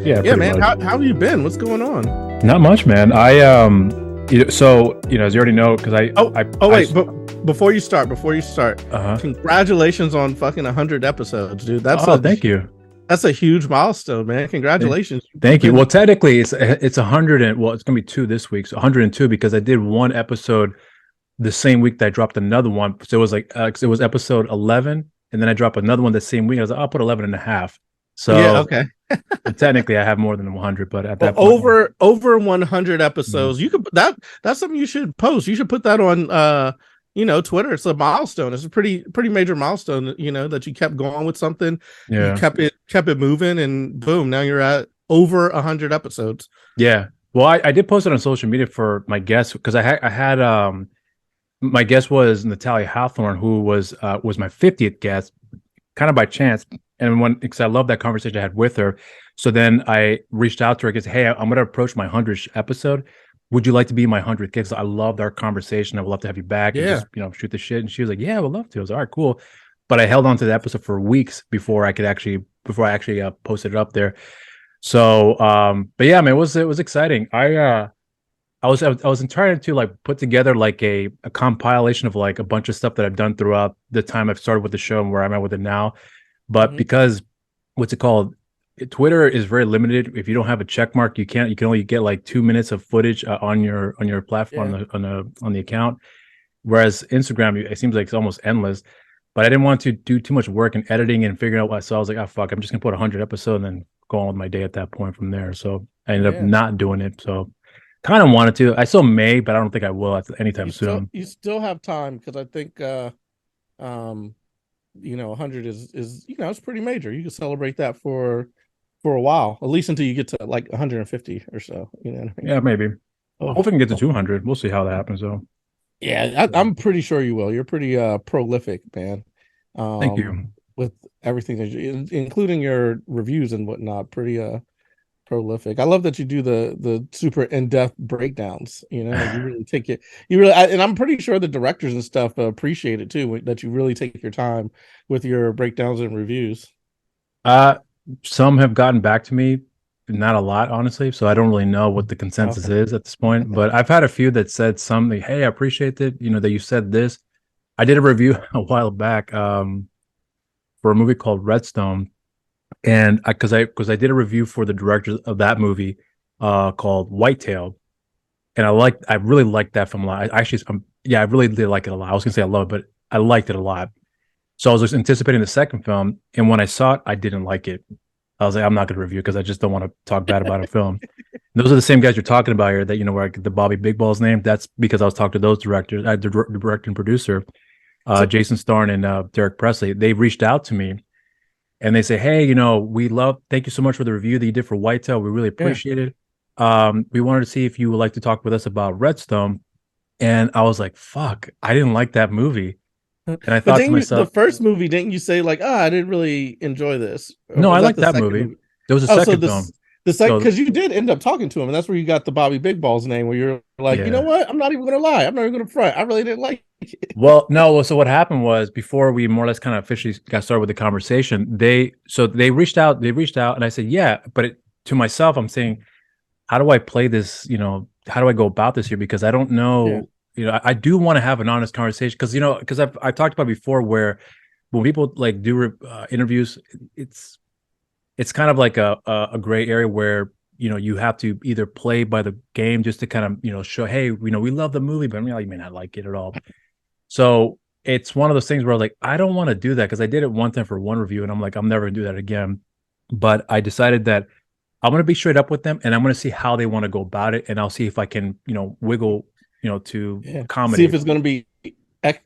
Yeah, Yeah, pretty man. much. How have you been? What's going on? Not much, man. So as you already know, because Wait, but before you start, uh-huh. congratulations on fucking 100 episodes, dude. Thank you. That's a huge milestone, man. Congratulations. Thank you. Well, technically, it's 100 and well, it's gonna be two this week, so 102 because I did one episode the same week that I dropped another one. So it was like it was episode 11, and then I dropped another one the same week. I was like, I'll put 11 and a half. Yeah, So okay. technically, I have more than 100, but at Well, that point, over 100 mhm. episodes. You could that's something you should post. You should put that on Twitter. It's a milestone. It's a pretty major milestone, that you kept going with something. You Yeah, kept it moving, and boom, now you're at over 100 episodes. yeah. Well, I did post it on social media for my guest because I had my guest was Natalia Hawthorne, who was my 50th guest, kind of by chance. And because I love that conversation I had with her, so then I reached out to her because, hey, I'm going to approach my 100th episode. Would you like to be my 100th guest? I loved our conversation. I would love to have you back and Yeah. just shoot the shit. And she was like, yeah, I would love to. I was like, all right, cool. But I held on to the episode for weeks before I actually posted it up there. So, but yeah, man, it was exciting. I was trying to like put together like a compilation of like a bunch of stuff that I've done throughout the time I've started with the show and where I'm at with it now. But Mhm. because what's it called? Twitter is very limited. If you don't have a check mark, you can only get like 2 minutes of footage on your platform Yeah. on the account. Whereas Instagram, it seems like it's almost endless. But I didn't want to do too much work in editing and figuring out what. So I was like, oh fuck, I'm just gonna put 100 episodes and then go on with my day at that point from there. So I ended up Yeah. not doing it. So kind of wanted to. I still may, but I don't think I will anytime soon. You still have time because I think um 100 is it's pretty major. You can celebrate that for a while, at least until you get to like 150 or so. You know what I mean? Yeah, maybe. Oh, Hopefully, we can get to 200. We'll see how that happens, though. yeah, I'm pretty sure you will. You're pretty prolific, man. Thank Um, you. with everything that including your reviews and whatnot, pretty prolific. I love that you do the super in-depth breakdowns. You really take it. And I'm pretty sure the directors and stuff appreciate it too. That you really take your time with your breakdowns and reviews. Uh, some have gotten back to me, not a lot, honestly. So I don't really know what the consensus Okay. is at this point. But I've had a few that said something. Hey, I appreciate it. That you said this. I did a review a while back for a movie called Redstone, and because I did a review for the director of that movie called Whitetail, and I really liked that film a lot. I really did like it a lot. I was gonna say I love it, but I liked it a lot. So I was just anticipating the second film, and when I saw it, I didn't like it. I was like, I'm not going to review because I just don't want to talk bad about a film. Those are the same guys you're talking about here. That where the Bobby Big Balls name. That's because I was talking to those directors, the director and producer, So Jason Starn and Derek Presley. They reached out to me and they say, hey, thank you so much for the review that you did for Whitetail. We really yeah. appreciate it. We wanted to see if you would like to talk with us about Redstone. And I was like, fuck, I didn't like that movie. And I But thought to then the myself, first movie, didn't you say like, I didn't really enjoy this? Or no, was I that liked the that second movie. movie? There was a Oh, so second this film. the second, So because you did end up talking to him, and that's where you got the Bobby Big Balls name, where you're like, you know yeah. what? I'm not even gonna lie. I'm not even gonna front. I really didn't like it. Well, no. So what happened was before we more or less kind of officially got started with the conversation, they reached out. They reached out, and I said, yeah. But to myself, I'm saying, how do I play this? How do I go about this here? Because I don't Yeah. know. I do want to have an honest conversation because I've talked about before where when people like do interviews, it's kind of like a gray area where you have to either play by the game just to kind of show, hey, we love the movie, but I mean, you may not like it at all. So it's one of those things where like I don't want to do that because I did it one time for one review and I'm like, I'm never gonna do that again. But I decided that I'm gonna be straight up with them and I'm gonna see how they want to go about it, and I'll see if I can wiggle to Yeah. See if accommodate. it's gonna be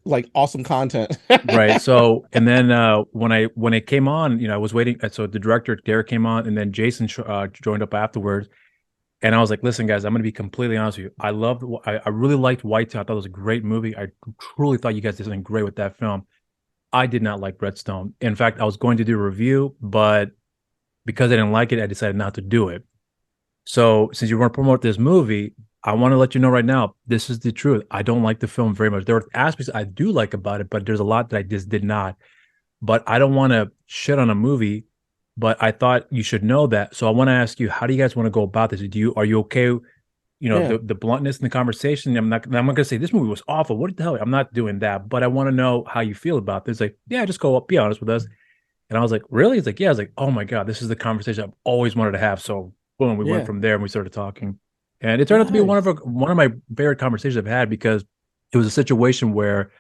like awesome content. Right. So, and then when it came on, I was waiting. So the director Derek came on, and then Jason joined up afterwards. And I was like, "Listen, guys, I'm going to be completely honest with you. I really liked Whitetail. I thought it was a great movie. I truly thought you guys did something great with that film. I did not like Redstone. In fact, I was going to do a review, but because I didn't like it, I decided not to do it. So since you want to promote this movie, I want to let you know right now, this is the truth. I don't like the film very much. There are aspects I do like about it, but there's a lot that I just did not. But I don't want to shit on a movie but I thought you should know that. So I want to ask you, how do you guys want to go about this? Are you okay? Yeah, The bluntness in the conversation. I'm not going to say this movie was awful. What the hell? I'm not doing that, but I want to know how you feel about this. Like, yeah, just go up, be honest with us. And I was like, really? He's like, yeah. I was like, oh my God, this is the conversation I've always wanted to have. So boom, we went yeah, from there and we started talking. And it turned out to be nice. one of my favorite conversations I've had because it was a situation where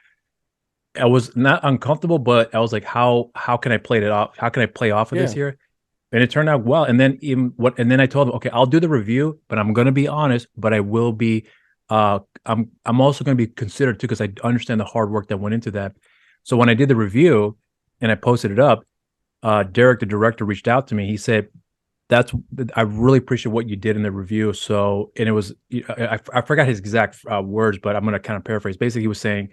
I was not uncomfortable, but I was like, how can I play it off? How can I play off of this Yeah, here? And it turned out well. And then and then I told him, okay, I'll do the review, but I'm gonna be honest, but I will be I'm also gonna be considered too, because I understand the hard work that went into that. So when I did the review and I posted it up, Derek, the director, reached out to me. He said, "That's I really appreciate what you did in the review." So, and it was I forgot his exact words, but I'm going to kind of paraphrase. Basically, he was saying,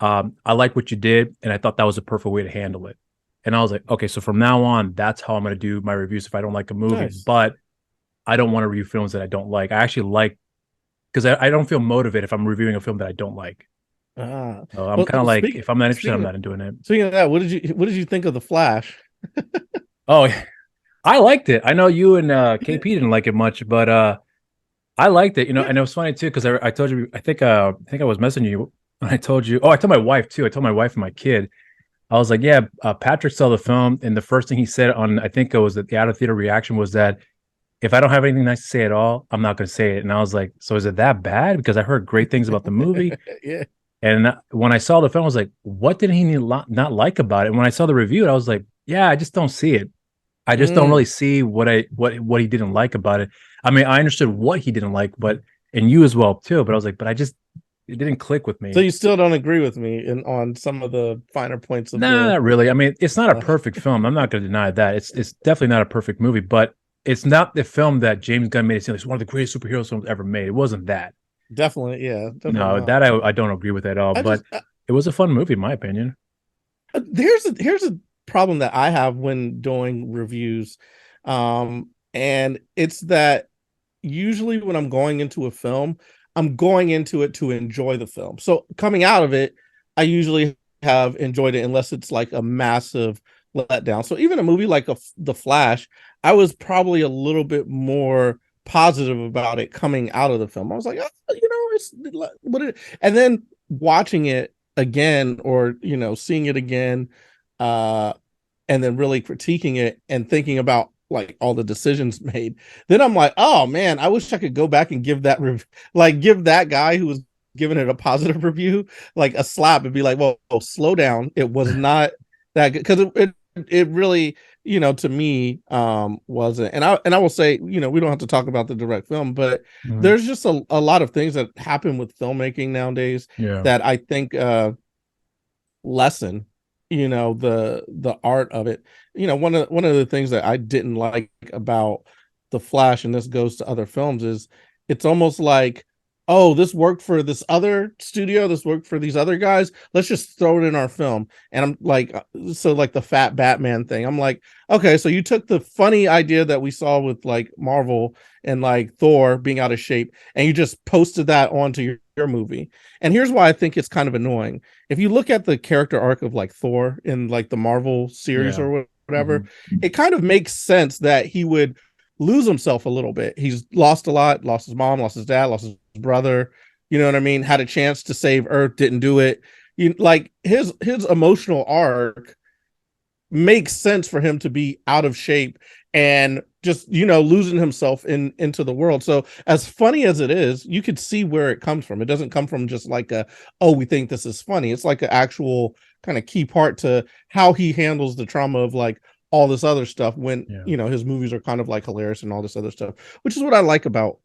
"I like what you did, and I thought that was a perfect way to handle it." And I was like, "Okay, so from now on, that's how I'm going to do my reviews if I don't like a movie." nice. But I don't want to review films that I don't like. I actually like because I don't feel motivated if I'm reviewing a film that I don't like. Ah, So I'm well, kind of like, speaking if I'm not interested, I'm speaking not doing it. speaking of that, what did you think of the Flash? Oh, I liked it. I know you and KP didn't like it much, but I liked it, Yeah, and it was funny too because I told you I think I was messaging you when I told you. Oh, I told my wife too. I told my wife and my kid. I was like, yeah, Patrick saw the film, and the first thing he said on I think it was the out of theater reaction was that if I don't have anything nice to say at all, I'm not going to say it. And I was like, so is it that bad? Because I heard great things about the movie, yeah. and when I saw the film, I was like, what did he not like about it? And when I saw the review, I was like, yeah, I just don't see it. I just don't Mm. really see what he didn't like about it. I mean, I understood what he didn't like, but and you as well too. But I was like, but it didn't click with So me. you still don't agree with me on some of the finer points of Nah, the not really. I mean, it's not a Flash? perfect film. I'm not going to deny that. It's definitely not a perfect movie, but it's not the film that James Gunn made it seem like it's one of the greatest superhero films ever made. It wasn't that. Definitely, yeah, definitely No, not. that I don't agree with at all. I But just it was a fun movie, in my opinion. here's a problem that I have when doing reviews, and it's that usually when I'm going into a film, I'm going into it to enjoy the film. So coming out of it, I usually have enjoyed it unless it's like a massive letdown. So even a movie like The Flash, I was probably a little bit more positive about it coming out of the film. I was like, oh, it's what it, and then watching it again or seeing it again, uh and then really critiquing it and thinking about like all the decisions made, then I'm like, oh man, I wish I could go back and give that like give that guy who was giving it a positive review like a slap and be like, well, slow down, it was not that good, because it really, to me, wasn't. And I will say, we don't have to talk about the direct film, but Mhm. there's just a lot of things that happen with filmmaking nowadays Yeah, that I think lessen the art of it. One of the things that I didn't like about The Flash, and this goes to other films, is it's almost like, oh, this worked for this other studio, this worked for these other guys, let's just throw it in our film. And I'm like, so like the fat Batman thing, I'm like, okay, so you took the funny idea that we saw with like Marvel and like Thor being out of shape, and you just posted that onto your movie. And here's why I think it's kind of annoying. If you look at the character arc of like Thor in like the Marvel series yeah. or whatever, Hmm. it kind of makes sense that he would lose himself a little bit. He's lost a lot, lost his mom, lost his dad, lost his brother. You know what I mean? Had a chance to save Earth, didn't do it. Like his emotional arc makes sense for him to be out of shape and just losing himself into the world. So as funny as it is, you could see where it comes from. It doesn't come from just like a, oh, we think this is funny. It's like an actual kind of key part to how he handles the trauma of like all this other stuff when Yeah. his movies are kind of like hilarious and all this other stuff, which is what I like about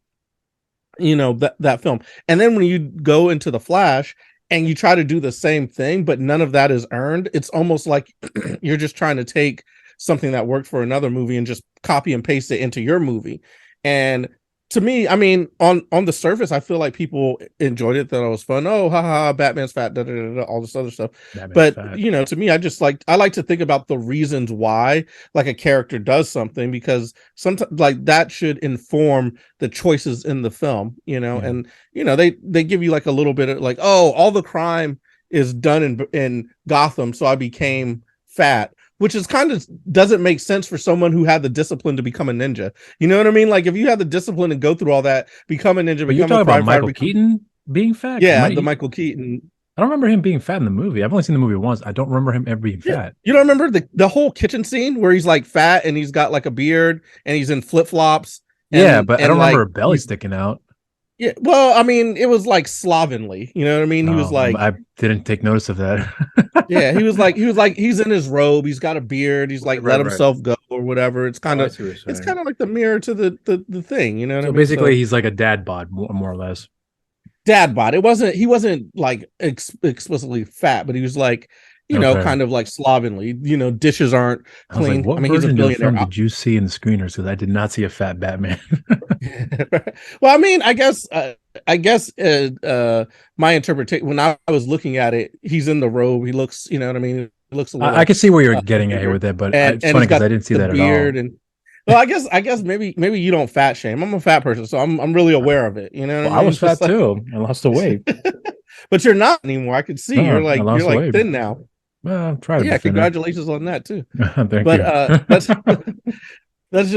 that film. And then when you go into The Flash and you try to do the same thing but none of that is earned, it's almost like you're just trying to take something that worked for another movie and just copy and paste it into your movie. And to me, I mean, on the surface, I feel like people enjoyed it, that it was fun. Oh, haha, Batman's fat, da, da, da, da, all this other stuff. Batman's But fat. to me, I like to think about the reasons why like a character does something, because sometimes like that should inform the choices in the film. Yeah. And they give you like a little bit of like, oh, all the crime is done in Gotham, so I became fat, which is kind of doesn't make sense for someone who had the discipline to become a ninja. You know what I mean? Like if you had the discipline to go through all that, become a ninja, But you're become a talking about crime fighter, Michael Keaton being fat? yeah, the Michael Keaton. I don't remember him being fat in the movie. I've only seen the movie once. I don't remember him ever being Yeah. fat. You don't remember the whole kitchen scene where he's like fat and he's got like a beard and he's in flip flops Yeah, but I don't like remember a belly sticking out. yeah. Well, I mean, it was like slovenly. You know what I mean? He was like, I didn't take notice of that. yeah, he's in his robe. He's got a beard. He's like let himself go or whatever. It's kind of like the mirror to the thing. You know what I mean? Basically, he's like a dad bod, more or less. Dad bod. He wasn't like explicitly fat, but he was like, you know, kind of like slovenly. You know, dishes aren't clean. Like, what version of the film did you see in the screeners? Because I did not see a fat Batman. Well, I mean, I guess my interpretation when I was looking at it, he's in the robe. He looks, you know what I mean. He looks a little. I can see where you're getting at here with it, but it's funny because I didn't see that at all. And well, I guess maybe you don't fat shame. I'm a fat person, so I'm really aware of it. You know, I was fat too. I lost the weight, but you're not anymore. I can see you're like thin now. Well, I'm trying to. Yeah, congratulations on that too. Thank you. That's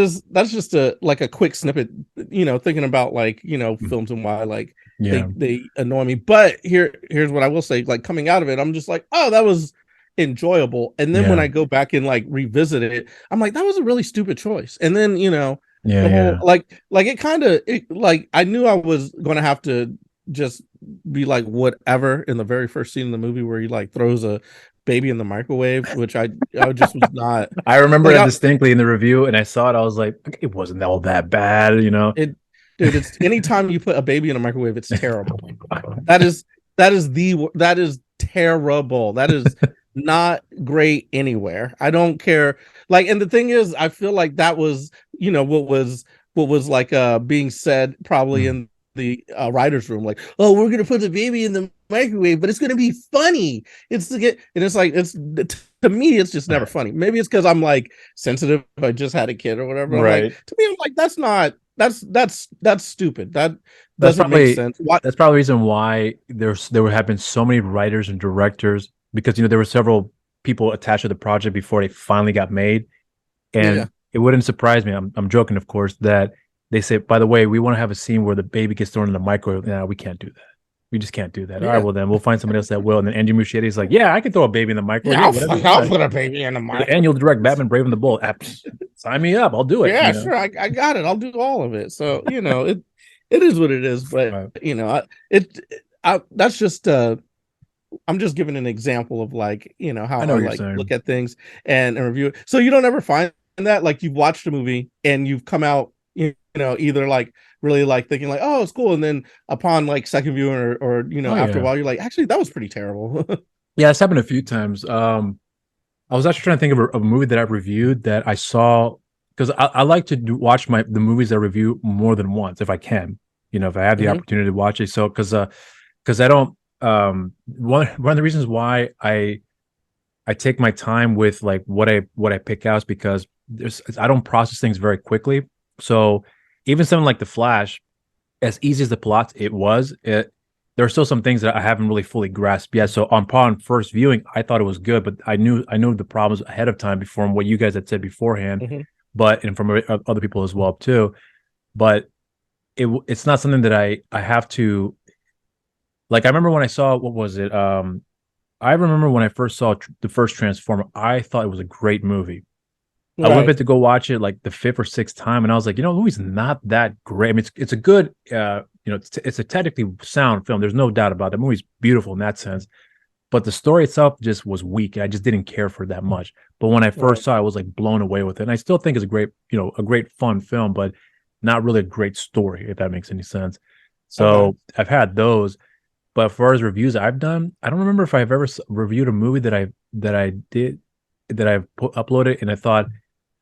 just a quick snippet, you know, thinking about like, you know, films and why like they annoy me. But here's what I will say, like coming out of it, I'm just like, oh, that was enjoyable. And then when I go back and like revisit it, I'm like, that was a really stupid choice. And then, you know, like it kind of like I knew I was gonna have to just be like whatever in the very first scene in the movie where he like throws a baby in the microwave, which I just was not. I remember it distinctly in the review, and I saw it. I was like, it wasn't all that bad, you know. Dude, it's anytime you put a baby in a microwave, it's terrible. that is terrible. That is not great anywhere. I don't care. Like, and the thing is, I feel like that was, you know, what was like being said probably in the writer's room, like, oh, we're gonna put the baby in the microwave, but it's gonna be funny. It's to get, and it's like, it's to me, it's just never funny. Maybe it's because I'm like sensitive. I just had a kid or whatever. Right. Like, to me, I'm like, that's stupid. That doesn't make sense. That's probably the reason why there have been so many writers and directors, because, you know, there were several people attached to the project before they finally got made, and it wouldn't surprise me. I'm joking, of course, that they say, by the way, we want to have a scene where the baby gets thrown in the microwave. No, we can't do that. We just can't do that. All right, well then we'll find somebody else that will. And then Andy Muschietti's like, yeah, I can throw a baby in the microwave. I'll put a baby in the microwave. And you'll direct Batman Brave and the Bold. Sign me up. I'll do it. Yeah, sure. I got it. I'll do all of it. So, you know, it is what it is. But you know, that's just I'm just giving an example of like, you know, how I like look at things and review it. So you don't ever find that like you've watched a movie and you've come out, you know, either like really like thinking like, oh, it's cool, and then upon like second viewing or you know, after a while, you're like, actually, that was pretty terrible. Yeah, it's happened a few times. I was actually trying to think of a movie that I reviewed that I saw, because I like to watch the movies I review more than once if I can. You know, if I have the opportunity to watch it. So because I don't one of the reasons why I take my time with like what I pick out is because I don't process things very quickly. So even something like The Flash, as easy as the plot there are still some things that I haven't really fully grasped yet. So upon first viewing, I thought it was good, but I knew the problems ahead of time from what you guys had said beforehand, and from other people as well too. But it's not something that I have to, like. I remember when I saw, what was it? I remember when I first saw the first Transformer, I thought it was a great movie. I went back to go watch it like the 5th or 6th time, and I was like, you know, the movie's not that great. I mean, it's a good, you know, it's a technically sound film. There's no doubt about it. The movie's beautiful in that sense, but the story itself just was weak, and I just didn't care for it that much. But when I first saw it, I was like blown away with it, and I still think it's a great, you know, a great fun film, but not really a great story, if that makes any sense. So I've had those, but as far as reviews I've done, I don't remember if I've ever reviewed a movie that I've uploaded, and I thought,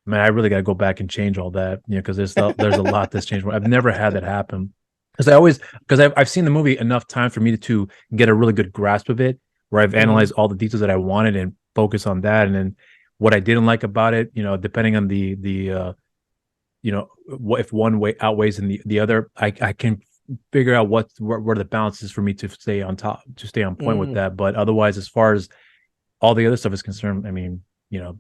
man, I really got to go back and change all that, you know, because there's a lot that's changed. I've never had that happen, because I've seen the movie enough times for me to get a really good grasp of it, where I've analyzed all the details that I wanted and focus on that, and then what I didn't like about it, you know, depending on the you know, what if one way outweighs in the other, I can figure out where the balance is for me to stay on point with that. But otherwise, as far as all the other stuff is concerned, I mean, you know,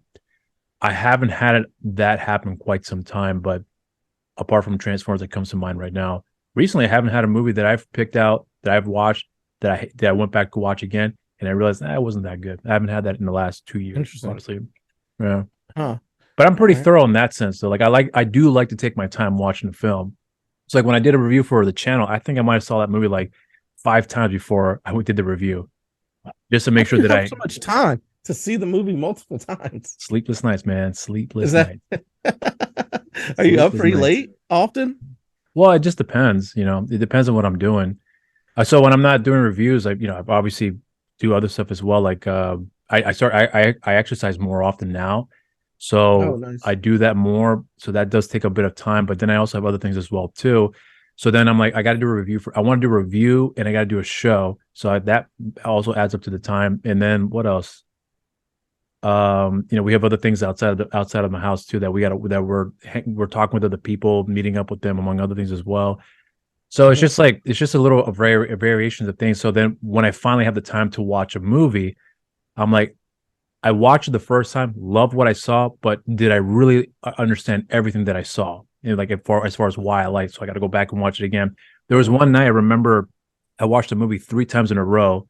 I haven't had that happen quite some time, but apart from Transformers that comes to mind right now, recently I haven't had a movie that I've picked out that I've watched that I went back to watch again and I realized it wasn't that good. I haven't had that in the last 2 years, Interesting. honestly. Yeah. Huh. But I'm All pretty right. thorough in that sense. So like I do like to take my time watching the film. So like when I did a review for the channel, I think I might have saw that movie like 5 times before I did the review, just to How make do sure you that have I so much time to see the movie multiple times? sleepless nights, man, Is sleepless that nights, are you up sleepless pretty nights. late often? Well, it just depends. It depends on what I'm doing. So when I'm not doing reviews, I obviously do other stuff as well. Like I exercise more often now, Oh, so I nice. do that more. So that does take a bit of time. But then I also have other things as well too. So then I'm like, I got to do a review I want to do a review and I got to do a show. So that also adds up to the time. And then what else? We have other things outside of the house too that we're talking with other people, meeting up with them, among other things as well. So Mhm. it's just a little a variations of things. So then when I finally have the time to watch a movie, I'm like, I watched it the first time, loved what I saw, but did I really understand everything that I saw? Like as far as why I liked, so I got to go back and watch it again. There was Mhm. one night I remember I watched the movie 3 times in a row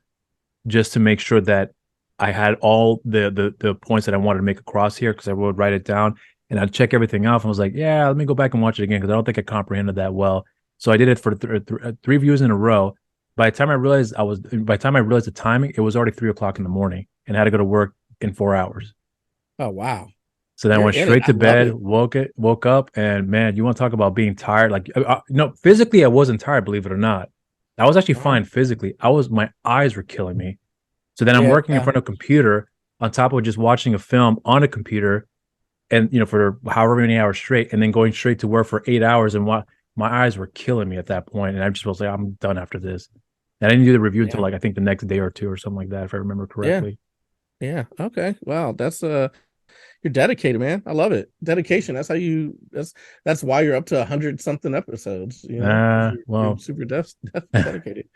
just to make sure that I had all the points that I wanted to make across here because I would write it down and I'd check everything off and was like, yeah, let me go back and watch it again because I don't think I comprehended that well. So I did it for 3 views in a row. By the time I realized the timing, it was already 3 o'clock in the morning and I had to go to work in 4 hours. Oh, wow. So then I You're went in it. straight I to love bed, it. woke up, and man, you want to talk about being tired? Like, no, physically I wasn't tired, believe it or not. I was actually Uh-huh. fine physically. My eyes were killing me. So then I'm Yeah. working in front of a computer on top of just watching a film on a computer and for however many hours straight and then going straight to work for 8 hours and what my eyes were killing me at that point. And I just was like, I'm done after this. And I didn't do the review until Yeah. like I think the next day or two or something like that, if I remember Yeah. correctly. Yeah. Okay. Wow. That's you're dedicated, man. I love it. Dedication. That's why you're up to 100 something episodes, because you're Well, super dedicated.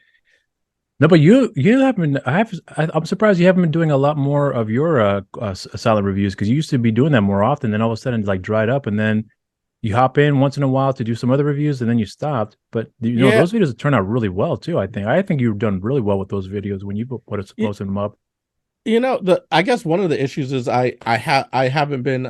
no, but you haven't. I'm surprised you haven't been doing a lot more of your silent reviews because you used to be doing that more often. Then all of a sudden, it like dried up, and then you hop in once in a while to do some other reviews, and then you stopped. But Yeah. those videos turn out really well too. I think you've done really well with those videos when you posted them up. The I guess one of the issues is I haven't been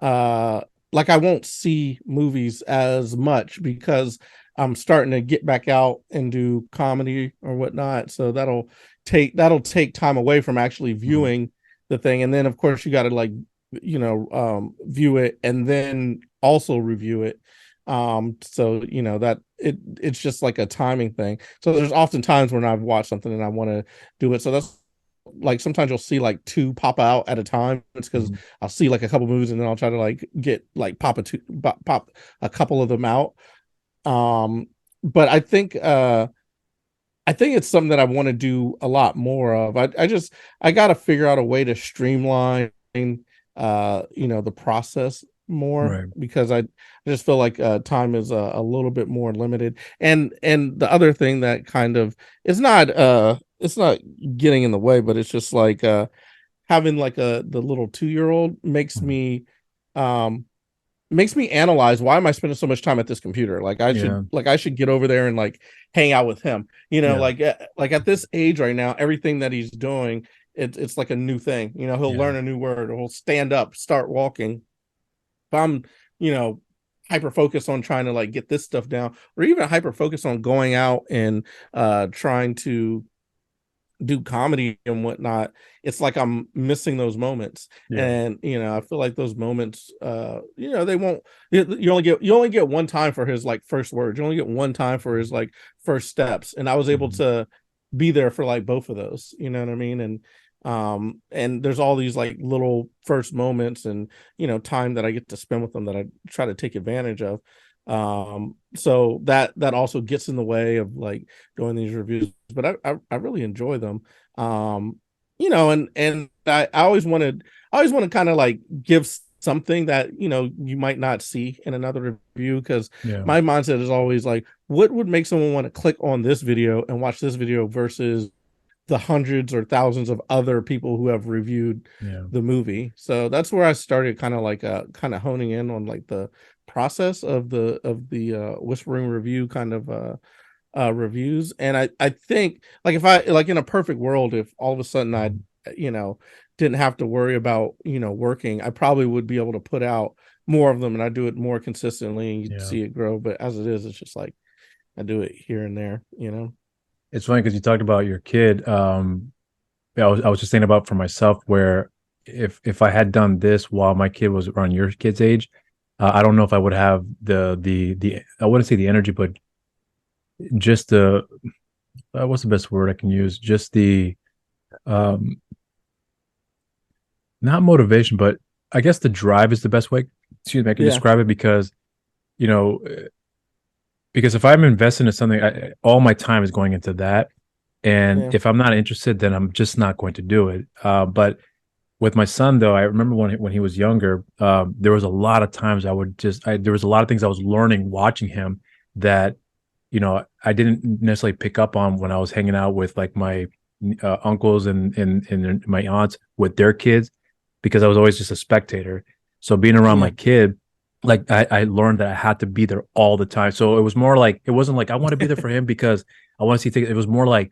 uh like I won't see movies as much because I'm starting to get back out and do comedy or whatnot. So that'll take time away from actually Mhm. viewing the thing. And then of course you gotta like view it and then also review it. So that it's just like a timing thing. So there's often times when I've watched something and I want to do it. So that's like sometimes you'll see like two pop out at a time. It's because Mhm. I'll see like a couple movies and then I'll try to like get like pop a couple of them out. Um, but I think it's something that I want to do a lot more of. I got to figure out a way to streamline the process more Right. because I just feel like time is a little bit more limited. And the other thing that kind of it's not getting in the way, but it's just like having like the little 2 year old Mhm. um makes me analyze why am I spending so much time at this computer? Yeah. Like I should get over there and like hang out with him. Yeah. Like at this age right now, everything that he's doing, it's like a new thing. He'll Yeah. learn a new word or he'll stand up, start walking. If I'm, you know, hyper focused on trying to like get this stuff down, or even hyper focused on going out and trying to do comedy and whatnot, it's like I'm missing those moments. Yeah. And I feel like those moments, they won't. You only get one time for his like first words. You only get one time for his like first steps. And I was able Mhm. to be there for like both of those. You know what I mean? And there's all these like little first moments and time that I get to spend with them that I try to take advantage of. So that also gets in the way of like doing these reviews, but I really enjoy them. And I always want to kind of like give something that you might not see in another review, because Yeah. my mindset is always like, what would make someone want to click on this video and watch this video versus the hundreds or thousands of other people who have reviewed Yeah. the movie. So that's where I started kind of like kind of honing in on like the process of the whispering review kind of reviews. And I think like if I like in a perfect world, if all of a sudden I Mhm. you know didn't have to worry about working, I probably would be able to put out more of them, and I do it more consistently and you'd Yeah. see it grow. But as it is, it's just like I do it here and there. It's funny because you talked about your kid. Yeah, I was just thinking about for myself where if I had done this while my kid was around your kid's age, I don't know if I would have the I wouldn't say the energy, but just the what's the best word I can use? Just the um not motivation, but I guess the drive is the best way. Excuse me, I can Yeah, describe it because you know because if I'm invested in something, all my time is going into that, and yeah, if I'm not interested, then I'm just not going to do it. But with my son, though, I remember when he was younger, there was a lot of times there was a lot of things I was learning watching him that I didn't necessarily pick up on when I was hanging out with like my uncles and my aunts with their kids because I was always just a spectator. So being around my yeah, kid, like I learned that I had to be there all the time. So it was more like it wasn't like I want to be there for him because I want to see things. It was more like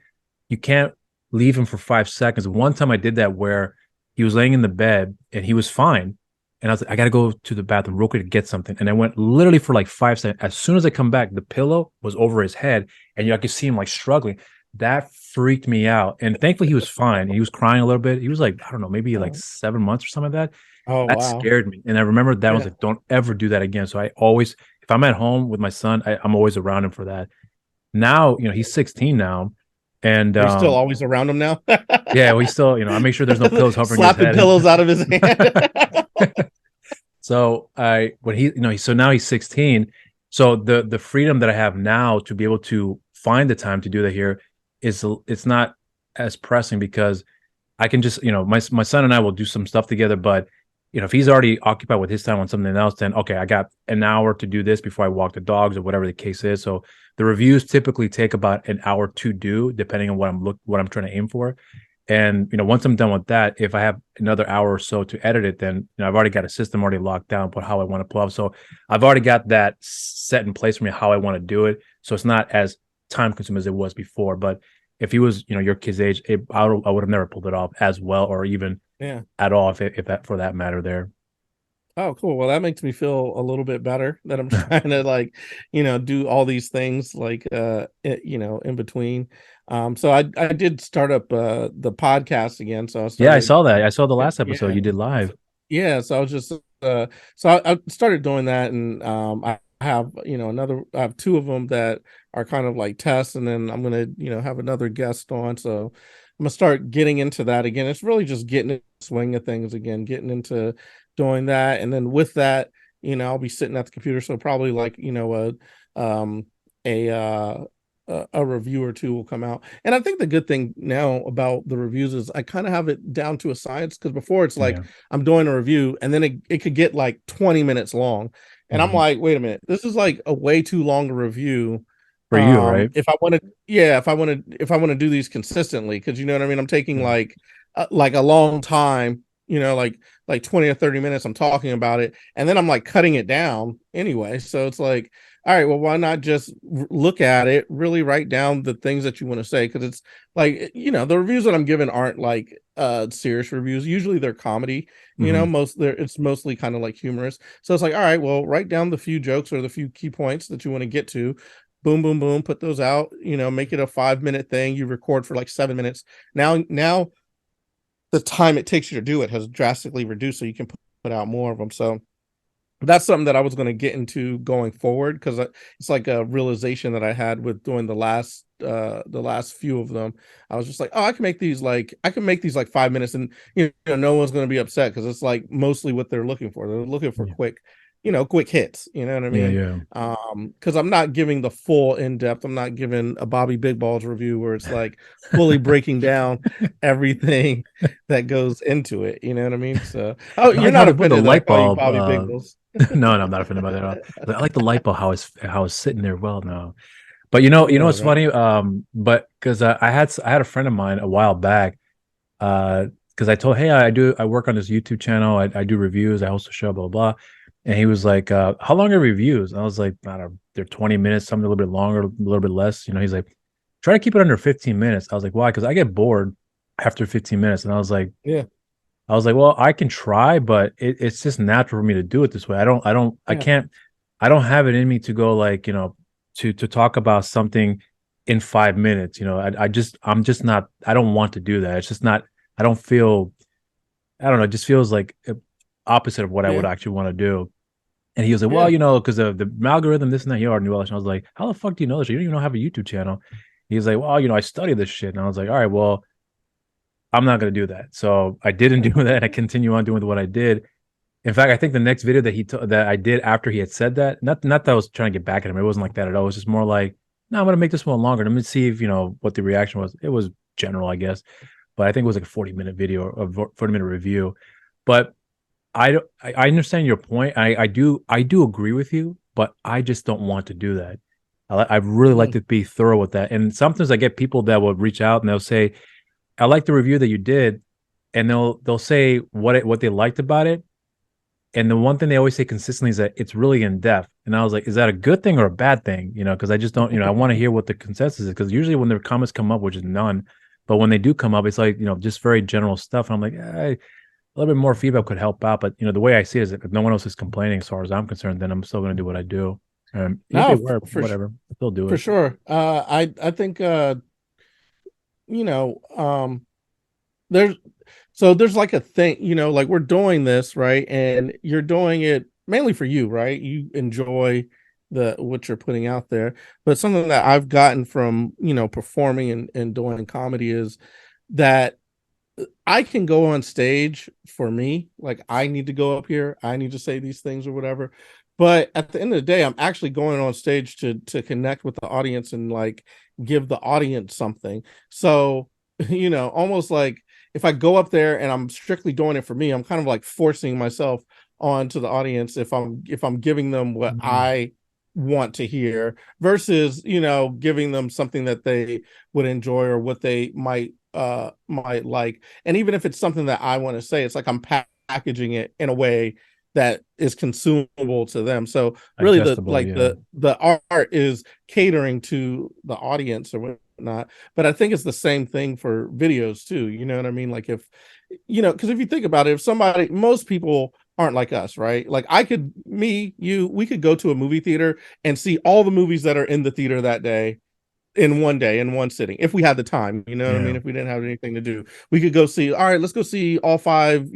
you can't leave him for 5 seconds. One time I did that where he was laying in the bed and he was fine. And I was like, I gotta go to the bathroom real quick to get something. And I went literally for like 5 seconds. As soon as I come back, the pillow was over his head, and I could see him like struggling. That freaked me out. And thankfully he was fine. He was crying a little bit. He was like, I don't know, maybe like oh, 7 months or something like that. oh That wow, scared me. And I remember that I was yeah. like, don't ever do that again. So I always, if I'm at home with my son, I'm always around him for that. Now, he's 16 now. And Are you still always around him now? yeah, we still, I make sure there's no pillows hovering his Slapping head. pillows out of his hand. So I when he so now he's 16. So the freedom that I have now to be able to find the time to do that here is it's not as pressing because I can just, my son and I will do some stuff together, but if he's already occupied with his time on something else, then okay, I got an hour to do this before I walk the dogs or whatever the case is. So the reviews typically take about an hour to do, depending on what I'm trying to aim for. And once I'm done with that, if I have another hour or so to edit it, then I've already got a system already locked down for how I want to pull up. So I've already got that set in place for me how I want to do it. So it's not as time consuming as it was before. But if he was, your kid's age, I would have never pulled it off as well, or even Yeah. at all, if that for that matter. There, Oh, cool. Well, that makes me feel a little bit better that I'm trying to like, do all these things like in between. So I did start up the podcast again. So I yeah, I started saw that. I saw the last episode yeah. you did live. Yeah, so I was just I started doing that, and I have I have two of them that are kind of like tests, and then I'm gonna have another guest on, so I'm gonna start getting into that again. It's really just getting in the swing of things again, getting into doing that, and then with that, I'll be sitting at the computer, so probably like a a review or two will come out. And I think the good thing now about the reviews is I kind of have it down to a science, because before it's like Yeah. I'm doing a review and then it could get like 20 minutes long. And I'm Mhm. like, wait a minute, this is like a way too long a review. For you, right? If I want to, yeah, if I want to do these consistently, because you know what I mean? I'm taking Yeah. like a long time, like 20 or 30 minutes I'm talking about it, and then I'm like cutting it down anyway. So it's like, all right, well, why not just look at it, really write down the things that you want to say? Because it's like, the reviews that I'm giving aren't like serious reviews. Usually they're comedy, Hmm. it's mostly kind of like humorous. So it's like, all right, well, write down the few jokes or the few key points that you want to get to. Boom, boom, boom, put those out, make it a 5 minute thing. You record for like 7 minutes. Now the time it takes you to do it has drastically reduced, so you can put out more of them. So that's something that I was going to get into going forward, because it's like a realization that I had with doing the last few of them. I was just like, oh, I can make these like 5 minutes, and no one's going to be upset, because it's like mostly what they're looking for. They're looking for Yeah. quick hits, you know what I Yeah. mean? Yeah. Because I'm not giving the full in-depth. I'm not giving a Bobby Big Balls review where it's like fully breaking down everything that goes into it, you know what I mean? So, oh, I you're like how not they put the offended that I light call you bulb. Bobby Big Balls? No, no, I'm not offended by that at all. But I like the light bulb how it's sitting there well now. But Yeah, what's right. funny? But because I had a friend of mine a while back, because I told, hey, I work on this YouTube channel, I do reviews, I host a show, blah blah, blah. And he was like, how long are reviews? And I was like, I don't know, they're 20 minutes, something a little bit longer, a little bit less. He's like, try to keep it under 15 minutes. I was like, why? Because I get bored after 15 minutes, and Yeah, I was like, well, I can try, but it's just natural for me to do it this way. I yeah, can't, I don't have it in me to go like, to talk about something in 5 minutes. I'm just not, I don't want to do that. It's just not, I don't feel, I don't know, it just feels like opposite of what I would yeah, actually want to do. And he was like, well, yeah. because of the algorithm, this and that, he already knew all this. And I was like, how the fuck do you know this? You don't even have a YouTube channel. He was like, well, I study this shit. And I was like, all right, well, I'm not going to do that. So I didn't do that. I continue on doing what I did. In fact, I think the next video that I did after he had said that, not that I was trying to get back at him. It wasn't like that at all. It was just more like, no, I'm gonna make this one longer. Let me see if what the reaction was. It was general, I guess, but I think it was like a 40-minute video, a 40-minute review. But I understand your point. I do agree with you, but I just don't want to do that. I really like Mm, to be thorough with that. And sometimes I get people that will reach out and they'll say, I like the review that you did, and they'll say what they liked about it. And the one thing they always say consistently is that it's really in depth. And I was like, is that a good thing or a bad thing? Because I just don't, I want to hear what the consensus is. Because usually when their comments come up, which is none, but when they do come up, it's like, just very general stuff. And I'm like, a little bit more feedback could help out. But, the way I see it is that if no one else is complaining, as far as I'm concerned, then I'm still going to do what I do. If they no, were, whatever, they'll do for it. sure. I think you know, there's there's like a thing, like we're doing this, right? And you're doing it mainly for you, right? You enjoy the what you're putting out there. But something that I've gotten from, performing and doing comedy is that I can go on stage for me, like I need to go up here, I need to say these things or whatever. But at the end of the day, I'm actually going on stage to connect with the audience and like give the audience something. So, almost like if I go up there and I'm strictly doing it for me, I'm kind of like forcing myself onto the audience if I'm giving them what Mhm. I want to hear versus, giving them something that they would enjoy or what they might like. And even if it's something that I want to say, it's like I'm packaging it in a way that is consumable to them. So really the Digestible, like yeah. the art is catering to the audience or whatnot. But I think it's the same thing for videos too. You know what I mean? Like if because if you think about it, if somebody most people aren't like us, right? Like I could me, you, we could go to a movie theater and see all the movies that are in the theater that day in one day in one sitting if we had the time, you know what I mean? Yeah. If we didn't have anything to do, we could go see, all right, let's go see all five,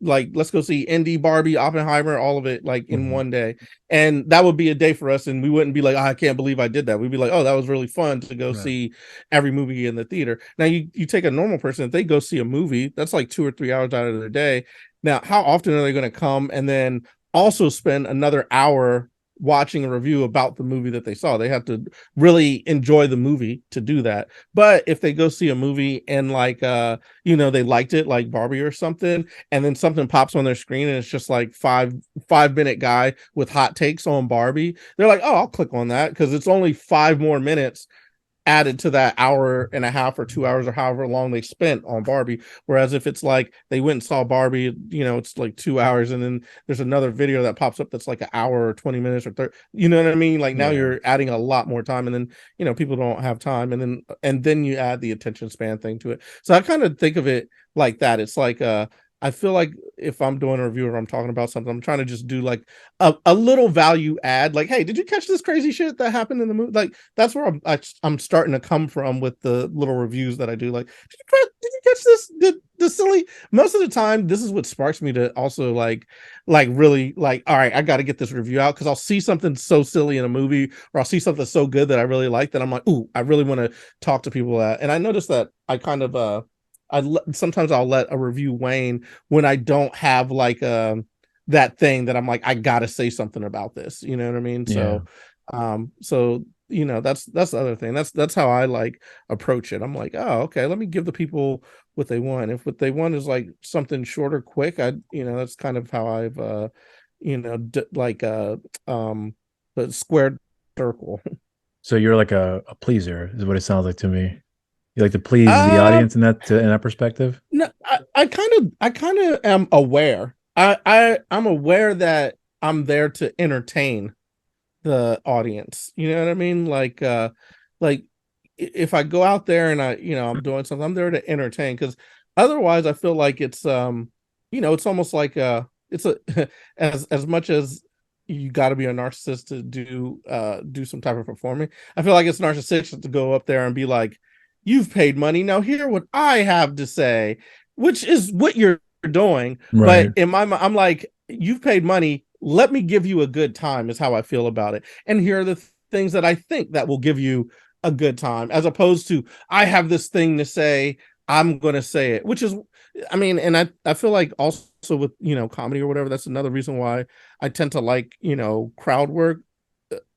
like let's go see Indy, Barbie, Oppenheimer, all of it like in Mhm. one day. And that would be a day for us, and we wouldn't be like, oh, I can't believe I did that. We'd be like, oh, that was really fun to go Right. see every movie in the theater. Now you take a normal person, if they go see a movie, that's like 2 or 3 hours out of their day. Now how often are they going to come and then also spend another hour watching a review about the movie that they saw? They have to really enjoy the movie to do that. But if they go see a movie and like they liked it, like Barbie or something, and then something pops on their screen and it's just like five minute guy with hot takes on Barbie, they're like, oh, I'll click on that because it's only 5 more minutes added to that hour and a half or 2 hours or however long they spent on Barbie. Whereas if it's like they went and saw Barbie, it's like 2 hours, and then there's another video that pops up that's like an hour or 20 minutes or 30, you know what I mean? Like now Yeah. you're adding a lot more time, and then people don't have time, and then you add the attention span thing to it. So I kind of think of it like that. It's like I feel like if I'm doing a review or I'm talking about something, I'm trying to just do like a little value add. Like, hey, did you catch this crazy shit that happened in the movie? Like, that's where I'm starting to come from with the little reviews that I do. Like, did you catch this? The silly. Most of the time, this is what sparks me to also like really like. All right, I got to get this review out because I'll see something so silly in a movie, or I'll see something so good that I really like that I'm like, ooh, I really want to talk to people. And I noticed that I kind of sometimes I'll let a review wane when I don't have like that thing that I'm like, I gotta say something about this. You know what I mean? Yeah. So that's the other thing. That's how I like approach it. I'm like, oh, okay, let me give the people what they want. If what they want is like something short or quick, that's kind of how I've like the squared circle. So you're like a pleaser, is what it sounds like to me. You like to please the Uh, audience in that perspective. no, I kind of am aware. I'm aware that I'm there to entertain the audience. You know what I mean? Like if I go out there and I'm doing something, I'm there to entertain because otherwise I feel like it's almost like it's a as much as you got to be a narcissist to do some type of performing. I feel like it's narcissistic to go up there and be like, "You've paid money, now hear what I have to say," which is what you're doing. Right. But in my mind, I'm like, "You've paid money. Let me give you a good time," is how I feel about it. And here are the things that I think that will give you a good time, as opposed to I have this thing to say, I'm gonna say it, which is, I mean, and I feel like also with comedy or whatever, that's another reason why I tend to like crowd work,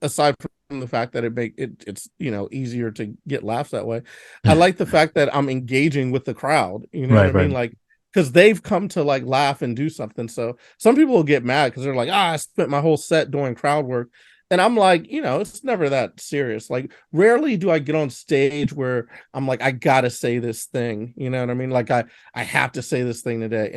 aside from the fact that it's easier to get laughs that way. I like the fact that I'm engaging with the crowd, you know what I Right, mean? right. Like, because they've come to like laugh and do something. So some people will get mad because they're like, I spent my whole set doing crowd work. And I'm like, it's never that serious. Like, rarely do I get on stage where I'm like, I gotta say this thing. You know what I mean? Like, I have to say this thing today.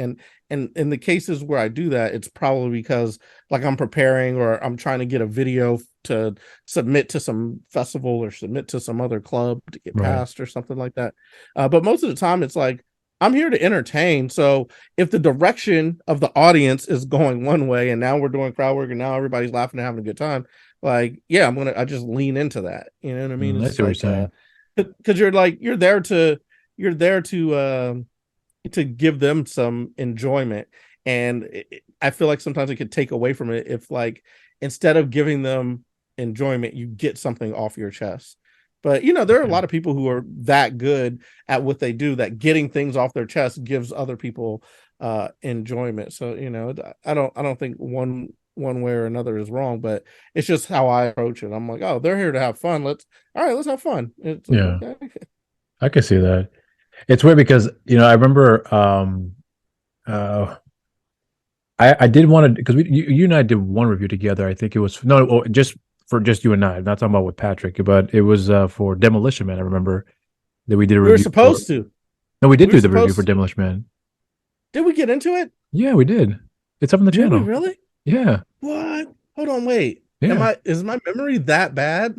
And in the cases where I do that, it's probably because like I'm preparing or I'm trying to get a video to submit to some festival or submit to some other club to get Right. passed or something like that. But most of the time, it's like I'm here to entertain. So if the direction of the audience is going one way and now we're doing crowd work and now everybody's laughing and having a good time, like, yeah, I just lean into that. You know what I mean? I It's see what you're like, saying. because you're there to give them some enjoyment. And I feel like sometimes it could take away from it if, like, instead of giving them enjoyment, you get something off your chest. But there are a lot of people who are that good at what they do that getting things off their chest gives other people enjoyment. So I don't think one way or another is wrong, but it's just how I approach it. I'm like, oh, they're here to have fun. Let's have fun. It's like, Yeah, okay. I can see that. It's weird because I remember uh I did want to because you and I did one review together. I think it was no just for just you and I. I'm not talking about with Patrick, but it was for Demolition Man. I remember that we did a We were review for. supposed to. No, we did We were do the review for supposed to. Demolition Man. Did we get into it? Yeah, we did. It's up on the Did we channel. really? Yeah, What? Hold on, wait. Am yeah. I is my memory that bad?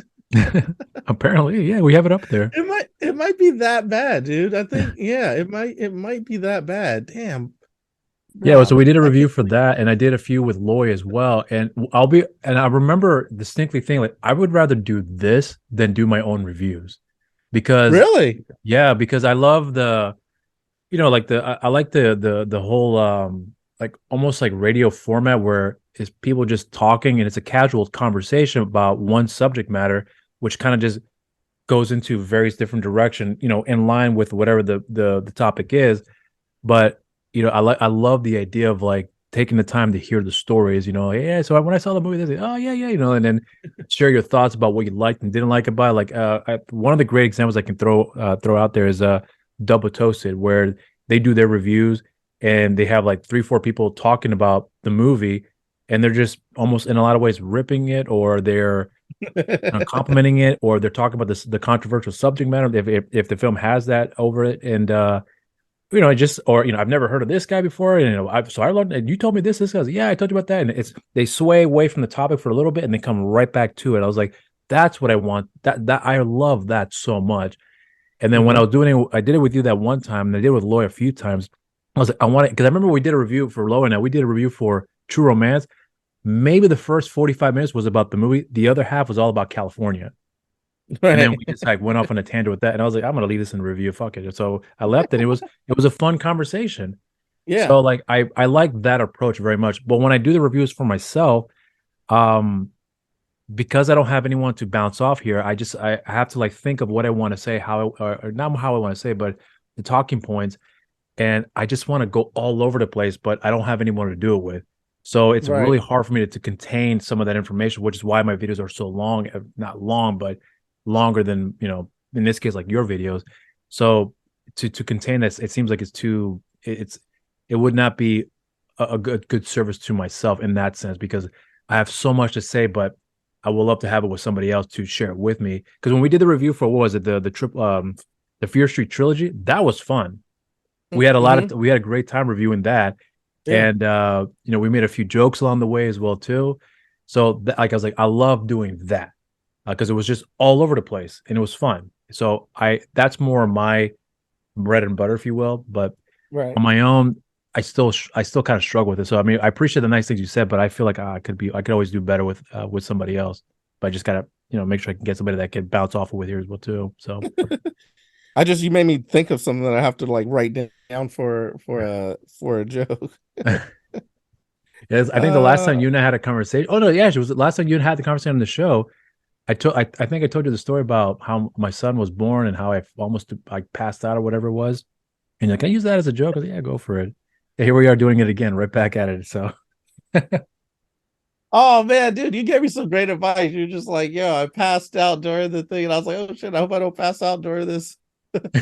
Apparently, yeah, we have it up there. It might be that bad, dude. I think, yeah, it might be that bad. Damn, Yeah, well, so bro. we did a I review can't for that, and I did a few with Loy as well. And I remember distinctly thinking like I would rather do this than do my own reviews because really. yeah, because I love like I like the whole like almost like radio format where it's people just talking and it's a casual conversation about one subject matter, which kind of just goes into various different direction, in line with whatever the topic is. But I love the idea of like taking the time to hear the stories. Like, yeah. So when I saw the movie, they say, oh yeah, yeah, and then share your thoughts about what you liked and didn't like about it. Like one of the great examples I can throw out there is Double Toasted, where they do their reviews and they have like 3-4 people talking about the movie, and they're just almost in a lot of ways ripping it, or they're complimenting it, or they're talking about the controversial subject matter if the film has that over it. And just or I've never heard of this guy before, and I learned, and you told me this guy. Yeah, I told you about that, and they sway away from the topic for a little bit, and they come right back to it. I was like, that's what I want. That I love that so much. And then when I Mhm. was doing it, I did it with you that one time, and I did it with Loy a few times. I was like, I want it because I remember we did a review for Loy, and we did a review for True Romance. Maybe the first 45 minutes was about the movie. The other half was all about California. And then Right. we just like went off on a tangent with that. And I was like, I'm gonna leave this in review. Fuck it. And so I left and it was a fun conversation. Yeah. So like I like that approach very much. But when I do the reviews for myself, um, because I don't have anyone to bounce off here, I have to like think of what I want to say, or not how I want to say, but the talking points. And I just want to go all over the place, but I don't have anyone to do it with. So it's Right. really hard for me to contain some of that information, which is why my videos are so long, not long, but longer than, in this case, like your videos. So to contain this, it seems like it would not be a good service to myself in that sense, because I have so much to say, but I would love to have it with somebody else to share it with me. Because when we did the review for what was it, the Fear Street trilogy, that was fun. We had Mm-hmm. we had a great time reviewing that. Yeah. And we made a few jokes along the way as well too. So like I was like, I love doing that because it was just all over the place and it was fun. So that's more my bread and butter, if you will. But Right. on my own, I still kind of struggle with it. So I mean, I appreciate the nice things you said, but I feel like I could always do better with somebody else. But I just gotta make sure I can get somebody that can bounce off of with here as well too. So You made me think of something that I have to like write down for a joke. yes, I think the last time Uh you and I had a conversation. Oh no, yeah, it was the last time you had the conversation on the show. I think I told you the story about how my son was born and how I almost like passed out or whatever it was. And you're like, can I use that as a joke? I was like, yeah, go for it. Yeah, here we are doing it again, right back at it. So oh man, dude, you gave me some great advice. You're just like, yo, I passed out during the thing, and I was like, oh shit, I hope I don't pass out during this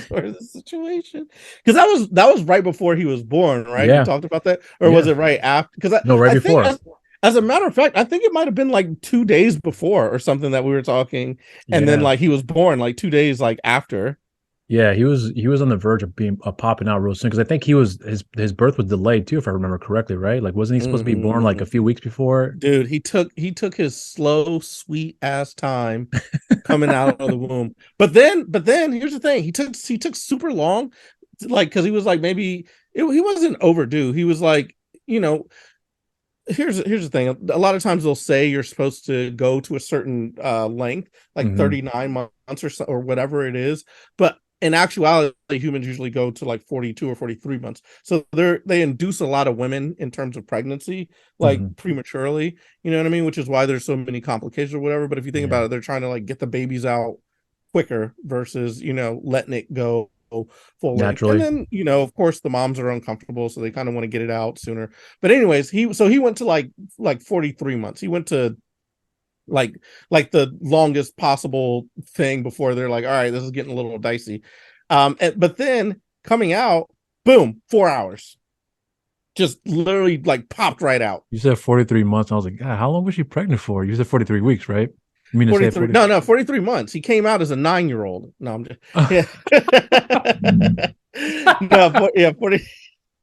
during this situation. Because that was right before he was born, right? You yeah, talked about that, or was yeah. it right after? Because No, right I think before. as a matter of fact, I think it might have been like 2 days before or something that we were talking, and then Yeah. like he was born like 2 days like after. Yeah, he was on the verge of being popping out real soon because I think he was his birth was delayed too, if I remember correctly, right? Like, wasn't he supposed to be born like a Mhm. few weeks before? Dude, he took his slow, sweet ass time coming out of the womb. But then here's the thing. He took super long, like because he was like he wasn't overdue. He was like, you know, here's the thing. A lot of times they'll say you're supposed to go to a certain length, like Hmm. 39 months or so, or whatever it is. But in actuality, humans usually go to like 42 or 43 months. So they induce a lot of women in terms of pregnancy, like Hmm. prematurely, you know what I mean? Which is why there's so many complications or whatever. But if you think Yeah, about it, they're trying to like get the babies out quicker versus, letting it go full length. And naturally. then, of course the moms are uncomfortable, so they kind of want to get it out sooner. But anyways, he went to like 43 months. He went to like the longest possible thing before they're like, all right, this is getting a little dicey. But then coming out, boom, 4 hours. Just literally like popped right out. You said 43 months. I was like, God, how long was she pregnant for? You said 43 weeks, right? You mean to say 43, 40? no, no, 43 months. He came out as a 9-year-old. No, I'm just, yeah. No, yeah, 40.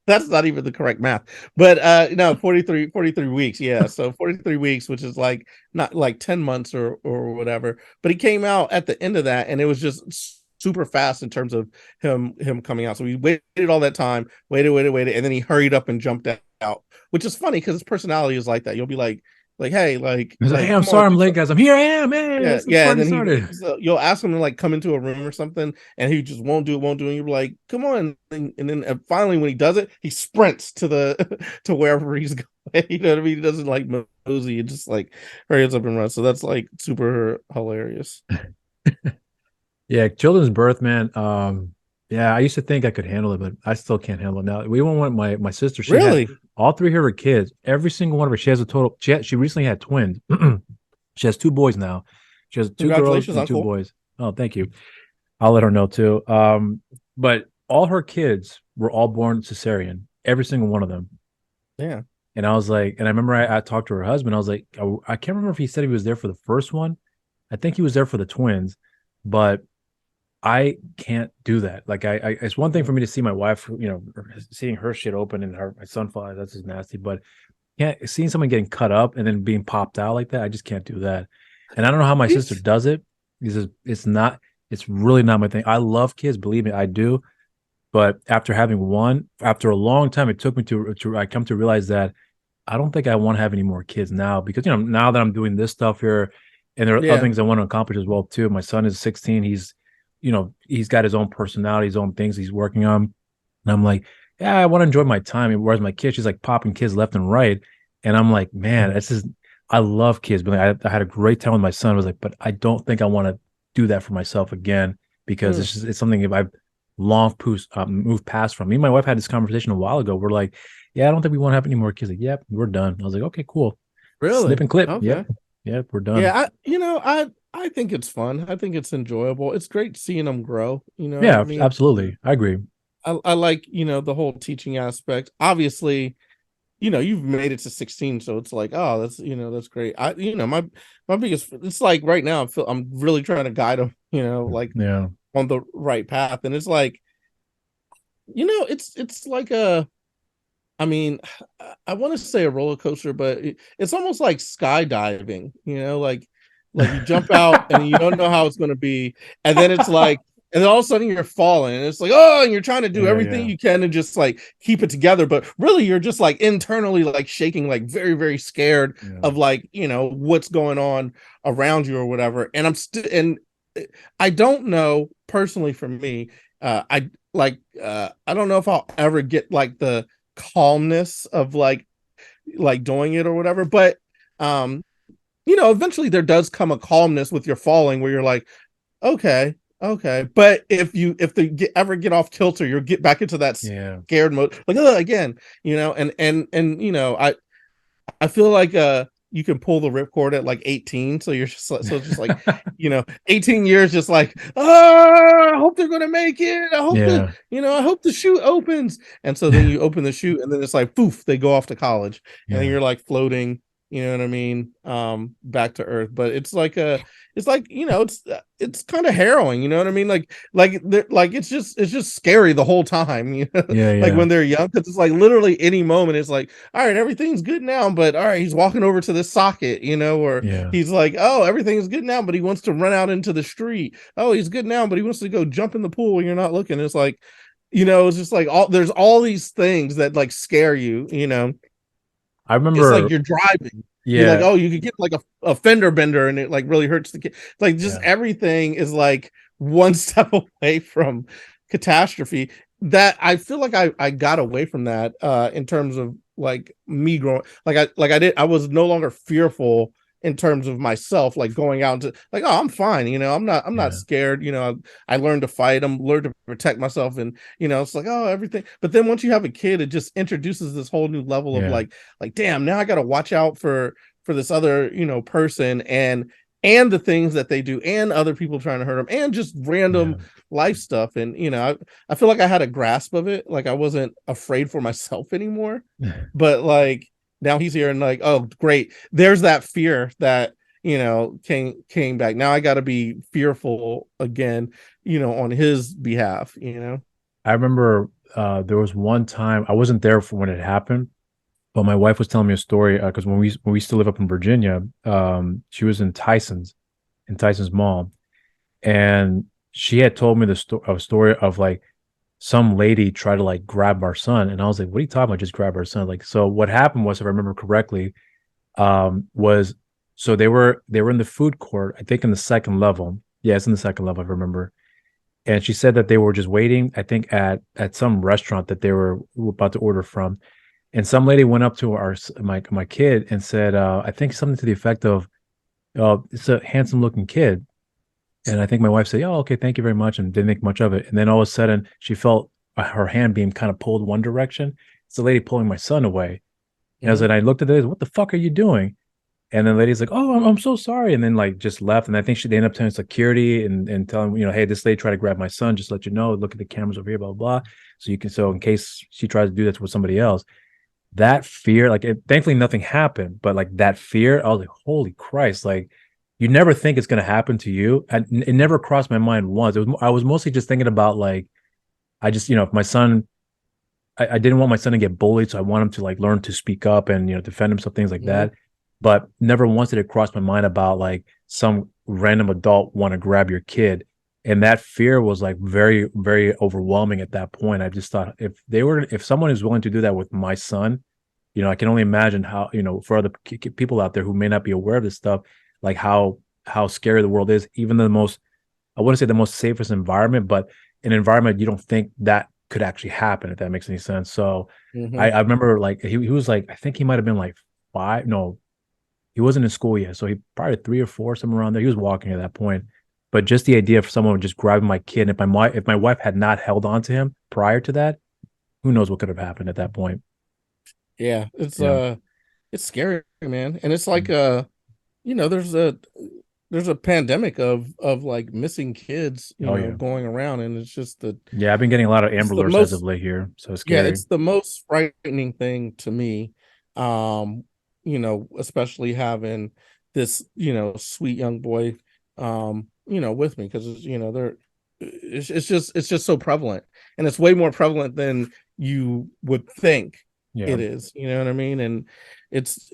That's not even the correct math. But no, 43 weeks. Yeah. So 43 weeks, which is like not like 10 months or whatever. But he came out at the end of that, and it was just super fast in terms of him coming out. So we waited all that time, waited, and then he hurried up and jumped out, which is funny because his personality is like that. You'll be like, hey, He's like, hey, I'm come on, sorry I'm do late, something. guys. I'm here. I am. Hey, Yeah, let's yeah, and party then started. you'll ask him to like come into a room or something, and he just won't do it. And you're like, come on, and then finally when he does it, he sprints to the to wherever he's going. You know what I mean? He doesn't like mosey, he just like hurries up and runs. So that's like super hilarious. Yeah, children's birth, man. Yeah, I used to think I could handle it, but I still can't handle it now. We even went my sister. She had Really? all three of her kids. Every single one of her. She has a total. She recently had twins. She has two boys now. She has two girls Congratulations, and two uncle. boys. Oh, thank you. I'll let her know too. But all her kids were all born cesarean. Every single one of them. Yeah. And I was like, and I remember I talked to her husband. I was like, I can't remember if he said he was there for the first one. I think he was there for the twins, but I can't do that. Like it's one thing for me to see my wife, seeing her shit open and her my son fall. That's just nasty. But can't seeing someone getting cut up and then being popped out like that. I just can't do that. And I don't know how my sister It's- does it. Because it's not. It's really not my thing. I love kids, believe me, I do. But after having one, after a long time, it took me to I come to realize that I don't think I want to have any more kids now because now that I'm doing this stuff here, and there are other yeah. things I want to accomplish as well too. My son is 16. He's got his own personality, his own things he's working on, and I'm like, yeah, I want to enjoy my time. And whereas my kid, she's like popping kids left and right, and I'm like, man, this is I love kids, but I had a great time with my son. I was like, but I don't think I want to do that for myself again because Mm. it's something if I've long moved past from. Me and my wife had this conversation a while ago. We're like, yeah, I don't think we want to have any more kids. Like, yep, we're done. I was like, okay, cool. Snip Really? and clip. Yep. Okay. Yep, we're done. Yeah, I think it's fun. I think it's enjoyable. It's great seeing them grow. You know what I Yeah, mean? absolutely. I agree. I like, the whole teaching aspect. Obviously, you've made it to 16, so it's like, oh, that's that's great. My biggest, it's like right now I'm really trying to guide them, like Yeah. on the right path, and it's like, it's like a, I mean, I want to say a roller coaster, but it's almost like skydiving, like you jump out and you don't know how it's going to be, and then it's like, and then all of a sudden you're falling, and it's like, oh, and you're trying to do Yeah, everything yeah. you can and just like keep it together, but really you're just like internally like shaking, like very, very scared Yeah. of like what's going on around you or whatever. And I'm still, and I don't know personally for me, I don't know if I'll ever get like the calmness of like doing it or whatever, but um eventually there does come a calmness with your falling where you're like, okay, okay. But if they ever get off kilter, you'll get back into that Yeah. scared mode, like, again, and I feel like you can pull the ripcord at like 18, so you're just like, so it's just like 18 years, just like, oh, I hope they're gonna make it. I hope that Yeah. I hope the chute opens, and so then you open the chute, and then it's like poof, they go off to college, and then Yeah. you're like floating, you know what I mean, back to earth. But it's like it's kind of harrowing, you know what I mean, like it's just scary the whole time, Yeah. like Yeah. when they're young, because it's like literally any moment it's like, all right, everything's good now, but all right, he's walking over to this socket, or Yeah. he's like, oh, everything's good now, but he wants to run out into the street. Oh, he's good now, but he wants to go jump in the pool when you're not looking. It's like, it's just like there's all these things that like scare you. I It's like remember, you're driving. You're like, yeah. oh, you could get like a fender bender and it like really hurts the kid. Like just Yeah. everything is like one step away from catastrophe. That I feel like I got away from that in terms of like me growing, I was no longer fearful in terms of myself, like going out to like, oh, I'm fine, I'm not Yeah. scared, I learned to fight, I'm learned to protect myself, and it's like, oh, everything. But then once you have a kid, it just introduces this whole new level of Yeah. like, damn, now I got to watch out for this other person, and the things that they do, and other people trying to hurt them, and just random Yeah. life stuff. And I feel like I had a grasp of it, like I wasn't afraid for myself anymore. But like now he's here, and like, oh great, there's that fear that came back. Now I got to be fearful again, on his behalf. I remember there was one time I wasn't there for when it happened, but my wife was telling me a story because when we used to live up in Virginia, she was in Tyson's Mall, and she had told me a story of like some lady tried to like grab our son, and I was like, "What are you talking about? Just grab our son?" Like, so what happened was, if I remember correctly, was so they were in the food court, I think in the second level. Yeah, it's in the second level, if I remember. And she said that they were just waiting, I think at some restaurant that they were about to order from. And some lady went up to my kid and said, I think something to the effect of, it's a handsome looking kid. And I think my wife said, "Oh, okay, thank you very much," and didn't think much of it. And then all of a sudden, she felt her hand being kind of pulled one direction. It's the lady pulling my son away. And Mhm. I looked at this, what the fuck are you doing? And then the lady's like, "Oh, I'm so sorry," and then like just left. And I think they ended up telling security and telling, hey, this lady tried to grab my son. Just let you know, look at the cameras over here, blah blah blah. So you can, so in case she tries to do that with somebody else, that fear, like thankfully nothing happened, but like that fear, I was like, holy Christ, like you never think it's gonna happen to you. And it never crossed my mind once. I was mostly just thinking about like, I just, if my son, I didn't want my son to get bullied, so I want him to like learn to speak up and defend himself, things like Mhm. that. But never once did it cross my mind about like some random adult want to grab your kid. And that fear was like very, very overwhelming at that point. I just thought if someone is willing to do that with my son, I can only imagine how, for other people out there who may not be aware of this stuff, like how scary the world is. Even the most, I wouldn't say the most safest environment, but an environment you don't think that could actually happen, if that makes any sense. So Mhm. I remember like he was like, I think he might have been like five. No, he wasn't in school yet. So he probably 3 or 4, somewhere around there. He was walking at that point. But just the idea of someone just grabbing my kid, and if my wife had not held on to him prior to that, who knows what could have happened at that point. Yeah, it's Yeah. it's scary, man. And it's like there's a pandemic of like missing kids, Oh yeah. going around, and it's just Yeah, I've been getting a lot of it's Amber the Alerts as of most late here, so it's yeah, scary. it's the most frightening thing to me, um especially having this sweet young boy with me, because they're it's just so prevalent, and it's way more prevalent than you would think Yeah. it is, you know what I mean? And it's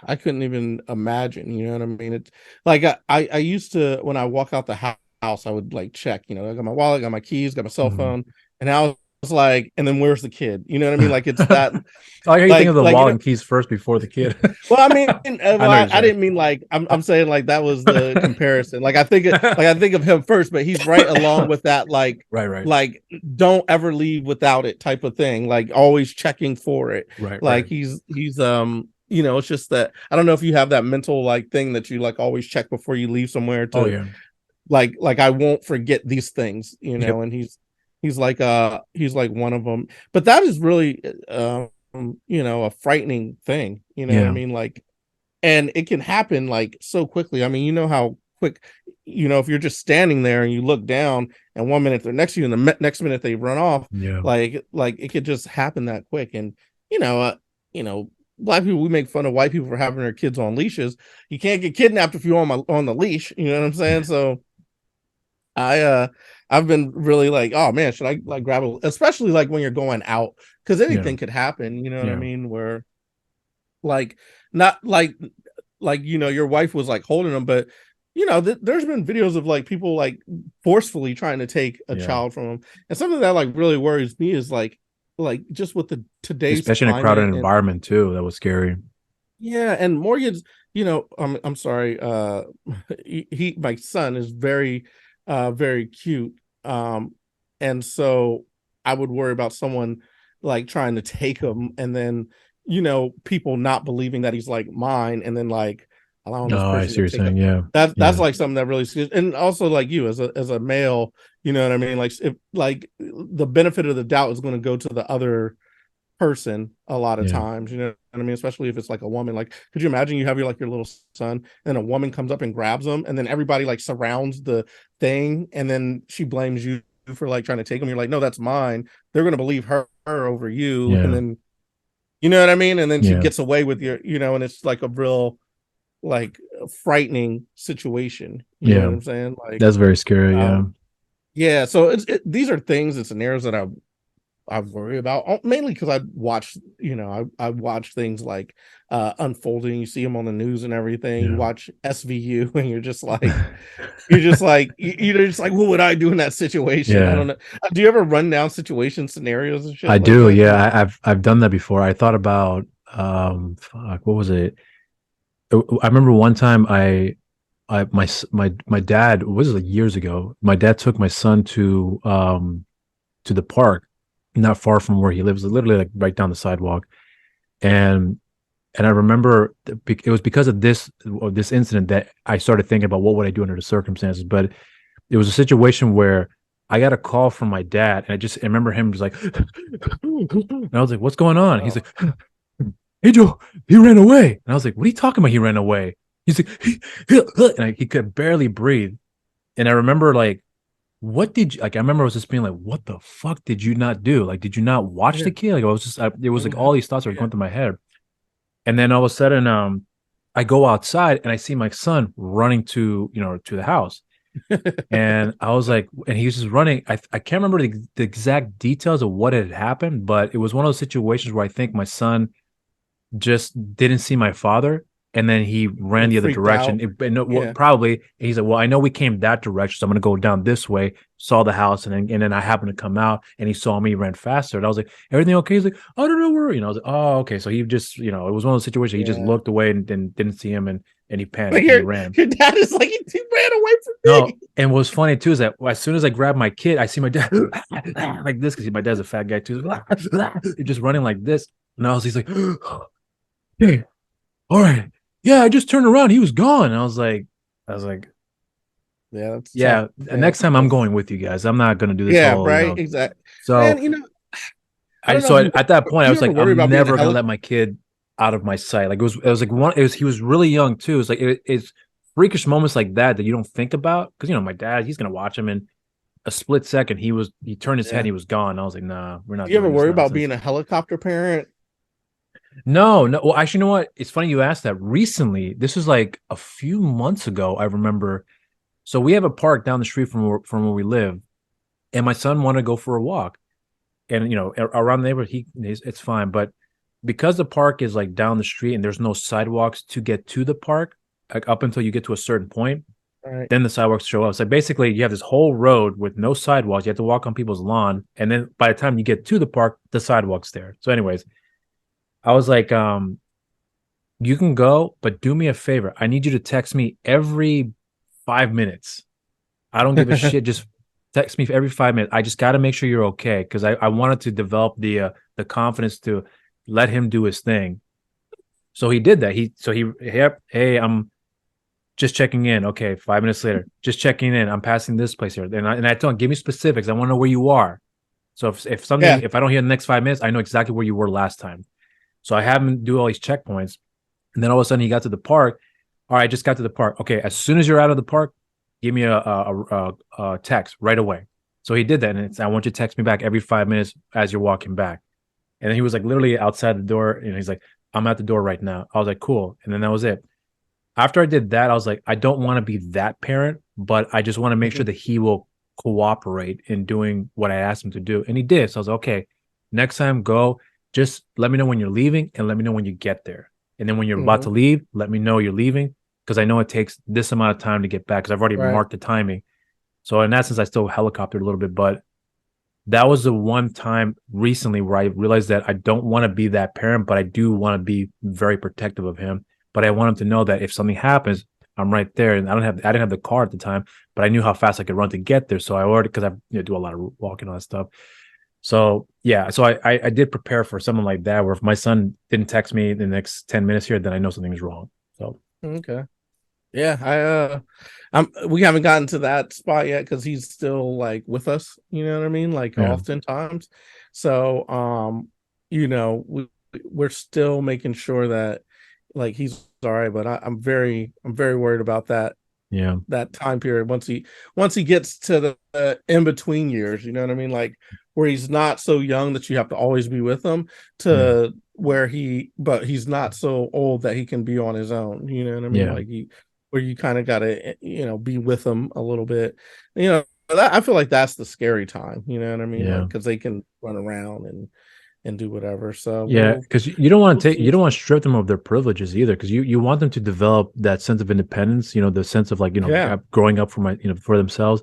I couldn't even imagine, you know what I mean? It's like I used to, when I walk out the house, I would like check, I got my wallet, got my keys, got my cell Mhm. phone, and I was like, and then where's the kid? You know what I mean? Like, it's that, I like how you think of the like wallet and keys first before the kid. well, I mean, I know what you're I saying. didn't mean like I'm saying like that was the comparison. Like, I think of him first, but he's right along with that, Right, right, like don't ever leave without it type of thing. Like, always checking for it. right, Like, right. he's it's just that I don't know if you have that mental like thing that you like always check before you leave somewhere Oh to yeah. like I won't forget these things, Yep. and he's like one of them. But that is really a frightening thing, you know what I Yeah. mean? Like, and it can happen like so quickly. I mean, you know how quick, if you're just standing there and you look down and 1 minute they're next to you and the next minute they run off, Yeah. like it could just happen that quick. And you know uh, you know black people, we make fun of white people for having their kids on leashes. You can't get kidnapped if you're on the leash, you know what I'm saying? So I I've been really like, oh man, should I like grab a, especially like when you're going out, because Yeah. anything could happen, you know what I Yeah. mean? Where like, not like your wife was like holding them, but there's been videos of like people like forcefully trying to take a Yeah. child from them. And something that like really worries me is like just with the today's Especially in a crowded climate. And environment too. That was scary. yeah, and Morgan's, I'm sorry, my son is very cute. And so I would worry about someone like trying to take him, and then, people not believing that he's like mine, and then like allowing this Oh, I person see to what you're take him. saying. Yeah. That's Yeah. like something that really scares, and also like you as a male, you know what I mean? Like, if like the benefit of the doubt is going to go to the other person a lot of Yeah. times, you know what I mean? Especially if it's like a woman. Like, could you imagine you have your little son, and a woman comes up and grabs him, and then everybody like surrounds the thing, and then she blames you for like trying to take him. You're like, no, that's mine. They're gonna believe her over you, and Yeah. then you know what I mean? And then she Yeah. gets away with and it's like a real like frightening situation. You know Yeah. what I'm saying? Like, That's very scary. Yeah. yeah. So these are things and scenarios that I worry about, mainly because I watch things like unfolding. You see them on the news and everything. You Yeah. watch SVU, and you're just like, what would I do in that situation? I Yeah. don't know. Do you ever run down situation scenarios and shit I like do. that? Yeah. I've done that before. I thought about fuck, what was it? I remember one time my dad, was it like years ago? My dad took my son to the park, not far from where he lives, literally like right down the sidewalk. And I remember it was because of this incident that I started thinking about what would I do under the circumstances. But it was a situation where I got a call from my dad, and I remember him just like, and I was like, "What's going on?" He's Oh, like, "Hey Joe, he ran away." And I was like, "What are you talking about? He ran away?" He's like, he could barely breathe. And I remember like, what did you like? I remember I was just being like, what the fuck did you not do? Like, did you not watch yeah. the kid? Like, I was just, it was like Mhm. all these thoughts were Yeah. going through my head. And then all of a sudden, I go outside and I see my son running to the house. And I was like, and he was just running. I can't remember the exact details of what had happened, but it was one of those situations where I think my son just didn't see my father, and then he ran And the other freaked out. direction. Well, Yeah. probably he's like, well, I know we came that direction, so I'm gonna go down this way. Saw the house, and then I happened to come out, and he saw me, ran faster, and I was like, everything okay? He's like, I don't know where. I was like, oh, okay. So he just, it was one of those situations. He just Yeah. looked away and didn't see him, and he But panicked and he your ran. your dad is like, he ran away from No, me. and what's funny too is that as soon as I grab my kid, I see my dad like this because my dad's a fat guy too. Just running like this, and he's like, hey, all right, yeah, I just turned around, he was gone. And I was like, Yeah, that's tough, yeah, man. next time I'm going with you guys. I'm not gonna do this Yeah, whole, right. Exactly. Man, so I I don't know so if at that point I do you was ever like, worry I'm about being a never gonna let helicopter? my kid out of my sight. Like it was like he was really young too. It's like it's freakish moments like that you don't think about, because my dad, he's gonna watch him, and a split second he turned his head and Yeah. he was gone. I was like, nah, we're Do not you ever doing this worry about nonsense. being a helicopter parent? No, no. Well, actually, you know what? It's funny you asked that. Recently, this was like a few months ago. I remember. So we have a park down the street from where we live, and my son wanted to go for a walk. And around the neighborhood, it's fine. But because the park is like down the street and there's no sidewalks to get to the park, like up until you get to a certain point, All right. then the sidewalks show up. So basically, you have this whole road with no sidewalks. You have to walk on people's lawn, and then by the time you get to the park, the sidewalk's there. So, anyways, I was like, you can go, but do me a favor. I need you to text me every 5 minutes. I don't give a shit. Just text me every 5 minutes. I just got to make sure you're okay because I wanted to develop the confidence to let him do his thing. So he did that. Yep. Hey, I'm just checking in. Okay, 5 minutes later, just checking in. I'm passing this place here, and I told him, give me specifics. I want to know where you are. So Yeah. if I don't hear in the next 5 minutes, I know exactly where you were last time. So I have him do all these checkpoints, and then all of a sudden he got to the park. All right, I just got to the park. Okay, as soon as you're out of the park, give me a text right away. So he did that, and I want you to text me back every 5 minutes as you're walking back. And then he was like literally outside the door, and he's like, "I'm at the door right now." I was like, "Cool," and then that was it. After I did that, I was like, I don't want to be that parent, but I just want to make sure Mhm. that he will cooperate in doing what I asked him to do. And he did. So I was like, okay, next time go, just let me know when you're leaving and let me know when you get there. And then when you're about to Mhm. leave, let me know you're leaving because I know it takes this amount of time to get back because I've already Right. marked the timing. So in that sense, I still helicoptered a little bit, but that was the one time recently where I realized that I don't want to be that parent, but I do want to be very protective of him. But I want him to know that if something happens, I'm right there. And I didn't have the car at the time, but I knew how fast I could run to get there. So I already, because I do a lot of walking and all that stuff. So yeah, so I did prepare for something like that where if my son didn't text me in the next 10 minutes here, then I know something's wrong. So Okay. Yeah, we haven't gotten to that spot yet because he's still like with us, you know what I mean? Like yeah, oftentimes. So we're still making sure that like he's all right, but I'm very worried about yeah, that time period once he gets to the in between years, you know what I mean? Like where he's not so young that you have to always be with him yeah, to where but he's not so old that he can be on his own, you know what I mean? yeah, Like where you kind of got to be with him a little bit. I feel like that's the scary time, you know what I mean? yeah. Like cuz they can run around and do whatever. So Yeah, we'll because you don't want we'll to take see. you don't want to strip them of their privileges either, because you want them to develop that sense of independence, the sense of like Yeah. growing up for for themselves.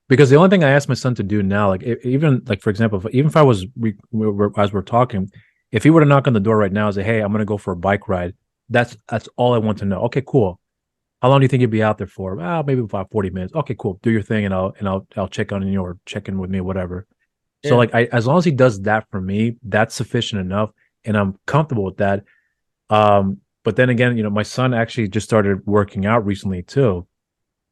Because the only thing I ask my son to do now, like even like for example, even if I was as we're talking, if he were to knock on the door right now and say, "Hey, I'm gonna go for a bike ride," that's all I want to know. Okay, cool. How long do you think you'd be out there for? Maybe about 40 minutes. Okay, cool. Do your thing, and I'll check on you or check in with me, whatever. So Yeah. like as long as he does that for me, that's sufficient enough, and I'm comfortable with that. But then again, my son actually just started working out recently too.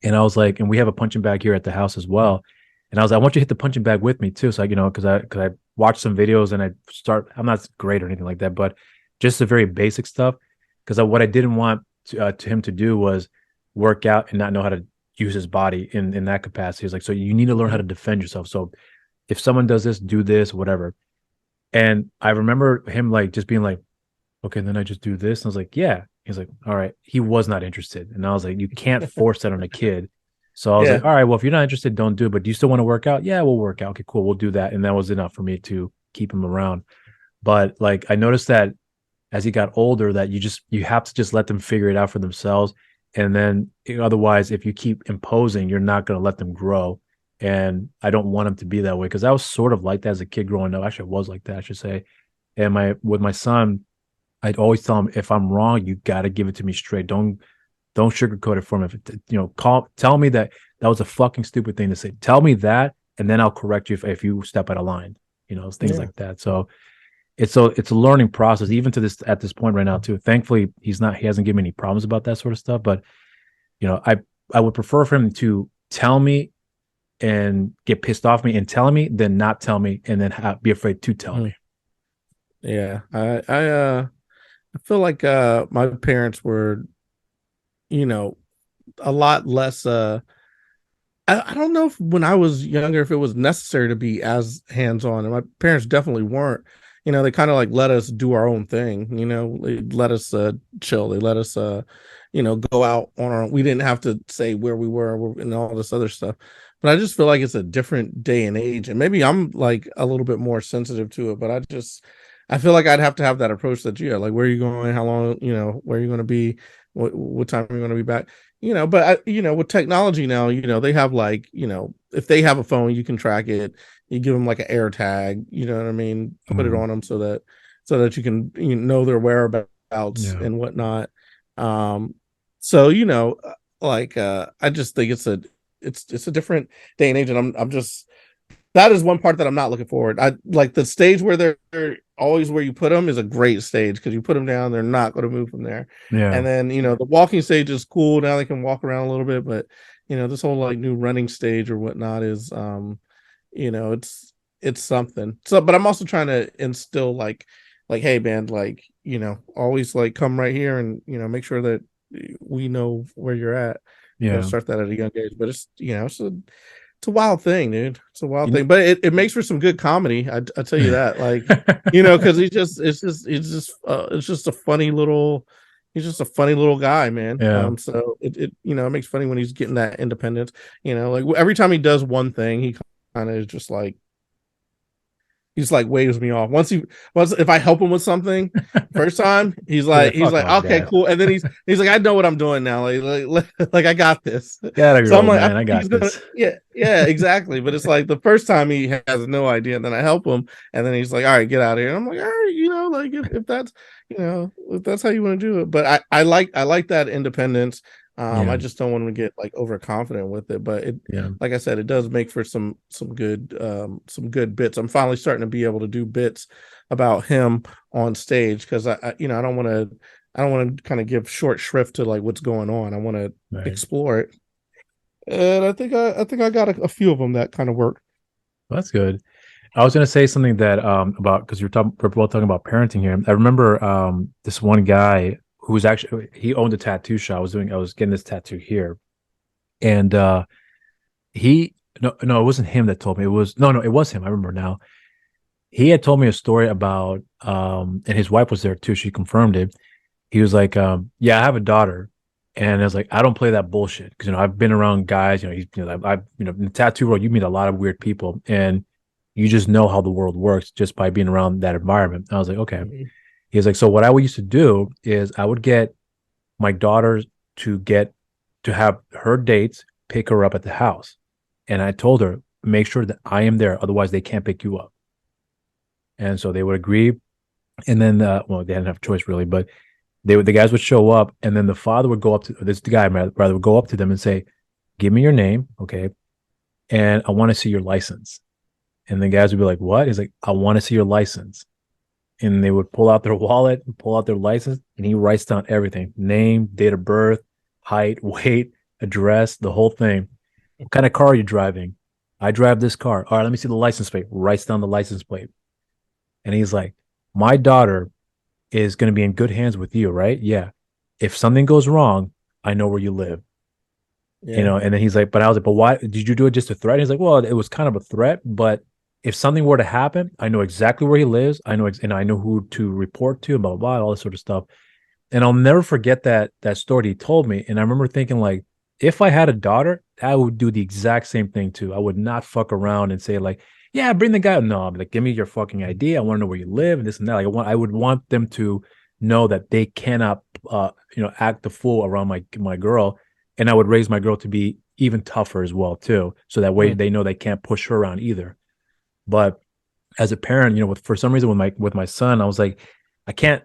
And I was like, and we have a punching bag here at the house as well. And I was like, I want you to hit the punching bag with me too. So because I watched some videos and I'm not great or anything like that, but just the very basic stuff. Because what I didn't want to him to do was work out and not know how to use his body in that capacity. It's like, so you need to learn how Mhm. to defend yourself. So if someone does this, do this, whatever. And I remember him like just being like, okay, then I just do this. And I was like, yeah. He's like, all right. He was not interested. And I was like, you can't force that on a kid. So I was like, Yeah. all right, well, if you're not interested, don't do it. But do you still want to work out? Yeah, we'll work out. Okay, cool. We'll do that. And that was enough for me to keep him around. But like I noticed that as he got older, that you have to just let them figure it out for themselves. And then otherwise, if you keep imposing, you're not going to let them grow. And I don't want him to be that way because I was sort of like that as a kid growing up. Actually, I was like that, I should say. And with my son, I'd always tell him if I'm wrong, you got to give it to me straight. Don't sugarcoat it for me. Tell me that that was a fucking stupid thing to say. Tell me that, and then I'll correct you if you step out of line. Things Yeah. like that. So it's a learning process, even to this at this point right now too. Thankfully, he hasn't given me any problems about that sort of stuff. But I would prefer for him to tell me and get pissed off me and tell me than not tell me and then be afraid to tell me. Mhm. Yeah. I feel like my parents were, you know, a lot less I don't know if when I was younger if it was necessary to be as hands-on, and my parents definitely weren't. they kind of like let us do our own thing. They let us chill. They let us go out on our own. We didn't have to say where we were and all this other stuff. But I just feel like it's a different day and age, and maybe I'm like a little bit more sensitive to it. But I feel like I'd have to have that approach that you had. Like, where are you going? How long? Where are you going to be? What time are you going to be back? But with technology now, they have like, if they have a phone, you can track it. You give them like an air tag, you know what I mean? Put it Mm, on them so that you can know their whereabouts yeah. and whatnot. Um, so like I just think it's a different day and age, and I'm just that is one part that I'm not looking forward. I like the stage where they're always where you put them is a great stage because you put them down, they're not going to move from there. Yeah. And then the walking stage is cool. Now they can walk around a little bit, but this whole like new running stage or whatnot is it's something. So, but I'm also trying to instill like hey man, like always like come right here and make sure that we know where you're at. Yeah. Start that at a young age, but it's a wild thing, dude. It's a wild You thing, but it makes for some good comedy. I tell you know, that, like, because he's just a funny little guy, man. yeah. So it makes funny when he's getting that independence. Like every time he does one thing, he kind of is just like he's like waves me off. Once if I help him with something first time, he's You're like like, fuck off, okay, dad. cool. And then he's like, I know what I'm doing now. Like I got this. Get out of here, So I'm old like, I man. think I he's got gonna this. yeah, exactly. But it's like the first time he has no idea, and then I help him, and then he's like, all right, get out of here. And I'm like, all right, like if that's if that's how you want to do it. But I like that independence. I Yeah. just don't want to get like overconfident with it. But Yeah. like I said, it does make for some good bits. I'm finally starting to be able to do bits about him on stage because I don't want to kind of give short shrift to like what's going on. I want to Right. explore it, and I think I got a few of them that kind of work. Well, that's good. I was gonna say something that about because we're both talking about parenting here. I remember this one guy who was actually he owned a tattoo shop. I was getting this tattoo here, and he no, it wasn't him that told me. It was no, it was him. I remember now. He had told me a story about and his wife was there too. She confirmed it. He was like, yeah, I have a daughter. And I was like, I don't play that bullshit because I've been around guys, I've in the tattoo world, you meet a lot of weird people, and you just know how the world works just by being around that environment. I was like, okay. Mhm. He was like, so what I used to do is I would get my daughters to have her dates pick her up at the house, and I told her make sure that I am there, otherwise they can't pick you up. And so they would agree, and then well, they didn't have a choice really, but the guys would show up, and then the father would go up to this guy rather would go up to them and say, "Give me your name, okay, and I want to see your license." And the guys would be like, "What?" He's like, "I want to see your license." And they would pull out their wallet, pull out their license, and he writes down everything: name, date of birth, height, weight, address, the whole thing. What kind of car are you driving? I drive this car. All right, let me see the license plate. Writes down the license plate, and he's like, "My daughter is going to be in good hands with you, right? Yeah. If something goes wrong, I know where you live." Yeah. And then he's like, but I was like, but why did you do it just a threat? He's like, well, it was kind of a threat, but if something were to happen, I know exactly where he lives. And I know who to report to, blah, blah, blah, all this sort of stuff. And I'll never forget that story he told me. And I remember thinking, like, if I had a daughter, I would do the exact same thing too. I would not fuck around and say, like, yeah, bring the guy. No, I'm like, give me your fucking ID. I want to know where you live and this and that. Like, I would want them to know that they cannot, act the fool around my girl, and I would raise my girl to be even tougher as well too. So that way Mm. they know they can't push her around either. But as a parent, for some reason with my son, I was like, I can't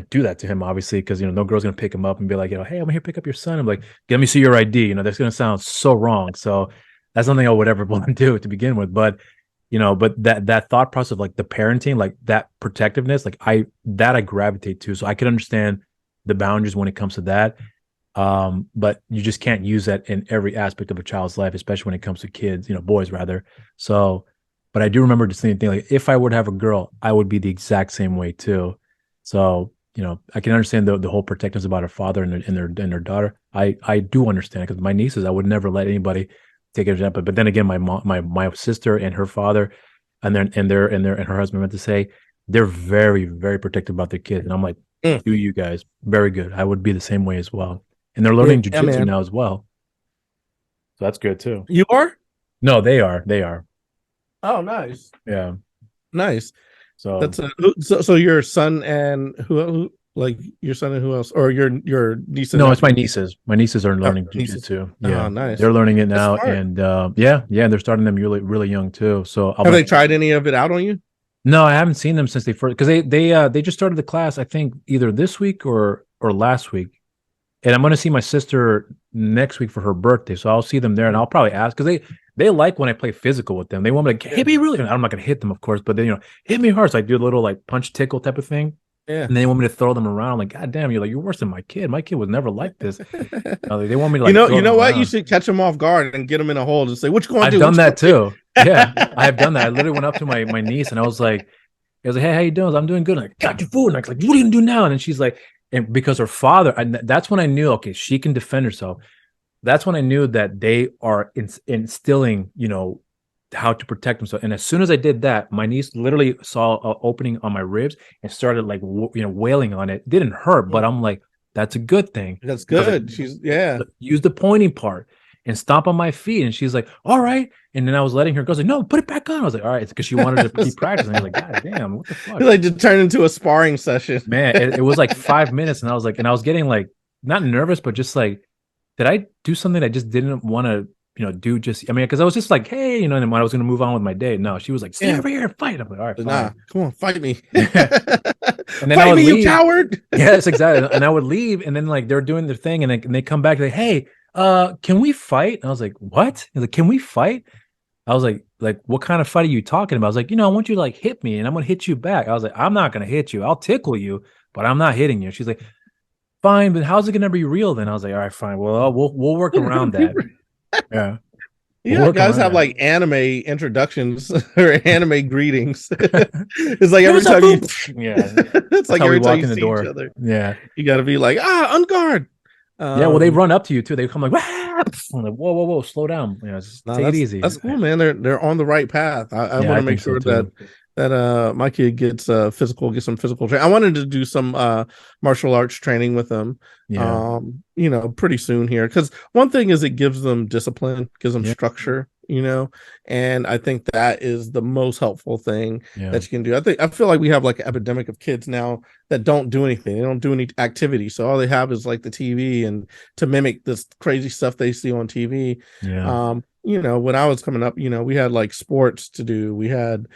do that to him, obviously, because no girl's gonna pick him up and be like, hey, I'm here to pick up your son. I'm like, let me see your ID. That's gonna sound so wrong. So that's something I would ever want to do to begin with. But that thought process of like the parenting, like that protectiveness, like I gravitate to. So I can understand the boundaries when it comes to that. But you just can't use that in every aspect of a child's life, especially when it comes to kids, boys rather. So, but I do remember the same thing. Like if I would have a girl, I would be the exact same way too. So, I can understand the whole protectiveness about a father and their daughter. I do understand because my nieces, I would never let anybody take advantage of. But then again, my mom, my sister and her father, and her husband meant to say, they're very, very protective about their kids. And I'm like, Mm. do you guys very good. I would be the same way as well. And they're learning Yeah, jujitsu man. now as well. So that's good too. You are? No, they are. They are. Oh, nice. Yeah. Nice. So That's so your son and who like your son and who else, or your niece and no, it's my nephew? nieces. My nieces are Oh, learning nieces. jujitsu. Oh, Yeah. nice. They're learning it That's now. smart. And yeah, they're starting them really, really young too. So I'm Have they like, tried any of it out on you? no, I haven't seen them since they first because they just started the class, I think either this week or last week. And I'm gonna see my sister next week for her birthday. So I'll see them there and I'll probably ask because they like when I play physical with them. They want me to hit me really. I'm not gonna hit them, of course, but then hit me hard. So I do a little like punch tickle type of thing. Yeah. And they want me to throw them around. I'm like, God damn, you're worse than my kid. My kid was never like this. They want me to You like know, throw you them know what? You around. should catch them off guard and get them in a hole and say, "What you gonna I've do? done What you that too. Yeah, gonna I have done that. I literally went up to my niece and I was like, hey, how you doing? I'm doing good. I'm like, got your food. And I was like, what are you gonna do now? And then she's like, and because her father, and that's when I knew, okay, she can defend herself. That's when I knew that they are instilling, how to protect themselves. And as soon as I did that, my niece literally saw an opening on my ribs and started like, wailing on it. Didn't hurt, but do?" I'm like, that's a good thing. That's I was like, good. She's yeah. use the pointing part and stomp on my feet. And she's like, all right. And then I was letting her go. I was like, no, put it back on. I was like, all right. It's because she wanted to keep practicing. I was like, God damn, what the fuck? Like just turn into a sparring session. Man, it was like 5 minutes. And I was like, and I was getting like, not nervous, but just like, did I do something I just didn't want to, do because I was just like, hey, and when I was going to move on with my day. No, she was like, stay over here and fight. I'm like, all right, fine. Nah, come on, fight me. And then I Fight would me, you leave. coward. Yes, exactly. And I would leave, and then like they're doing their thing, and they come back like, hey, can we fight? And I was like, what? He's like, can we fight? I was like, what kind of fight are you talking about? I was like, I want you to like hit me, and I'm gonna hit you back. I was like, I'm not gonna hit you. I'll tickle you, but I'm not hitting you. She's like, fine, but how's it gonna be real then? I was like, all right, fine. Well, we'll work around that. Yeah. Yeah, guys have like anime introductions or anime greetings. It's like every time you, yeah, it's like every time you in the see door. each other, yeah, you got to be like, on guard. Yeah, well, they run up to you too. They come like, I'm like, whoa, slow down. Just take it easy. That's cool, man. They're on the right path. I want to make sure that my kid gets some physical training. I wanted to do some martial arts training with them. Yeah. Pretty soon here, because one thing is it gives them discipline, gives them structure, and I think that is the most helpful thing that you can do. I feel like we have like an epidemic of kids now that don't do anything. They don't do any activity, so all they have is like the TV and to mimic this crazy stuff they see on TV. When I was coming up, we had like sports to do, we had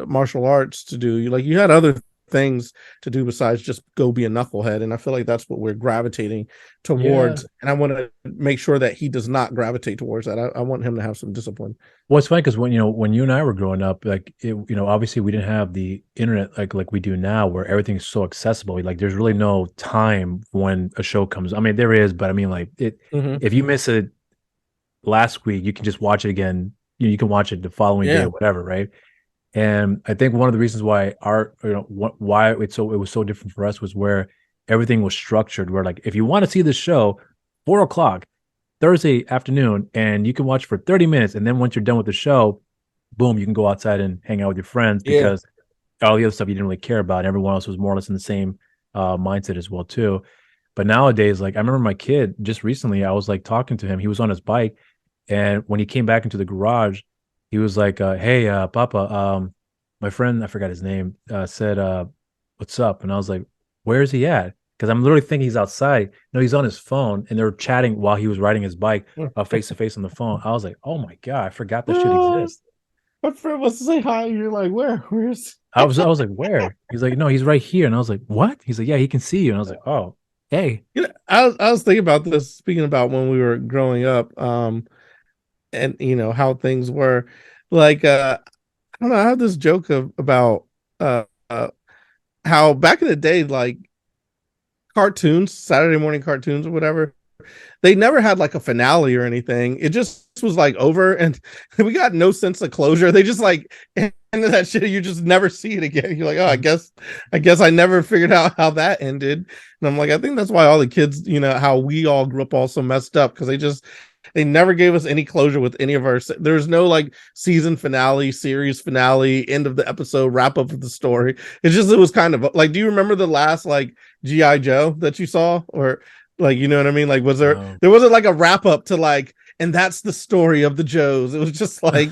martial arts to do, you had other things to do besides just go be a knucklehead. And I feel like that's what we're gravitating towards. And I want to make sure that he does not gravitate towards that. I want him to have some discipline. Well, it's funny because when you and I were growing up, like obviously we didn't have the internet like we do now, where everything's so accessible. Like there's really no time when a show comes. I mean, there is, but I mean, like if you miss it last week, you can just watch it again. You can watch it the following day or whatever, right? And I think one of the reasons why why it was so different for us was where everything was structured. Where like if you want to see this show, 4:00 Thursday afternoon, and you can watch for 30 minutes, and then once you're done with the show, boom, you can go outside and hang out with your friends because all the other stuff you didn't really care about. And everyone else was more or less in the same mindset as well too. But nowadays, like I remember my kid just recently, I was like talking to him. He was on his bike, and when he came back into the garage, he was like, hey, Papa, my friend, I forgot his name, said, what's up? And I was like, where is he at? Because I'm literally thinking he's outside. No, he's on his phone, and they're chatting while he was riding his bike face to face on the phone. I was like, oh my God, I forgot that shit exists. My friend wants to say hi. You're like, where's I was like, where? He's like, no, he's right here. And I was like, what? He's like, yeah, he can see you. And I was like, oh, hey. I was thinking about this, speaking about when we were growing up, and how things were like, I don't know, I have this joke about how back in the day, like cartoons, Saturday morning cartoons or whatever, they never had like a finale or anything. It just was like over, and we got no sense of closure. They just like ended that shit. You just never see it again. You're like, oh, I guess I never figured out how that ended. And I'm like, I think that's why all the kids, how we all grew up all so messed up, because They never gave us any closure with any of our. There's no like season finale, series finale, end of the episode, wrap up of the story. It's just it was kind of like, do you remember the last like GI Joe that you saw, or like you know what I mean? Like, was there wasn't like a wrap up to like, and that's the story of the Joes. It was just like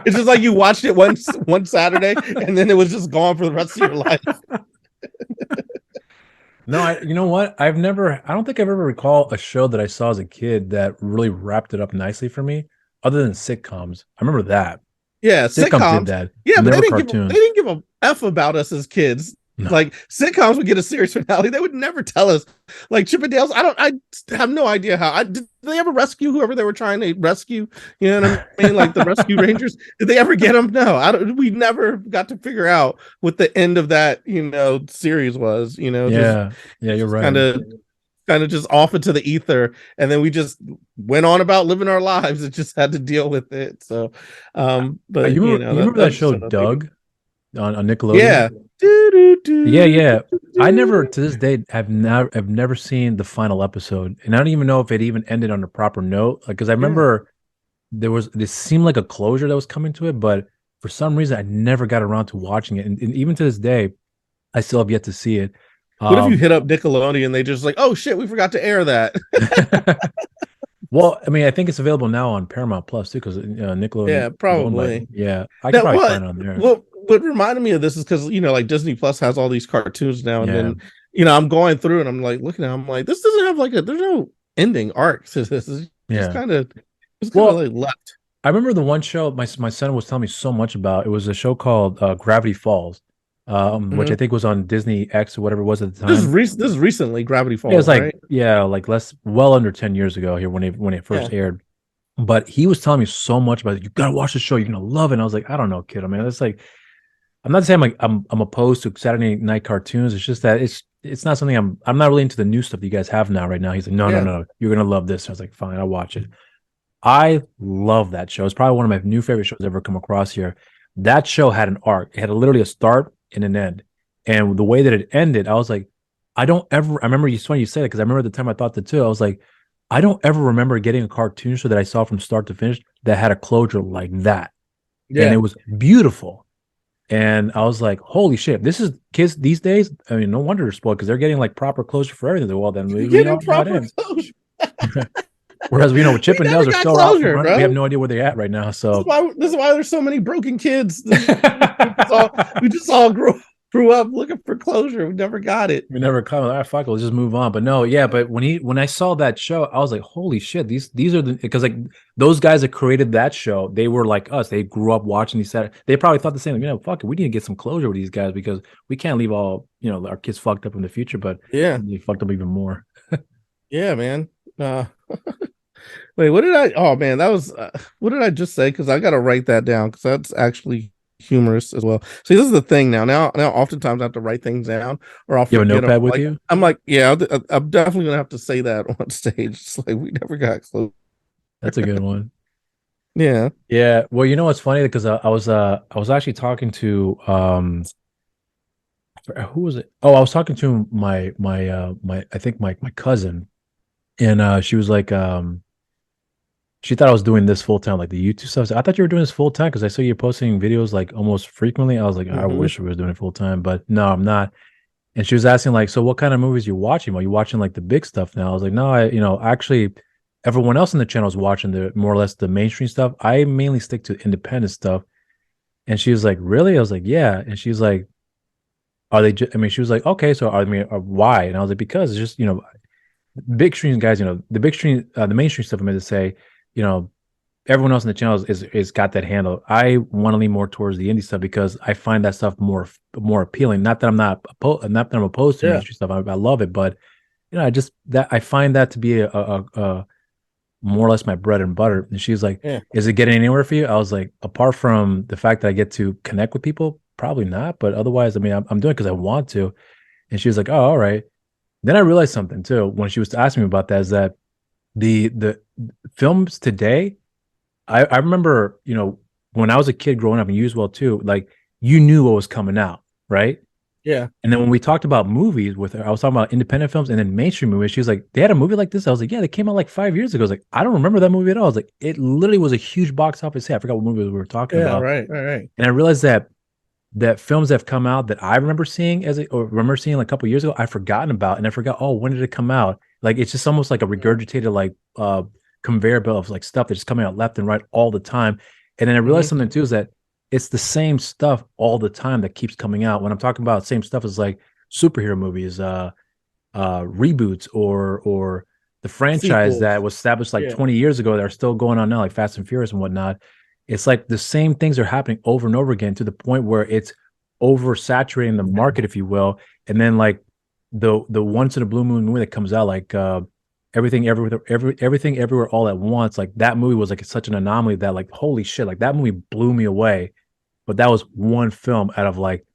it's just like you watched it one Saturday and then it was just gone for the rest of your life. No, you know what? I don't think I've ever recall a show that I saw as a kid that really wrapped it up nicely for me, other than sitcoms. I remember that. Yeah, Sitcoms did sitcoms. that. Yeah, but Never they cartoons. didn't give a f about us as kids. No. Like sitcoms would get a series finale, they would never tell us. Like Chippendales, I have no idea how. Did they ever rescue whoever they were trying to rescue? You know what I mean? Like the Rescue Rangers. Did they ever get them? No, I don't. We never got to figure out what the end of that series was. Yeah, yeah, you're right. Kind of just off into the ether, and then we just went on about living our lives and just had to deal with it. So but you remember that show Doug on Nickelodeon? Yeah. Yeah. I never to this day have never seen the final episode, and I don't even know if it even ended on a proper note. Like, because I remember this seemed like a closure that was coming to it, but for some reason I never got around to watching it, and even to this day, I still have yet to see it. What if you hit up Nickelodeon? They just like, oh shit, we forgot to air that. Well, I mean, I think it's available now on Paramount Plus too, because Nickelodeon. Yeah, probably. I can probably find it on there. What reminded me of this is because like Disney Plus has all these cartoons now, and then I'm going through and I'm like looking at, I'm like, this doesn't have like there's no ending arc to this. It's kind of like left. I remember the one show my son was telling me so much about. It was a show called Gravity Falls. Which I think was on Disney X or whatever it was at the time. This is recently Gravity Falls. It was like well under 10 years ago here when it first aired. But he was telling me so much about it. You gotta watch the show. You're gonna love it. And I was like, I don't know, kid. I mean, it's like I'm not saying I'm opposed to Saturday night cartoons. It's just that it's not something I'm not really into the new stuff that you guys have now right now. He's like, no, you're gonna love this. I was like, fine, I'll watch it. I love that show. It's probably one of my new favorite shows I've ever come across here. That show had an arc. It had literally a start and an end. And the way that it ended, I was like, I remember you when you said it, because I remember at the time I thought that too. I was like, I don't ever remember getting a cartoon show that I saw from start to finish that had a closure like that. Yeah. And it was beautiful. And I was like, holy shit, this is kids these days. I mean, no wonder they're spoiled because they're getting like proper closure for everything. Well, then we know proper closure. Whereas with Chippendales are still closure, out. We have no idea where they're at right now. So this is why there's so many broken kids. we just all grew up looking for closure. We never got it. We never come. All right, fuck it, let's just move on. But no, yeah. But when I saw that show, I was like, holy shit, these are because like those guys that created that show, they were like us. They grew up watching these. They probably thought the same. Fuck it, we need to get some closure with these guys because we can't leave all our kids fucked up in the future. But they fucked up even more. Yeah, man. Wait, what did I? Oh man, that was what did I just say? Because I got to write that down because that's actually humorous as well. See, this is the thing now. Oftentimes I have to write things down, or I'll forget. You have a notepad with like, you? I'm like, yeah, I'm definitely gonna have to say that on stage. It's like we never got close. That's a good one. Yeah. Well, you know what's funny because I was actually talking to who was it? Oh, I was talking to my I think my cousin, and she was like she thought I was doing this full time, like the YouTube stuff. I thought you were doing this full time because I saw you posting videos like almost frequently. I was like, I wish I was doing it full time, but no, I'm not. And she was asking like, so what kind of movies are you watching? Are you watching like the big stuff now? I was like, no, actually, everyone else in the channel is watching the more or less the mainstream stuff. I mainly stick to independent stuff. And she was like, really? I was like, yeah. And she's like, are they? She was like, okay, so why? And I was like, because it's just big stream guys. The big stream, the mainstream stuff. I meant to say. Everyone else in the channel is got that handle. I want to lean more towards the indie stuff because I find that stuff more appealing. Not that I'm opposed to mainstream stuff. I love it, but I find that to be a more or less my bread and butter. And she's like, is it getting anywhere for you? I was like, apart from the fact that I get to connect with people, probably not. But otherwise, I'm doing it because I want to. And she was like, oh, all right. Then I realized something too when she was asking me about that is that the films today, I remember, when I was a kid growing up, and you as well too, like you knew what was coming out, right? Yeah. And then when we talked about movies with her, I was talking about independent films and then mainstream movies. She was like, they had a movie like this. I was like, yeah, they came out like 5 years ago. I was like, I don't remember that movie at all. I was like, it literally was a huge box office hit. I forgot what movie we were talking Yeah. about. Right. Right. Right. And I realized that films that have come out that I remember seeing or remember seeing like a couple years ago, I've forgotten about, and I forgot, oh, when did it come out? Like it's just almost like a regurgitated like conveyor belt of like stuff that's just coming out left and right all the time. And then I realized something too is that it's the same stuff all the time that keeps coming out. When I'm talking about same stuff is like superhero movies, reboots, or the franchise Sequels. that was established like Yeah. 20 years ago that are still going on now, like Fast and Furious and whatnot. It's like the same things are happening over and over again to the point where it's oversaturating the market, if you will. And then like the once in a blue moon movie that comes out, like everything everywhere all at once, like that movie was like such an anomaly that like holy shit, like that movie blew me away. But that was one film out of like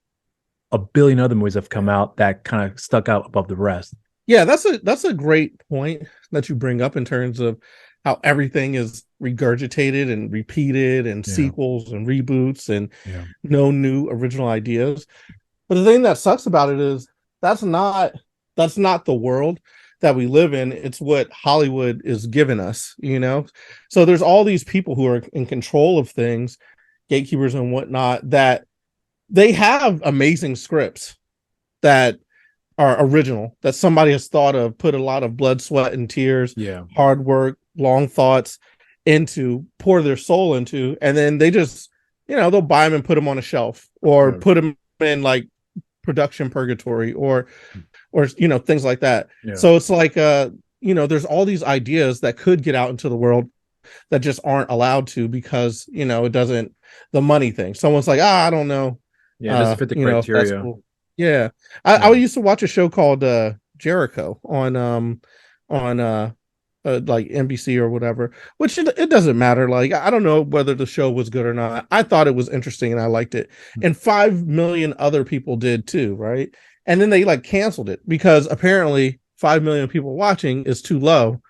a billion other movies that have come out that kind of stuck out above the rest. Yeah, that's a great point that you bring up in terms of how everything is regurgitated and repeated and Yeah. sequels and reboots and Yeah. no new original ideas. But the thing that sucks about it is that's not that's not the world that we live in. It's what Hollywood is giving us, you know? So there's all these people who are in control of things, gatekeepers and whatnot, that they have amazing scripts that are original, that somebody has thought of, put a lot of blood, sweat, and tears, Yeah. hard work, long thoughts into, pour their soul into, and then they just, they'll buy them and put them on a shelf or Right. put them in like production purgatory or things like that. Yeah. So it's like there's all these ideas that could get out into the world that just aren't allowed to because it doesn't, the money thing. Someone's like, I don't know. Yeah, it doesn't fit the If that's criteria. cool. Yeah. I Yeah. used to watch a show called Jericho on like NBC or whatever, which it doesn't matter. Like, I don't know whether the show was good or not. I thought it was interesting and I liked it. And 5 million other people did too, right? And then they like canceled it because apparently 5 million people watching is too low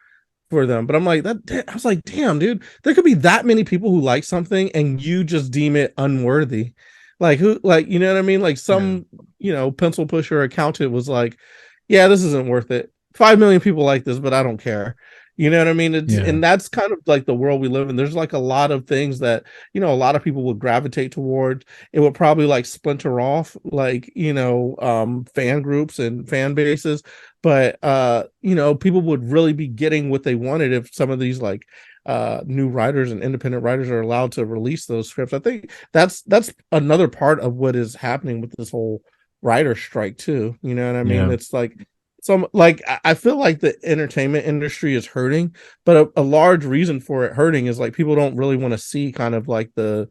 for them. But I'm like, I was like, damn, dude, there could be that many people who like something and you just deem it unworthy. Like who, like, you know what I mean? Like some, pencil pusher accountant was like, yeah, this isn't worth it. 5 million people like this, but I don't care. You know what I mean? And that's kind of like the world we live in. There's like a lot of things that, a lot of people would gravitate toward. It would probably like splinter off, like, fan groups and fan bases. But, people would really be getting what they wanted if some of these like new writers and independent writers are allowed to release those scripts. I think that's another part of what is happening with this whole writer strike too. You know what I mean? Yeah. It's like, so like I feel like the entertainment industry is hurting, but a large reason for it hurting is like people don't really want to see kind of like the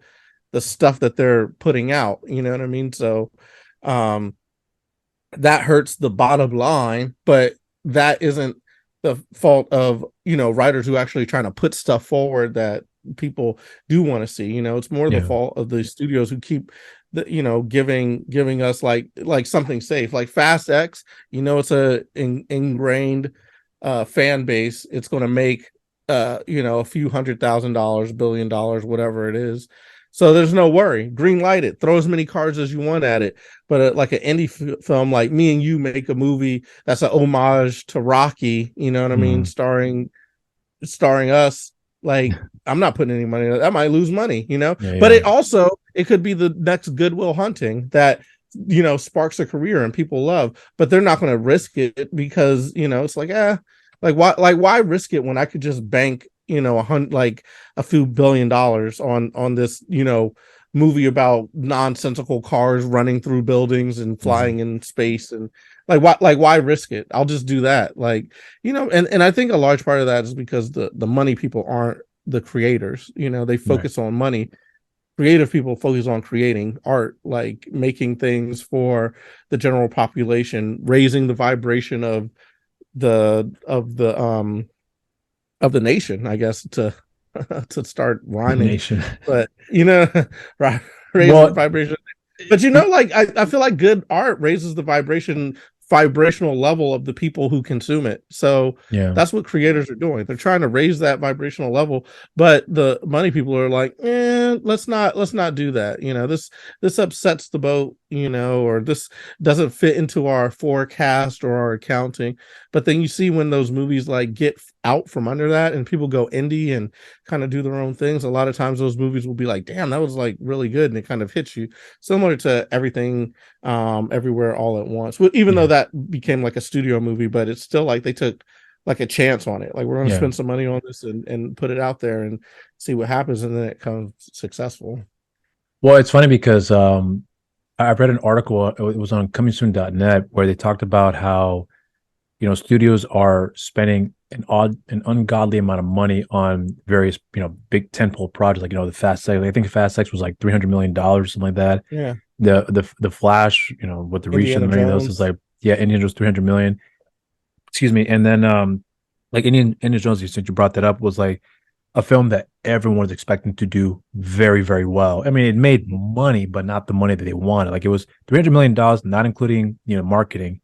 stuff that they're putting out. You know what I mean? So that hurts the bottom line, but that isn't the fault of writers who actually trying to put stuff forward that people do want to see. It's more the fault of the studios who keep giving us like something safe, like Fast X. It's a ingrained fan base. It's going to make a few $100,000, $1 billion, whatever it is. So there's no worry. Green light it. Throw as many cards as you want at it. But like an indie film, like me and you make a movie that's an homage to Rocky. You know what I mean? Starring us. Like I'm not putting any money. That might lose money. But it could be the next Goodwill Hunting that sparks a career and people love. But they're not going to risk it because it's like why risk it when I could just bank a few $1 billion on this movie about nonsensical cars running through buildings and flying in space, and why risk it? I'll just do that. And I think a large part of that is because the money people aren't the creators. They focus on money. Creative people focus on creating art, like making things for the general population, raising the vibration of the nation, I guess, to start rhyming. Nation. But right, raising the vibration. But like I feel like good art raises the vibration vibrational level of the people who consume it. So Yeah. that's what creators are doing. They're trying to raise that vibrational level, but the money people are like, let's not do that. This upsets the boat, or this doesn't fit into our forecast or our accounting. But then you see when those movies like get out from under that and people go indie and kind of do their own things, a lot of times those movies will be like, damn, that was like really good, and it kind of hits you, similar to Everything Everywhere All at Once. Even though Yeah. that became like a studio movie, but it's still like they took like a chance on it. Like, we're going to Yeah. spend some money on this and put it out there and see what happens, and then it comes successful. Well, it's funny because I read an article, it was on comingsoon.net, where they talked about how, studios are spending an ungodly amount of money on various, big tentpole projects, like, the Fast Sex. I think Fast Sex was like $300 million, something like that. Yeah. The Flash, with the reshoot Indiana and everything else, is Jones. like, yeah, Indiana Jones 300 million. Excuse me. And then like Indiana Jones, since you brought that up, was like a film that everyone was expecting to do very, very well. I mean, it made money, but not the money that they wanted. Like, it was $300 million, not including, marketing.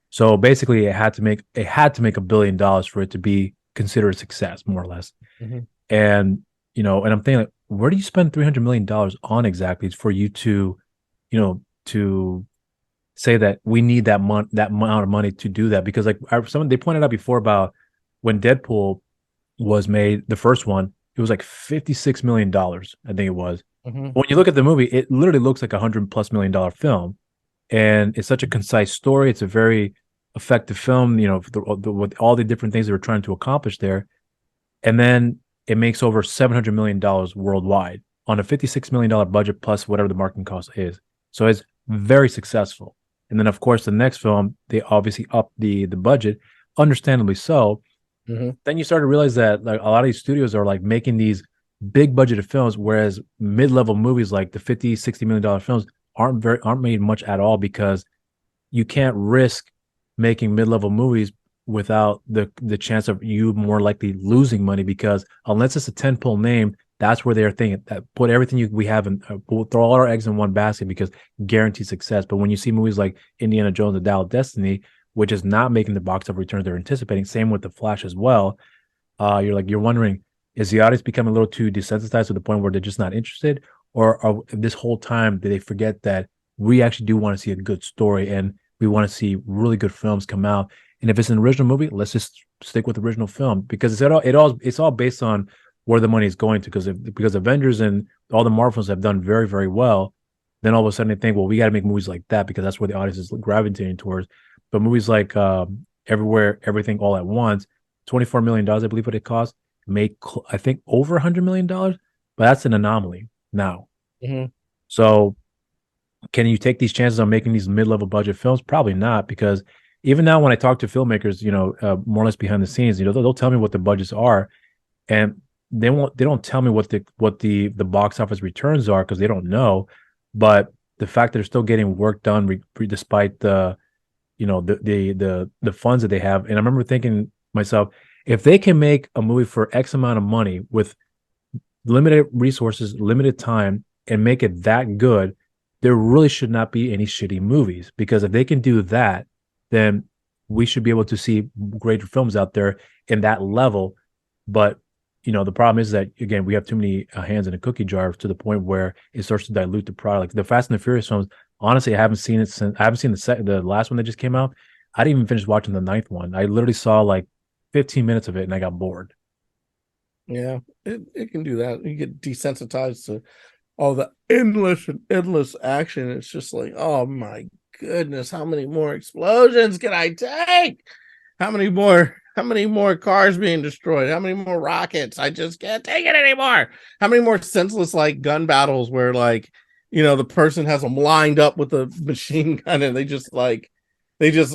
So basically, it had to make $1 billion for it to be considered a success, more or less. Mhm. And and I'm thinking, like, where do you spend $300 million on exactly for you to, to say that we need that amount of money to do that? Because, like, someone they pointed out before about when Deadpool was made, the first one, it was like $56 million, I think it was. Mhm. When you look at the movie, it literally looks like $100+ million film, and it's such a concise story. It's a very effective film, with all the different things they were trying to accomplish there. And then it makes over $700 million worldwide on a $56 million budget plus whatever the marketing cost is. So it's very successful. And then, of course, the next film, they obviously up the budget, understandably so. Mhm. Then you start to realize that, like, a lot of these studios are like making these big budgeted films, whereas mid-level movies like the 50, $60 million films aren't made much at all, because you can't risk making mid-level movies without the chance of you more likely losing money, because unless it's a tentpole name, that's where they're thinking that put everything we have in, we'll throw all our eggs in one basket because guaranteed success. But when you see movies like Indiana Jones: The Dial of Destiny, which is not making the box office returns they're anticipating, same with The Flash as well, you're wondering, is the audience becoming a little too desensitized to the point where they're just not interested, or this whole time did they forget that we actually do want to see a good story and we want to see really good films come out? And if it's an original movie, let's just stick with the original film, because it's all based on where the money is going to. Because Avengers and all the Marvel films have done very, very well, then all of a sudden they think, well, we got to make movies like that because that's where the audience is gravitating towards. But movies like Everywhere, Everything, All at Once, $24 million, I believe what it cost, made I think over $100 million, but that's an anomaly now. Mhm. So can you take these chances on making these mid-level budget films? Probably not, because even now when I talk to filmmakers, more or less behind the scenes, they'll tell me what the budgets are, and they don't tell me what the box office returns are, because they don't know. But the fact that they're still getting work done despite the funds that they have. And I remember thinking myself, if they can make a movie for X amount of money with limited resources, limited time, and make it that good, there really should not be any shitty movies. Because if they can do that, then we should be able to see greater films out there in that level. But the problem is that, again, we have too many hands in a cookie jar, to the point where it starts to dilute the product. The Fast and the Furious films, honestly, I haven't seen the last one that just came out. I didn't even finish watching the ninth one. I literally saw like 15 minutes of it and I got bored. Yeah, it can do that. You get desensitized to all the endless and endless action. It's just like, oh my goodness, how many more explosions can I take? How many more cars being destroyed? How many more rockets? I just can't take it anymore. How many more senseless like gun battles where like, the person has them lined up with a machine gun and they just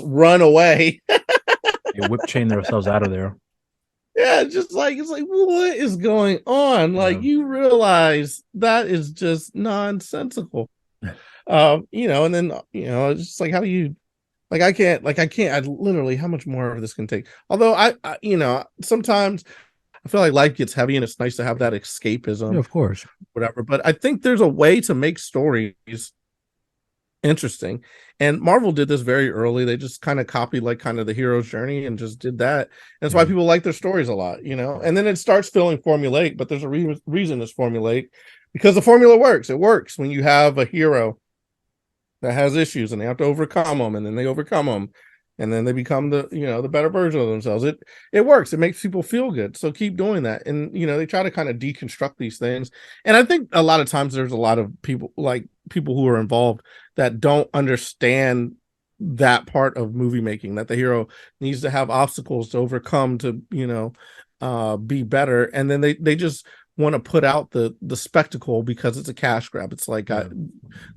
run away. They whip chain themselves out of there. Yeah, it's like what is going on? Like, Yeah. you realize that is just nonsensical. And then it's just like, how do you, I can't, I literally, how much more of this can take? Although sometimes I feel like life gets heavy and it's nice to have that Yeah, escapism, of course. whatever. But I think there's a way to make stories Interesting. And Marvel did this very early. They just kind of copied like kind of the hero's journey and just did that. And that's why Yeah. people like their stories a lot, you know. And then it starts feeling formulaic, but there's a reason it's formulaic because the formula works. It works when you have a hero that has issues and they have to overcome them, and then they overcome them, and then they become the, you know, the better version of themselves. It works. It makes people feel good. So keep doing that. And you know, they try to kind of deconstruct these things. And I think a lot of times there's a lot of people, like people who are involved, that don't understand that part of movie making, that the hero needs to have obstacles to overcome to, you know, be better. And then they just want to put out the spectacle because it's a cash grab. It's like, Yeah.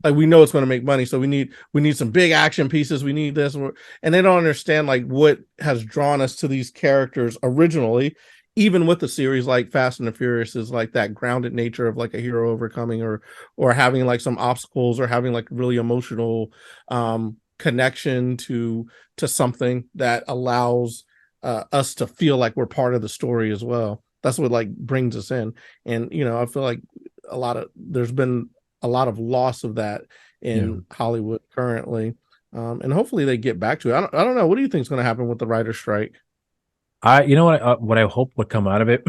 like we know it's going to make money, so we need some big action pieces. We need this, and they don't understand like what has drawn us to these characters originally. Even with the series like Fast and the Furious is like that grounded nature of like a hero overcoming or having like some obstacles or having like really emotional connection to something that allows us to feel like we're part of the story as well. That's what like brings us in. And you know, I feel like there's been a lot of loss of that Yeah. in Hollywood currently. And hopefully they get back to it. I don't know. What do you think is going to happen with the writer's strike? You know what I hope would come out of it,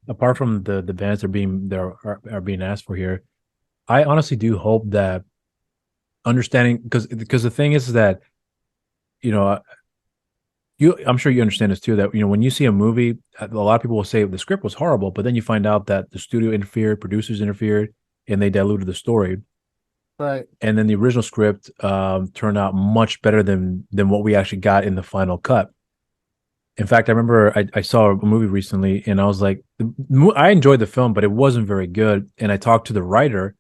apart from the bans are being asked for here, I honestly do hope that understanding, because the thing is that, you know, I'm sure you understand this too, that, you know, when you see a movie, a lot of people will say the script was horrible, but then you find out that the studio interfered, producers interfered, and they diluted the story. Right. And then the original script turned out much better than what we actually got in the final cut. In fact, I remember I saw a movie recently, and I was like, I enjoyed the film, but it wasn't very good. And I talked to the writer,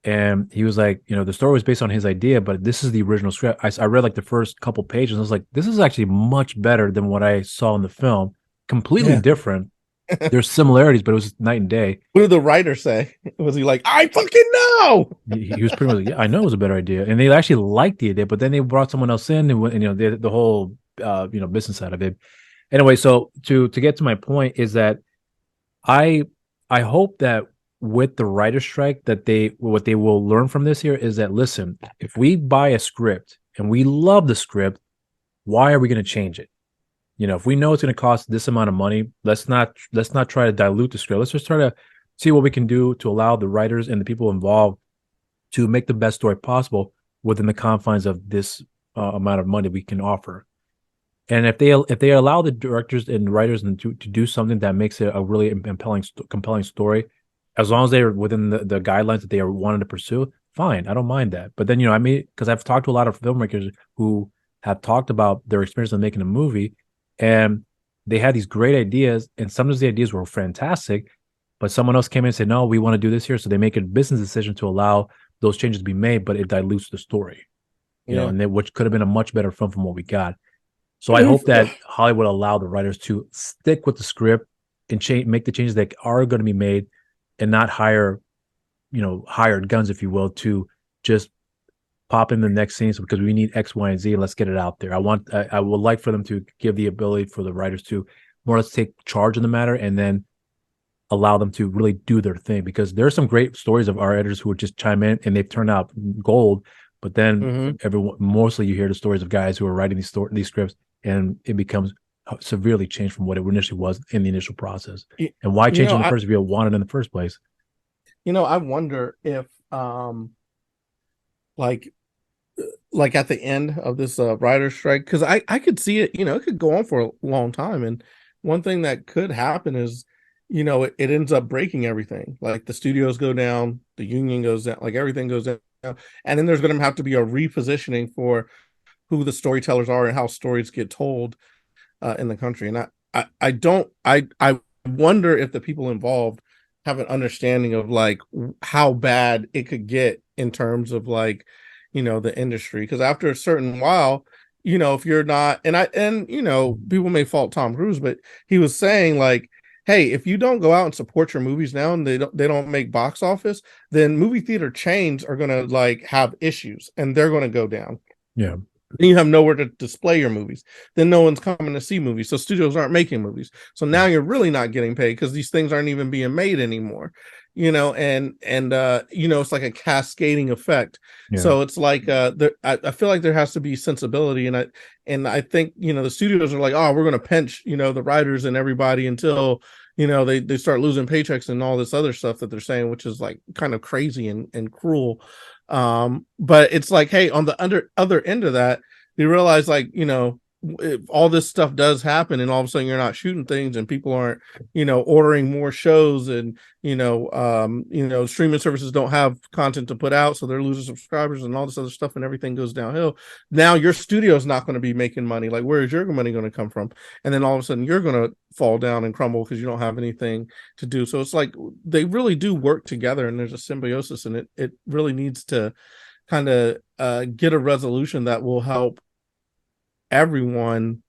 and he was like, you know, the story was based on his idea, but this is the original script. I read like the first couple pages, and I was like, this is actually much better than what I saw in the film. Completely Yeah. different. There's similarities, but it was night and day. What did the writer say? Was he like, I fucking know? He was pretty much like, yeah, I know it was a better idea, and they actually liked the idea, but then they brought someone else in, and you know, the whole you know, business side of it. Anyway, so to get to my point is that I I hope that with the writer strike, that what they will learn from this here is that, listen, if we buy a script and we love the script, why are we going to change it? You know, if we know it's going to cost this amount of money, let's not try to dilute the script. Let's just try to see what we can do to allow the writers and the people involved to make the best story possible within the confines of this amount of money we can offer. And if they allow the directors and writers to do something that makes it a really compelling story, as long as they're within the guidelines that they are wanting to pursue, fine, I don't mind that. But then, you know, I mean, because I've talked to a lot of filmmakers who have talked about their experience of making a movie, and they had these great ideas, and some of the ideas were fantastic, but someone else came in and said, no, we want to do this here, so they make a business decision to allow those changes to be made, but it dilutes the story, you know, Yeah. and which could have been a much better film from what we got. So I hope that Hollywood allow the writers to stick with the script and make the changes that are going to be made, and not hire, you know, hired guns, if you will, to just pop in the next scene because we need X, Y, and Z. Let's get it out there. I would like for them to give the ability for the writers to more or less take charge of the matter, and then allow them to really do their thing, because there are some great stories of our editors who would just chime in and they've turned out gold. But then mostly you hear the stories of guys who are writing these scripts, and it becomes severely changed from what it initially was in the initial process. And why change it in the first if you wanted in the first place? You know, I wonder if like at the end of this writer strike, because I could see it, you know, it could go on for a long time. And one thing that could happen is, you know, it ends up breaking everything. Like the studios go down, the union goes down, like everything goes down. And then there's going to have to be a repositioning for who the storytellers are and how stories get told in the country. And I wonder if the people involved have an understanding of like how bad it could get in terms of like, you know, the industry. Because after a certain while, you know, if you're not, and you know, people may fault Tom Cruise, but he was saying like, hey, if you don't go out and support your movies now and they don't make box office, then movie theater chains are gonna like have issues and they're gonna go down. Yeah. Then you have nowhere to display your movies. Then no one's coming to see movies. So studios aren't making movies. So now you're really not getting paid because these things aren't even being made anymore. it's like a cascading effect. Yeah. So it's like I feel like there has to be sensibility, and I think the studios are like, oh, we're gonna pinch the writers and everybody until they start losing paychecks and all this other stuff that they're saying, which is like kind of crazy and cruel. But it's like, hey, on the other end of that, you realize, like, if all this stuff does happen and all of a sudden you're not shooting things and people aren't ordering more shows, and streaming services don't have content to put out, so they're losing subscribers and all this other stuff, and everything goes downhill. Now your studio's not going to be making money. Like, where is your money going to come from? And then all of a sudden you're going to fall down and crumble because you don't have anything to do. So it's like they really do work together, and there's a symbiosis, and it really needs to kind of get a resolution that will help everyone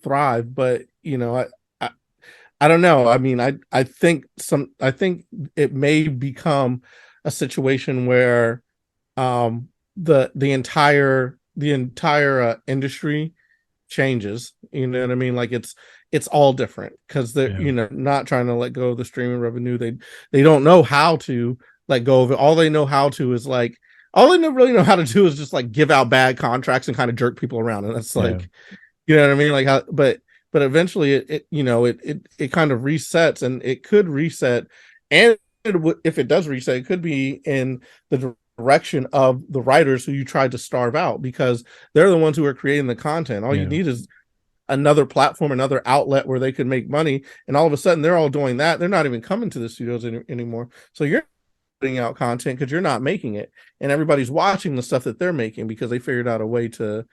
thrive. But I don't know. I mean, I think it may become a situation where the entire industry changes. You know what I mean? Like, it's all different because they're not trying to let go of the streaming revenue. They don't know how to let go of it. All they know how to is like all they really know how to do is just like give out bad contracts and kind of jerk people around, and that's like, you know what I mean? Like, how, but eventually it kind of resets, and it could reset, and if it does reset, it could be in the direction of the writers who you tried to starve out, because they're the ones who are creating the content. All you need is another platform, another outlet where they could make money, and all of a sudden they're all doing that. They're not even coming to the studios anymore. So you're putting out content because you're not making it, and everybody's watching the stuff that they're making because they figured out a way to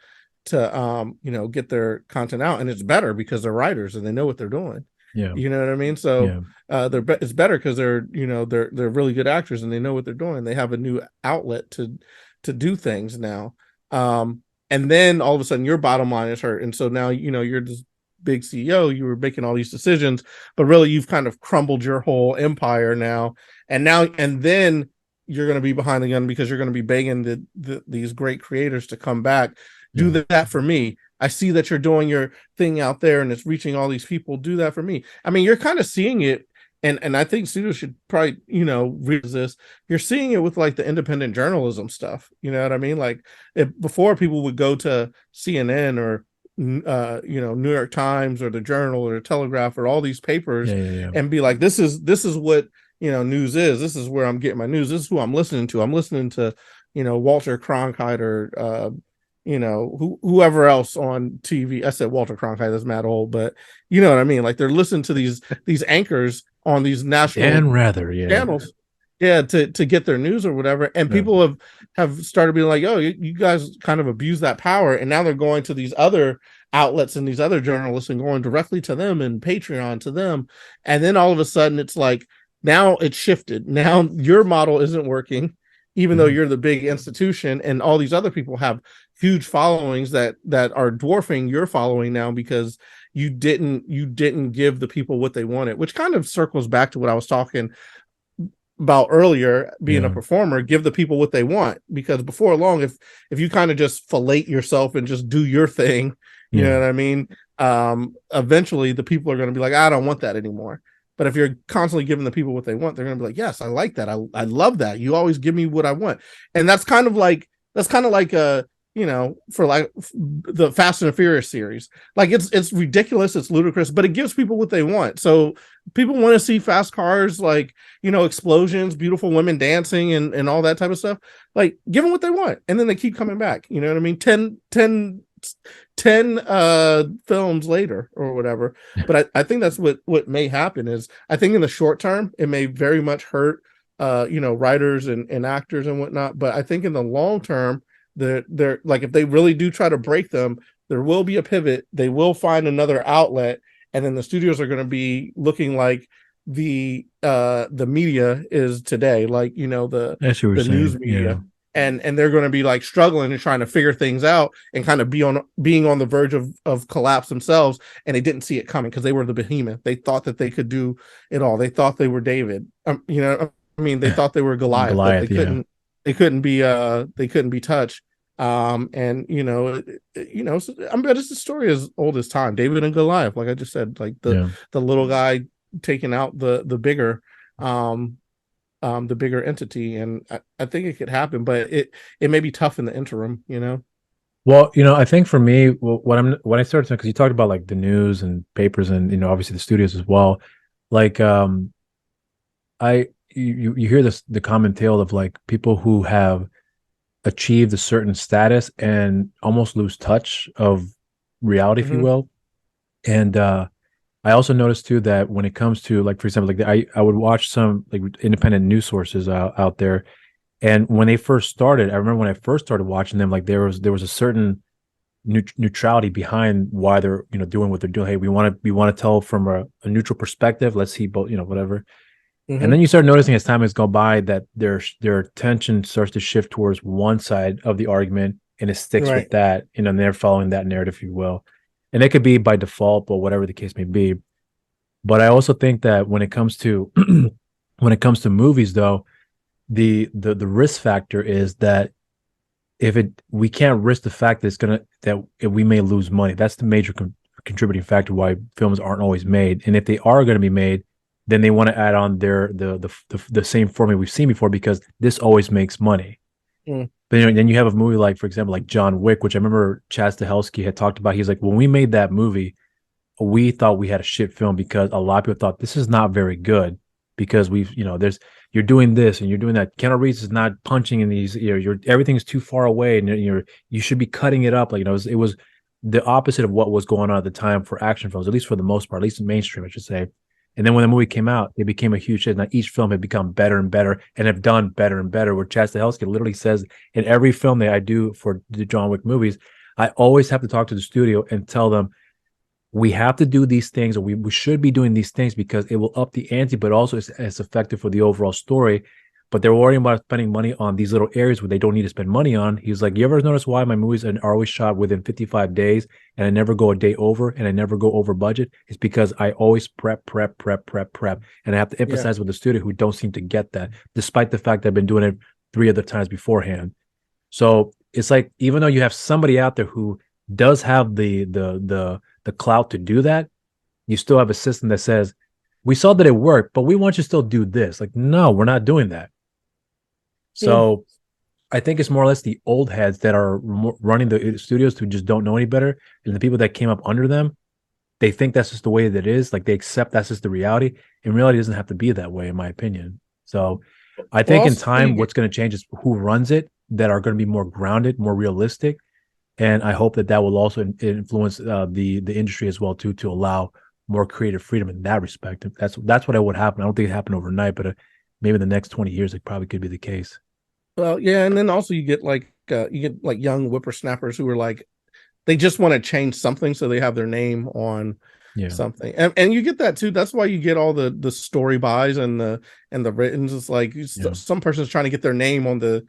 get their content out, and it's better because they're writers and they know what they're doing. You know what I mean? So it's better because they're really good actors and they know what they're doing. They have a new outlet to do things now. And then all of a sudden your bottom line is hurt, and so now you're this big CEO, you were making all these decisions, but really you've kind of crumbled your whole empire now, and then you're going to be behind the gun because you're going to be begging these great creators to come back. Do that for me. I see that you're doing your thing out there and it's reaching all these people. Do that for me. I mean, you're kind of seeing it, and I think studios should probably realize this. You're seeing it with like the independent journalism stuff. You know what I mean? Like, before people would go to CNN or New York Times or the Journal or the Telegraph or all these papers and be like, this is what news is. This is where I'm getting my news. This is who I'm listening to. I'm listening to Walter Cronkite or whoever else on TV. I said Walter Cronkite, that's mad old, but you know what I mean? Like, they're listening to these anchors on these national channels, to get their news or whatever. And people have started being like, oh, you guys kind of abuse that power, and now they're going to these other outlets and these other journalists and going directly to them and Patreon to them. And then all of a sudden it's like, now it's shifted. Now your model isn't working, even though you're the big institution, and all these other people have huge followings that are dwarfing your following now because you didn't give the people what they wanted, which kind of circles back to what I was talking about earlier, being a performer. Give the people what they want, because before long, if you kind of just fillet yourself and just do your thing, you know what I mean, eventually the people are going to be like, I don't want that anymore. But if you're constantly giving the people what they want, they're going to be like, yes, I like that. I love that. You always give me what I want. And that's kind of like for like the Fast and the Furious series. Like, it's ridiculous, it's ludicrous, but it gives people what they want. So people want to see fast cars, like, explosions, beautiful women dancing and all that type of stuff. Like, give them what they want, and then they keep coming back. You know what I mean? 10 films later or whatever. But I think that's what may happen is, I think in the short term it may very much hurt writers and actors and whatnot, but I think in the long term, they're like, if they really do try to break them, there will be a pivot. They will find another outlet, and then the studios are going to be looking like the media is today, like the news media. And they're going to be like struggling and trying to figure things out and kind of being on the verge of collapse themselves. And they didn't see it coming because they were the behemoth. They thought that they could do it all. They thought they were David. They thought they were Goliath, but they couldn't be touched. I bet it's a story as old as time. David and Goliath, like I just said, like the little guy taking out the bigger. the bigger entity, and I think it could happen, but it may be tough in the interim, you know. Well, I think for me, when I started, because you talked about like the news and papers and obviously the studios as well, like you hear this the common tale of like people who have achieved a certain status and almost lose touch of reality, if you Hmm. will. And I also noticed too that when it comes to like, for example, like I would watch some like independent news sources out there, and when they first started, I remember when I first started watching them, like there was a certain neutrality behind why they're doing what they're doing. Hey, we want to tell from a neutral perspective. Let's see both, whatever. And then Hmm. you start noticing as time has gone by that their attention starts to shift towards one side of the argument, and it sticks with Right. that, and they're following that narrative, if you will. And it could be by default, but whatever the case may be. But I also think that when it comes to when it comes to movies, though, the risk factor is that if it we can't risk the fact that we may lose money. That's the major contributing factor why films aren't always made. And if they are going to be made, then they want to add on the same formula we've seen before because this always makes money. Mm. But then you have a movie like, for example, like John Wick, which I remember Chad Stahelski had talked about. He's like, when we made that movie, we thought we had a shit film because a lot of people thought this is not very good because there's you're doing this and you're doing that. Keanu Reeves is not punching in these. You're everything's too far away, and you should be cutting it up. Like it was the opposite of what was going on at the time for action films, at least for the most part, at least in mainstream, I should say. And then when the movie came out, it became a huge hit. Now each film had become better and better, and have done better and better. Where Chad Stahelski literally says in every film that I do for the John Wick movies, I always have to talk to the studio and tell them we have to do these things, or we should be doing these things because it will up the ante, but also it's effective for the overall story. But they're worrying about spending money on these little areas where they don't need to spend money on. He's like, you ever notice why my movies are always shot within 55 days and I never go a day over and I never go over budget? It's because I always prep. And I have to Yeah. emphasize with the studio who don't seem to get that, despite the fact that I've been doing it 3 other times beforehand. So it's like, even though you have somebody out there who does have the clout to do that, you still have a system that says, we saw that it worked, but we want you to still do this. Like, no, we're not doing that. Mm. So I think it's more or less the old heads that are running the studios who just don't know any better. And the people that came up under them, they think that's just the way that it is. Like they accept that's just the reality. In reality, it doesn't have to be that way, in my opinion. So I Well, think in also you time, get what's going to change is who runs it that are going to be more grounded, more realistic. And I hope that that will also influence the industry as well too, to allow more creative freedom in that respect. That's what would happen. I don't think it happened overnight, but maybe in the next 20 years, it probably could be the case. well, yeah, and then also you get like young whippersnappers who are like they just want to change something so they have their name on Yeah, something, and you get that too. That's why you get all the story buys and the writtens. It's like yeah, some person's trying to get their name on the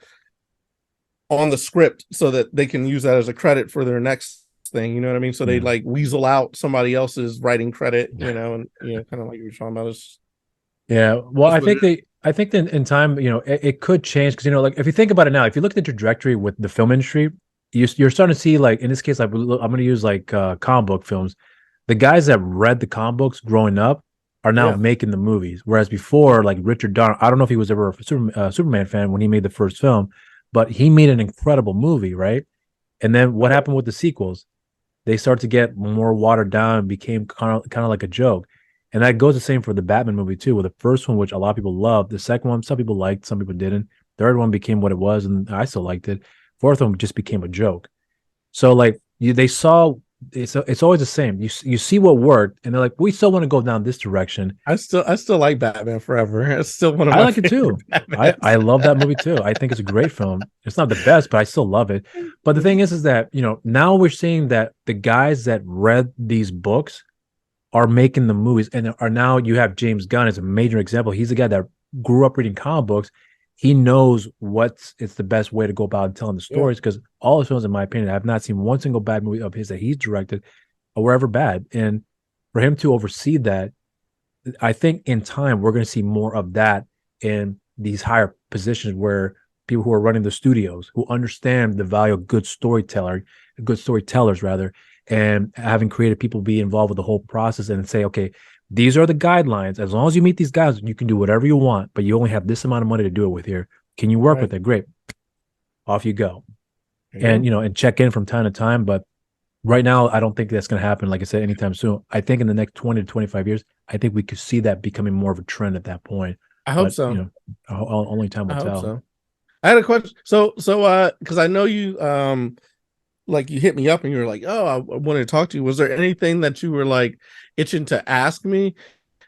script so that they can use that as a credit for their next thing. You know what I mean? So they yeah. like weasel out somebody else's writing credit. And kind of like you were talking about. It's Yeah. Well, just what it is. I think that in time, it could change because like if you think about it now, if you look at the trajectory with the film industry, you're starting to see like in this case, like I'm going to use like comic book films. The guys that read the comic books growing up are now Yeah. making the movies, whereas before, like Richard Donner, I don't know if he was ever a Superman fan when he made the first film, but he made an incredible movie, right? And then what Right. happened with the sequels? They start to get more watered down and became kind of like a joke. And that goes the same for the Batman movie too. With the first one, which a lot of people loved, the second one, some people liked, some people didn't. Third one became what it was, and I still liked it. Fourth one just became a joke. So like they saw it's always the same. You see what worked, and they're like, we still want to go down this direction. I still like Batman Forever. It's still one of I my like it favorite too. I Batmans. love that movie too. I think it's a great film. It's not the best, but I still love it. But the thing is that now we're seeing that the guys that read these books are making the movies, and are now you have James Gunn as a major example. He's a guy that grew up reading comic books. He knows it's the best way to go about telling the Yeah. stories because all his films, in my opinion, I have not seen one single bad movie of his that he's directed or were ever bad. And for him to oversee that, I think in time we're going to see more of that in these higher positions where people who are running the studios who understand the value of good storytellers rather, and having creative people be involved with the whole process and say, okay, these are the guidelines. As long as you meet these guys, you can do whatever you want, but you only have this amount of money to do it with here. Can you work Right. with it? Great. Off you go. There you And go. and check in from time to time. But right now, I don't think that's going to happen. Like I said, anytime soon. I think in the next 20 to 25 years, I think we could see that becoming more of a trend at that point. I hope But so. only time I will hope tell. so. I had a question. So, because I know you, like you hit me up and you were like, "Oh, I wanted to talk to you." Was there anything that you were like itching to ask me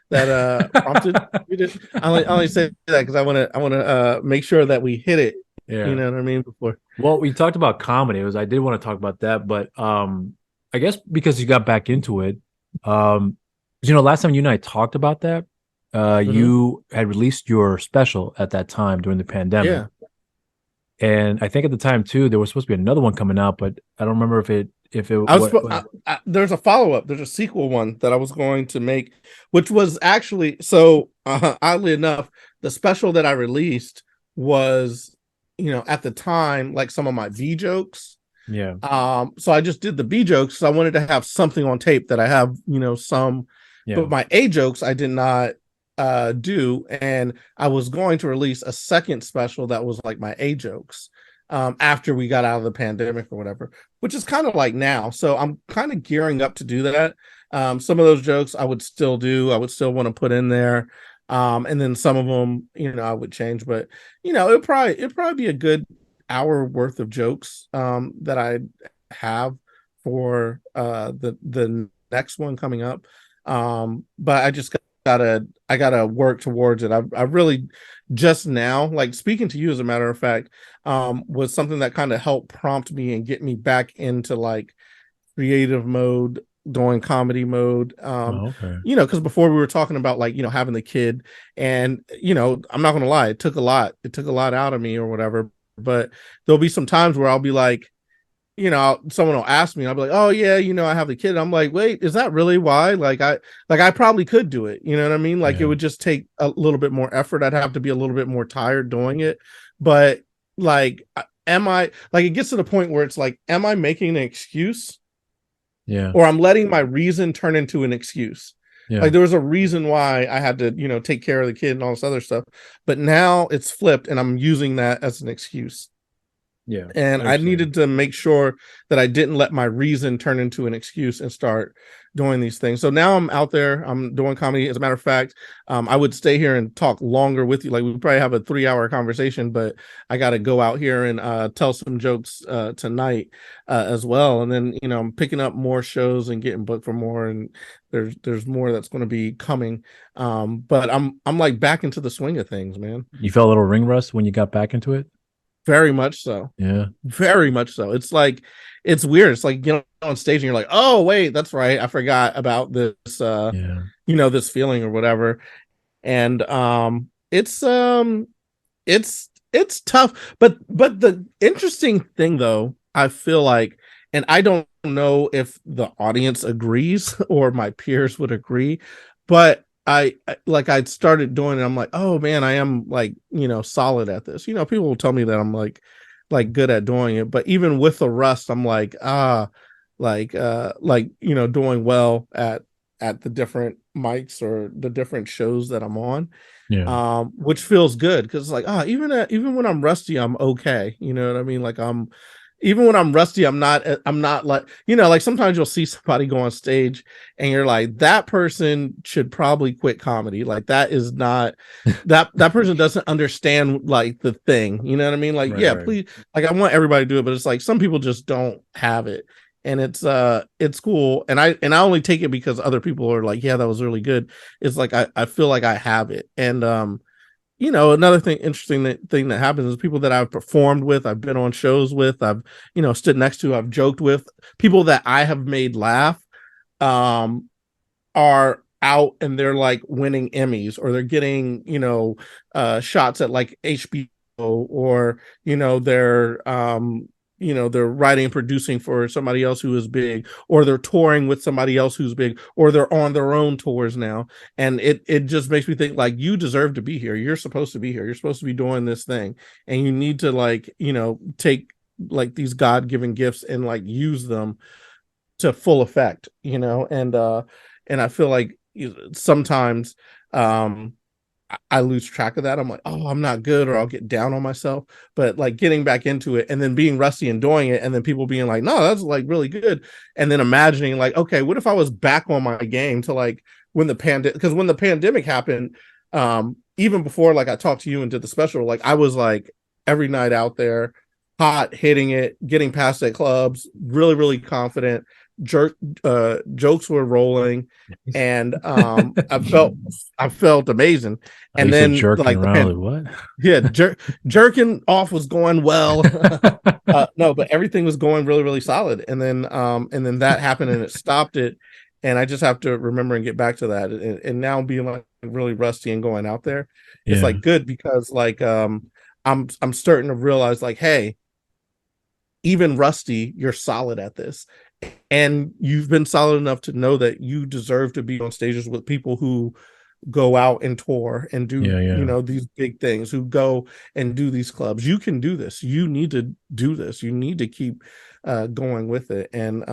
that prompted you to? I only say that because I want to make sure that we hit it. You Yeah. know what I mean? Before. Well, we talked about comedy. I did want to talk about that, but I guess because you got back into it, um, last time you and I talked about that, Hmm. you had released your special at that time during the pandemic. Yeah. And I think at the time too, there was supposed to be another one coming out, but I don't remember if it I was what there's a follow up. There's a sequel one that I was going to make, which was actually so oddly enough, the special that I released was, at the time, like some of my V jokes. yeah. So I just did the B jokes. So I wanted to have something on tape that I have, some, Yeah. but my A jokes I did not do, and I was going to release a second special that was like my A jokes after we got out of the pandemic or whatever, which is kind of like now. So I'm kind of gearing up to do that. Some of those jokes I would still do. I would still want to put in there. And then some of them, I would change, but it'd probably be a good hour worth of jokes that I have for the next one coming up. But I gotta work towards it. I really just now, like speaking to you, as a matter of fact, was something that kind of helped prompt me and get me back into like creative mode, doing comedy mode. Oh, okay. Because before we were talking about like, having the kid, and I'm not gonna lie, it took a lot. It took a lot out of me or whatever. But there'll be some times where I'll be like, someone will ask me, and I'll be like, "Oh yeah, I have the kid." I'm like, "Wait, is that really why?" Like I probably could do it. You know what I mean? Like it Yeah. would just take a little bit more effort. I'd have to be a little bit more tired doing it. But like, am I like? It gets to the point where it's like, am I making an excuse, Yeah. or I'm letting my reason turn into an excuse? Yeah. Like there was a reason why I had to, take care of the kid and all this other stuff, but now it's flipped, and I'm using that as an excuse. Yeah. And I I understand. needed to make sure that I didn't let my reason turn into an excuse and start doing these things. So now I'm out there, I'm doing comedy. As a matter of fact, I would stay here and talk longer with you. Like we probably have a 3 hour conversation, but I got to go out here and tell some jokes tonight as well. And then, I'm picking up more shows and getting booked for more. And there's more that's going to be coming. But I'm like back into the swing of things, man. You felt a little ring rust when you got back into it? Very much so. Yeah. Very much so. It's like it's weird. It's like on stage and you're like, oh wait, that's right. I forgot about this Yeah. this feeling or whatever. And it's tough. But the interesting thing though, I feel like, and I don't know if the audience agrees or my peers would agree, but like I started doing it. I'm like, oh man, I am like, solid at this. People will tell me that I'm like good at doing it, but even with the rust, I'm like, doing well at the different mics or the different shows that I'm on, Yeah. which feels good because it's like, even when I'm rusty, I'm okay. You know what I mean? Like even when I'm rusty, I'm not like, like sometimes you'll see somebody go on stage and you're like, that person should probably quit comedy. Like that is not that person doesn't understand like the thing. You know what I mean? Like, Right. yeah, Right. please, like I want everybody to do it, but it's like some people just don't have it. And it's cool. And I only take it because other people are like, yeah, that was really good. It's like I feel like I have it. And another thing that happens is people that I've performed with, I've been on shows with, I've stood next to, I've joked with, people that I have made laugh, um, are out and they're like winning Emmys, or they're getting shots at like HBO, or they're writing and producing for somebody else who is big, or they're touring with somebody else who's big, or they're on their own tours now. And it just makes me think like, you deserve to be here. You're supposed to be here. You're supposed to be doing this thing, and you need to like, take like these God-given gifts and like use them to full effect, and I feel like sometimes I lose track of that. I'm like, oh, I'm not good, or I'll get down on myself. But like getting back into it and then being rusty and doing it, and then people being like, no, that's like really good. And then imagining like, okay, what if I was back on my game to like when the pandemic, because when the pandemic happened, even before like I talked to you and did the special, like I was like every night out there, hot, hitting it, getting past at clubs, really, really confident. Jokes were rolling, and I felt amazing. You And said then jerking like around. Like, yeah, jerking off was going well. what? No, but everything was going really, really solid. And then that happened and it stopped it. And I just have to remember and get back to that. And now being like really rusty and going out there, it's Yeah. like good because like I'm starting to realize like, hey, even rusty, you're solid at this. And you've been solid enough to know that you deserve to be on stages with people who go out and tour and do, Yeah. you Yeah. know, these big things, who go and do these clubs. You can do this. You need to do this. You need to keep going with it. And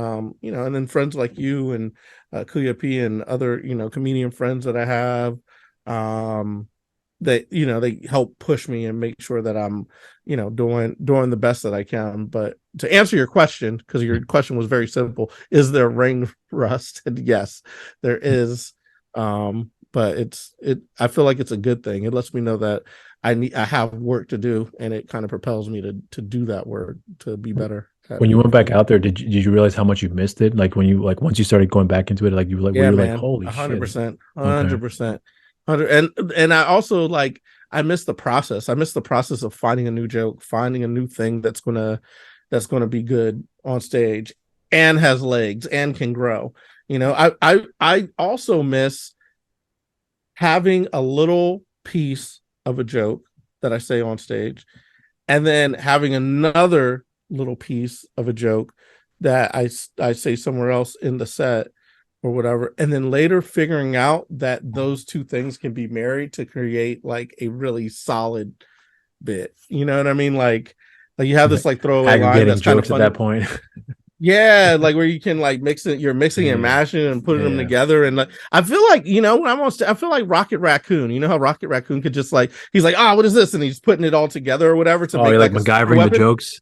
you know, and then friends like you and Kuya P and other, you know, comedian friends that I have, that, you know, they help push me and make sure that I'm, you know, doing the best that I can. But to answer your question, because your question was very simple, is there ring rust? And yes, there is. But I feel like it's a good thing. It lets me know that I have work to do, and it kind of propels me to do that work, to be better at When you it. went back out there, did you realize how much you missed it? Like when you like once you started going back into it, like you were like were Yeah, you like man, holy hundred shit? percent, Okay. 100%, 100. And I also like I miss the process. I miss the process of finding a new joke, finding a new thing that's gonna be good on stage and has legs and can grow. You know, I also miss having a little piece of a joke that I say on stage, and then having another little piece of a joke that I say somewhere else in the set or whatever, and then later figuring out that those two things can be married to create like a really solid bit. You know what I mean? Like you have this like throwaway line Aggregating that's kind of jokes at funny. that point. Yeah, like where you can like you're mixing and Yeah. mashing and putting them Yeah. together. And like I feel like, you know, when I feel like Rocket Raccoon. You know how Rocket Raccoon could just like he's like, what is this? And he's putting it all together or whatever to Oh, make you're like like a super MacGyvering the weapon. jokes.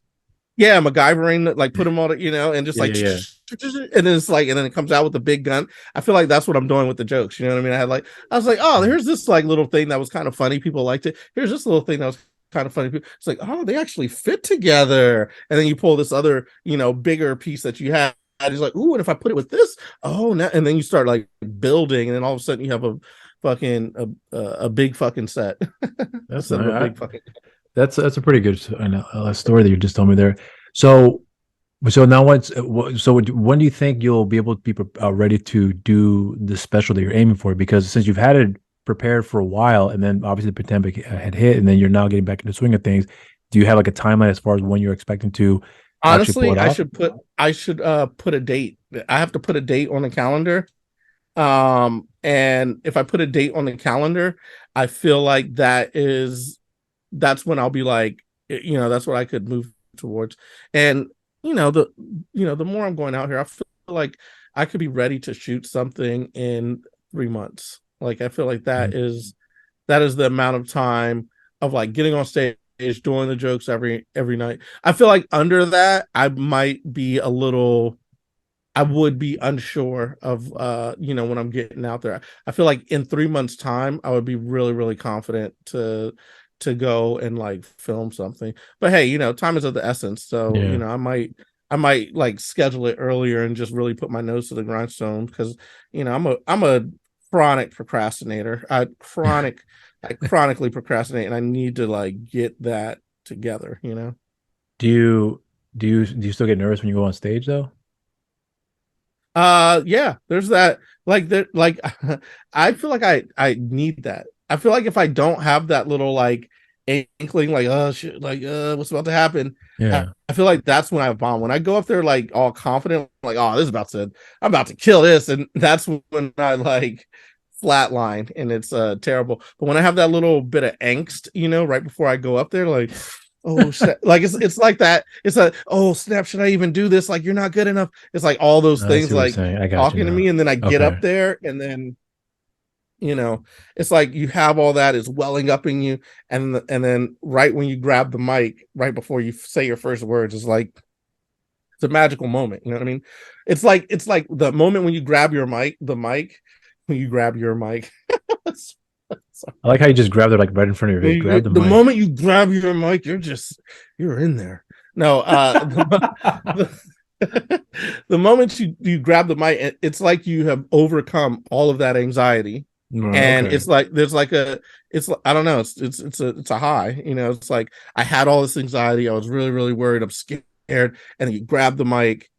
Yeah, MacGyvering, like put them all, you know, and just Yeah, like, yeah, yeah. and then it's like, and then it comes out with the big gun. I feel like that's what I'm doing with the jokes. You know what I mean? I was like, oh, here's this like little thing that was kind of funny. People liked it. Here's this little thing that was kind of funny. It's like, oh, they actually fit together. And then you pull this other, you know, bigger piece that you had. And it's like, ooh, and if I put it with this, oh, now, and then you start like building, and then all of a sudden you have a big fucking set That's instead of a nice. big fucking. That's a pretty good story that you just told me there. So so now when do you think you'll be able to be ready to do the special that you're aiming for? Because since you've had it prepared for a while, and then obviously the pandemic had hit, and then you're now getting back into the swing of things, do you have like a timeline as far as when you're expecting to actually pull Honestly, it off? I should put a date. I have to put a date on the calendar. And if I put a date on the calendar, I feel like that's when I'll be like, you know, that's what I could move towards. And you know, the more I'm going out here, I feel like I could be ready to shoot something in 3 months. Like I feel like Mhm. that is the amount of time of like getting on stage, doing the jokes every night. I feel like under that, I would be unsure of you know, when I'm getting out there. I feel like in 3 months time I would be really, really confident to go and like film something. But hey, you know, time is of the essence. So, you Yeah. know, I might like schedule it earlier and just really put my nose to the grindstone, because you know, I'm a chronic procrastinator. I chronically procrastinate, and I need to like get that together, you know. Do you do you still get nervous when you go on stage though? Yeah, there's that. Like that, like I feel like I need that. I feel like if I don't have that little like inkling, like shit, like what's about to happen, Yeah. I feel like that's when I bomb. When I go up there like all confident, like, oh, this is about to I'm about to kill this, and that's when I like flatline, and it's terrible. But when I have that little bit of angst, you know, right before I go up there, like, oh snap. Like it's like that. It's a, oh snap, should I even do this? Like, you're not good enough. It's like all those I things see what you're like saying. I got you talking to now. me, and then I get Okay. up there, and then you know, it's like you have all that is welling up in you, and then right when you grab the mic, right before you say your first words, is like it's a magical moment. You know what I mean? It's like the moment when you grab your mic, the mic, when you grab your mic. I like how you just grabbed it like right in front of your face. Grab the The mic. moment you grab your mic, you're in there. No, the moment you grab the mic, it's like you have overcome all of that anxiety, and Okay. it's like there's like I don't know, it's a high, you know. It's like I had all this anxiety, I was really really worried, I'm scared, and then you grab the mic,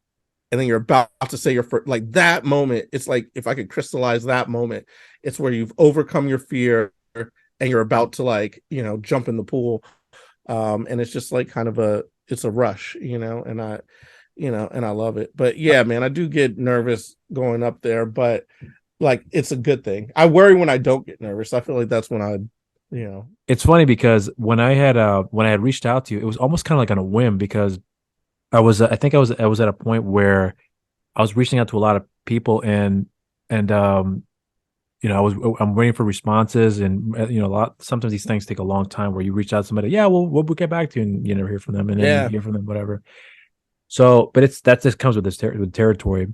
and then you're about to say your first, like that moment. It's like if I could crystallize that moment, it's where you've overcome your fear and you're about to, like, you know, jump in the pool. And it's just like kind of it's a rush, you know, and I love it. But yeah, man, I do get nervous going up there, but like it's a good thing. I worry when I don't get nervous. I feel like that's when you know. It's funny because when I had reached out to you, it was almost kind of like on a whim because I think I was at a point where I was reaching out to a lot of people and I'm waiting for responses and a lot sometimes these things take a long time where you reach out to somebody, yeah, well we'll get back to you and you never hear from them and then you Yeah. hear from them, whatever. So, but it's that just comes with with territory.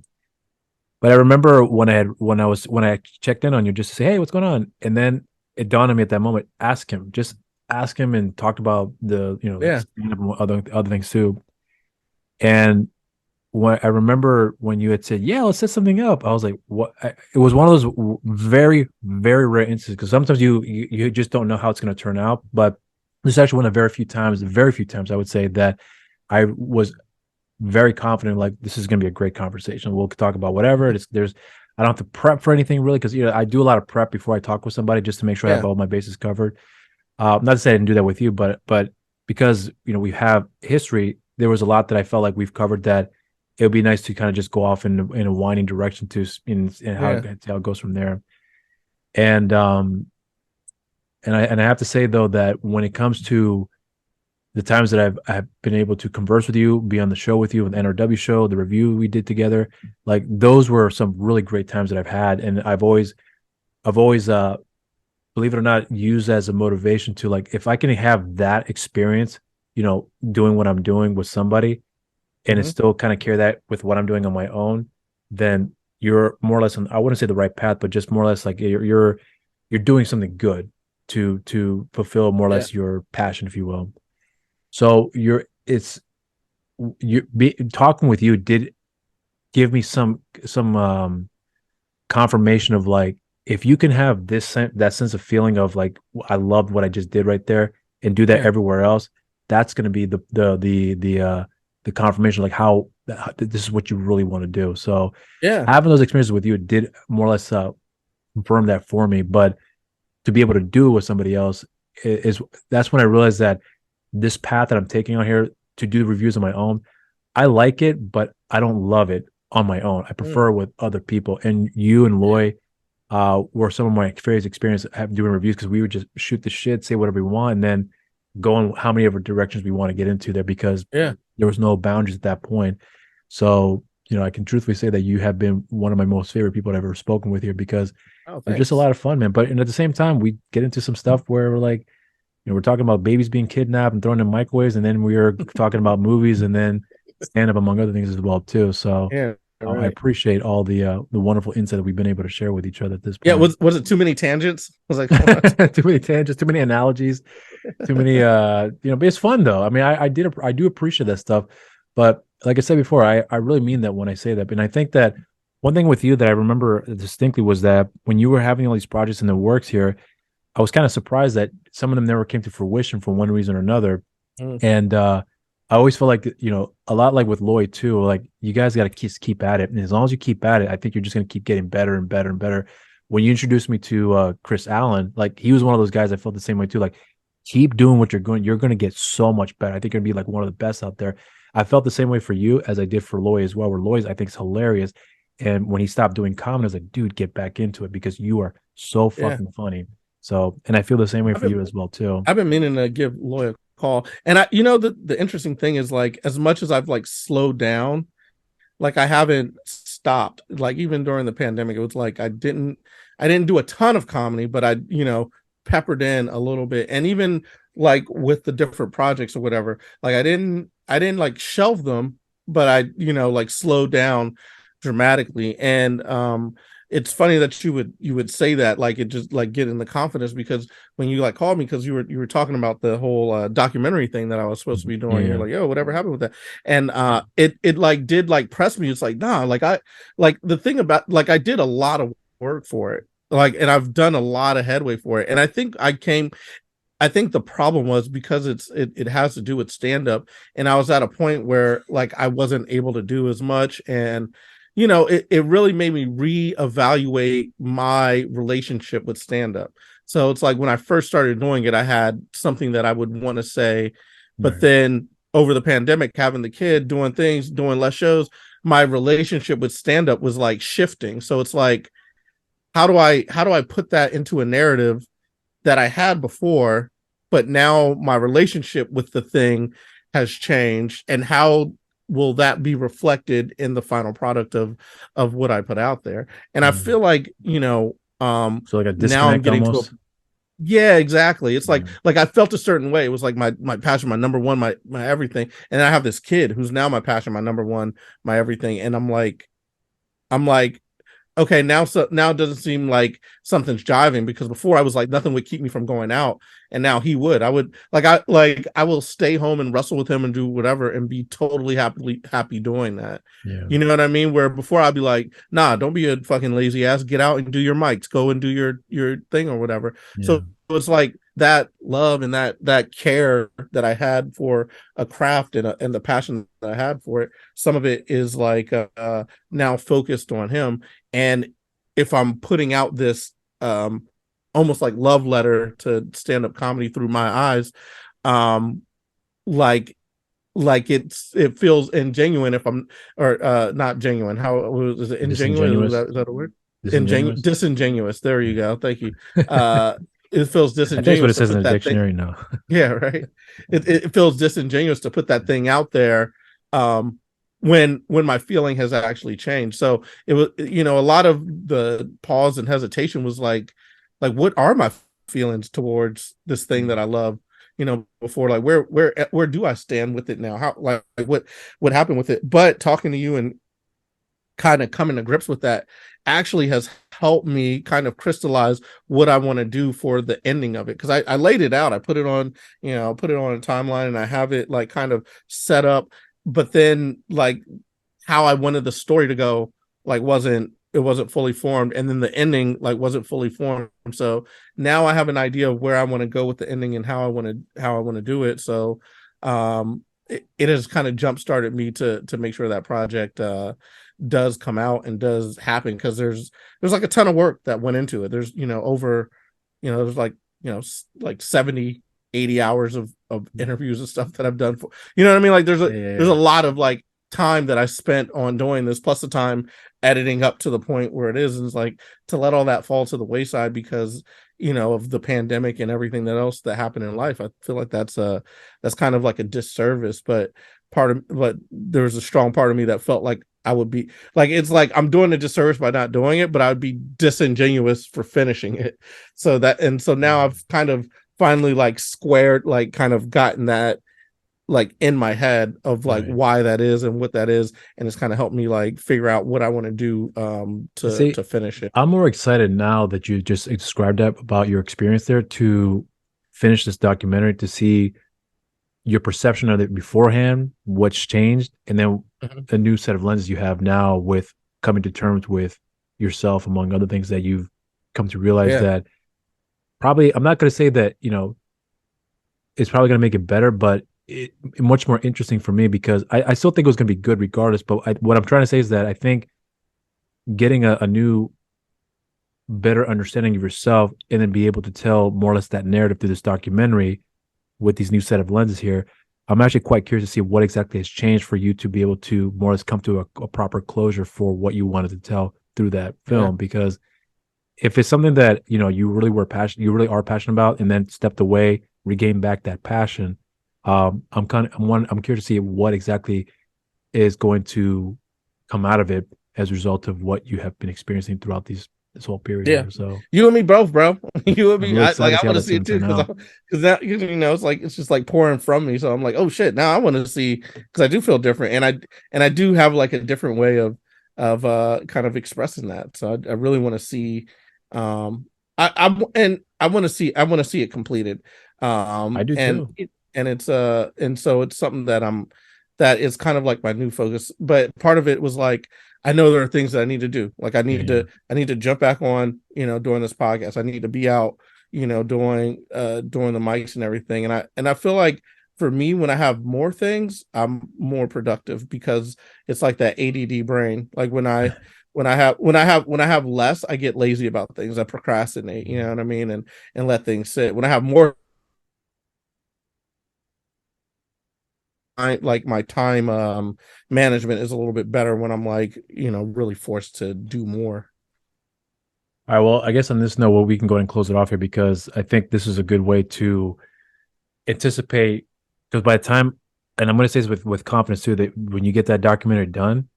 But I remember when I checked in on you just to say, hey, what's going on? And then it dawned on me at that moment, just ask him and talked about the, Yeah. stand-up and other things too. And when I remember when you had said, "Yeah, let's set something up," I was like, "What?" It was one of those very, very rare instances because sometimes you just don't know how it's going to turn out. But this is actually one of very few times I would say that I was very confident, like this is going to be a great conversation. We'll talk about whatever. I don't have to prep for anything really because I do a lot of prep before I talk with somebody just to make sure I have Yeah. all my bases covered. Not to say I didn't do that with you, but because we have history, there was a lot that I felt like we've covered that it would be nice to kind of just go off in a winding direction in Yeah. how it goes from there. And I have to say though that when it comes to the times that I've been able to converse with you, be on the show with you, with the NRW show, the review we did together, like those were some really great times that I've had, and I've always believe it or not, use as a motivation to like if I can have that experience, doing what I'm doing with somebody and it's Hmm. still kind of carry that with what I'm doing on my own, then you're more or less on I wouldn't say the right path, but just more or less like you're doing something good to fulfill more or Yeah. less your passion, if you will. So talking with you did give me some confirmation of like if you can have that sense of feeling of like I loved what I just did right there and do that Yeah. everywhere else, that's going to be the confirmation like how this is what you really want to do. So Yeah. having those experiences with you did more or less confirm that for me. But to be able to do it with somebody else is that's when I realized that this path that I'm taking on here to do reviews on my own, I like it, but I don't love it on my own. I Mm. prefer it with other people. And you and Yeah. Loy were some of my favorite experiences doing reviews because we would just shoot the shit, say whatever we want, and then go in how many other directions we want to get into there because Yeah. there was no boundaries at that point. So, I can truthfully say that you have been one of my most favorite people I've ever spoken with here because Oh, you're just a thanks. lot of fun, man. But and at the same time, we get into some stuff where we're like, we're talking about babies being kidnapped and thrown in microwaves, and then we are talking about movies and then stand up among other things as well too. So Yeah. I Right. appreciate all the wonderful insight that we've been able to share with each other at this Yeah. point. Was it too many tangents? I was like, come on. Too many tangents, too many analogies, too many but it's fun though. I mean, I do appreciate that stuff, but like I said before, I really mean that when I say that. And I think that one thing with you that I remember distinctly was that when you were having all these projects in the works here, I was kind of surprised that some of them never came to fruition for one reason or another. Mm. And I always feel like a lot like with Lloyd too. Like you guys got to keep at it, and as long as you keep at it, I think you're just going to keep getting better and better and better. When you introduced me to Chris Allen, like he was one of those guys I felt the same way too. Like keep doing what you're going. You're going to get so much better. I think you're going to be like one of the best out there. I felt the same way for you as I did for Lloyd as well. Where Lloyd's I think is hilarious, and when he stopped doing comedy, I was like, dude, get back into it because you are so Yeah. fucking funny. So, and I feel the same way I've for been you as well too. I've been meaning to give Loy a call. And the interesting thing is, like, as much as I've like slowed down, like I haven't stopped. Like even during the pandemic, it was like I didn't do a ton of comedy, but I, peppered in a little bit. And even like with the different projects or whatever, like I didn't like shelve them, but I, like slowed down dramatically. And it's funny that you would say that, like it just like getting the confidence, because when you like called me, because you were talking about the whole documentary thing that I was supposed to be Yeah, doing, you're yeah. like, yo, whatever happened with that? And it like did like press me. It's like, nah, like I like the thing about, like, I did a lot of work for it, like, and I've done a lot of headway for it. And I think the problem was because it has to do with stand up, and I was at a point where like I wasn't able to do as much, and it really made me reevaluate my relationship with stand up. So it's like when I first started doing it, I had something that I would want to say, but Right. then over the pandemic, having the kid, doing things, doing less shows, my relationship with stand up was like shifting. So it's like, how do I put that into a narrative that I had before, but now my relationship with the thing has changed, and how will that be reflected in the final product of what I put out there? And I Mm. feel like, So like a now I'm disconnect getting to a, almost. yeah, exactly. It's Yeah. like I felt a certain way. It was like my passion, my number one, my everything. And I have this kid who's now my passion, my number one, my everything. And I'm like, okay, now it doesn't seem like something's jiving, because before I was like nothing would keep me from going out, and now he would. I will stay home and wrestle with him and do whatever and be totally happy doing that. Yeah. You know what I mean? Where before I'd be like, nah, don't be a fucking lazy ass. Get out and do your mics. Go and do your thing or whatever. Yeah. So it's like that love and that care that I had for a craft, and the passion that I had for it. Some of it is like now focused on him. And if I'm putting out this almost like love letter to stand-up comedy through my eyes, um like it feels ingenuine if I'm, or not genuine, how is it, ingenuine, is Disingenuous. that a word? Disingenuous. Disingenuous, there you go, thank you. uh it feels I think it's what disingenuous it to says in put the that thing. dictionary now. Yeah, right. It feels disingenuous to put that thing out there, um, when my feeling has actually changed. So it was, a lot of the pause and hesitation was like what are my feelings towards this thing that I love? Before, like, where do I stand with it now? How, like what happened with it? But talking to you and kind of coming to grips with that actually has helped me kind of crystallize what I want to do for the ending of it. Because I laid it out, I put it on, put it on a timeline, and I have it like kind of set up. But then like how I wanted the story to go, like it wasn't fully formed, and then the ending like wasn't fully formed. So now I have an idea of where I want to go with the ending and how I want to do it. So it has kind of jump started me to make sure that project does come out and does happen, because there's like a ton of work that went into it. There's over, there's like, like 70-80 hours of interviews and stuff that I've done for, what I mean, like Yeah, yeah, there's a yeah. lot of like time that I spent on doing this, plus the time editing up to the point where it is. And it's like, to let all that fall to the wayside because of the pandemic and everything that else that happened in life, I feel like that's kind of like a disservice. But there was a strong part of me that felt like I would be like, it's like I'm doing a disservice by not doing it, but I would be disingenuous for finishing it. So now I've kind of finally like squared, like kind of gotten that like in my head of like Right. why that is and what that is, and it's kind of helped me like figure out what I want to do to See, to finish it. I'm more excited now that you just described that about your experience there to finish this documentary to see your perception of it beforehand, what's changed, and then Mhm. a new set of lenses you have now with coming to terms with yourself, among other things that you've come to realize Yeah. that probably, I'm not going to say that, it's probably going to make it better, but much more interesting for me because I still think it was going to be good regardless. But what I'm trying to say is that I think getting a new, better understanding of yourself and then be able to tell more or less that narrative through this documentary with these new set of lenses here, I'm actually quite curious to see what exactly has changed for you to be able to more or less come to a proper closure for what you wanted to tell through that Yeah. film. Because if it's something that you really are passionate about, and then stepped away, regain back that passion, I'm curious to see what exactly is going to come out of it as a result of what you have been experiencing throughout these this whole period Yeah, here. So you and me both, bro. You and I'm me. really I excited to see how want to that's see going it to too turn out. because that it's like it's just like pouring from me. So I'm like, oh shit, now I want to see because I do feel different, and I do have like a different way of kind of expressing that. So I really want to see, I want to see it completed, I do too. and so it's something that that is kind of like my new focus. But part of it was like I know there are things that I need to do. Like Yeah. I need to jump back on, during this podcast. I need to be out, doing the mics and everything. And I feel like for me, when I have more things, I'm more productive because it's like that ADD brain. Like when I have less, I get lazy about things. I procrastinate, you know what I mean, and let things sit. When I have more, like my time management is a little bit better when I'm like, really forced to do more. All right. Well, I guess on this note, well, we can go ahead and close it off here because I think this is a good way to anticipate. Because by the time, and I'm going to say this with confidence too, that when you get that documentary done,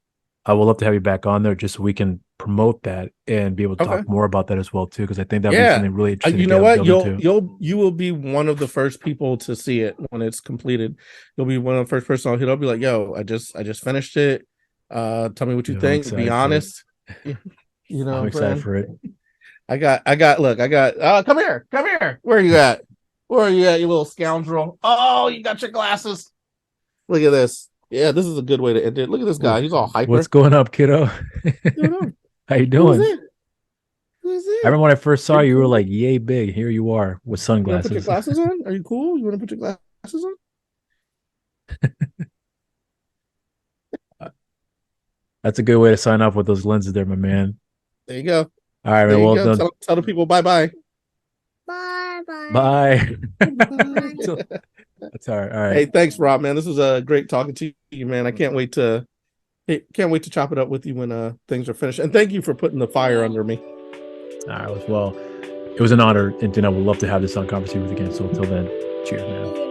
I would love to have you back on there just so we can promote that and be able to Okay. talk more about that as well too. Because I think that'd be Yeah. something really interesting to You know what? delve into. You will be one of the first people to see it when it's completed. You'll be one of the first person I'll hit. I'll be like, "Yo, I just finished it. Tell me what you Yeah, I'm think. Be excited for it. honest." You know I'm what I'm excited saying? for it. Look, come here, come here. Where are you at? Where are you at, you little scoundrel? Oh, you got your glasses. Look at this. Yeah, this is a good way to end it. Look at this Ooh, guy. He's all what's hyper. going up, kiddo? What's going on? How you Who's doing? it? Who's I it? remember when I first Are saw you you, you were cool? like yay big. Here you are with You want to put your sunglasses. glasses on? Are you cool? You want to put your glasses on? That's a good way to sign off with those lenses there, my man. There you go. All right, There man. you Well go. done. Tell the people bye bye. Bye Bye. bye. That's all right. All right. Hey, thanks, Rob, man. This was a great talking to you, man. I can't wait to chop it up with you when things are finished. And thank you for putting the fire under me. All right. Well, it was an honor, and I would love to have this on conversation with you again. So until then, cheers, man.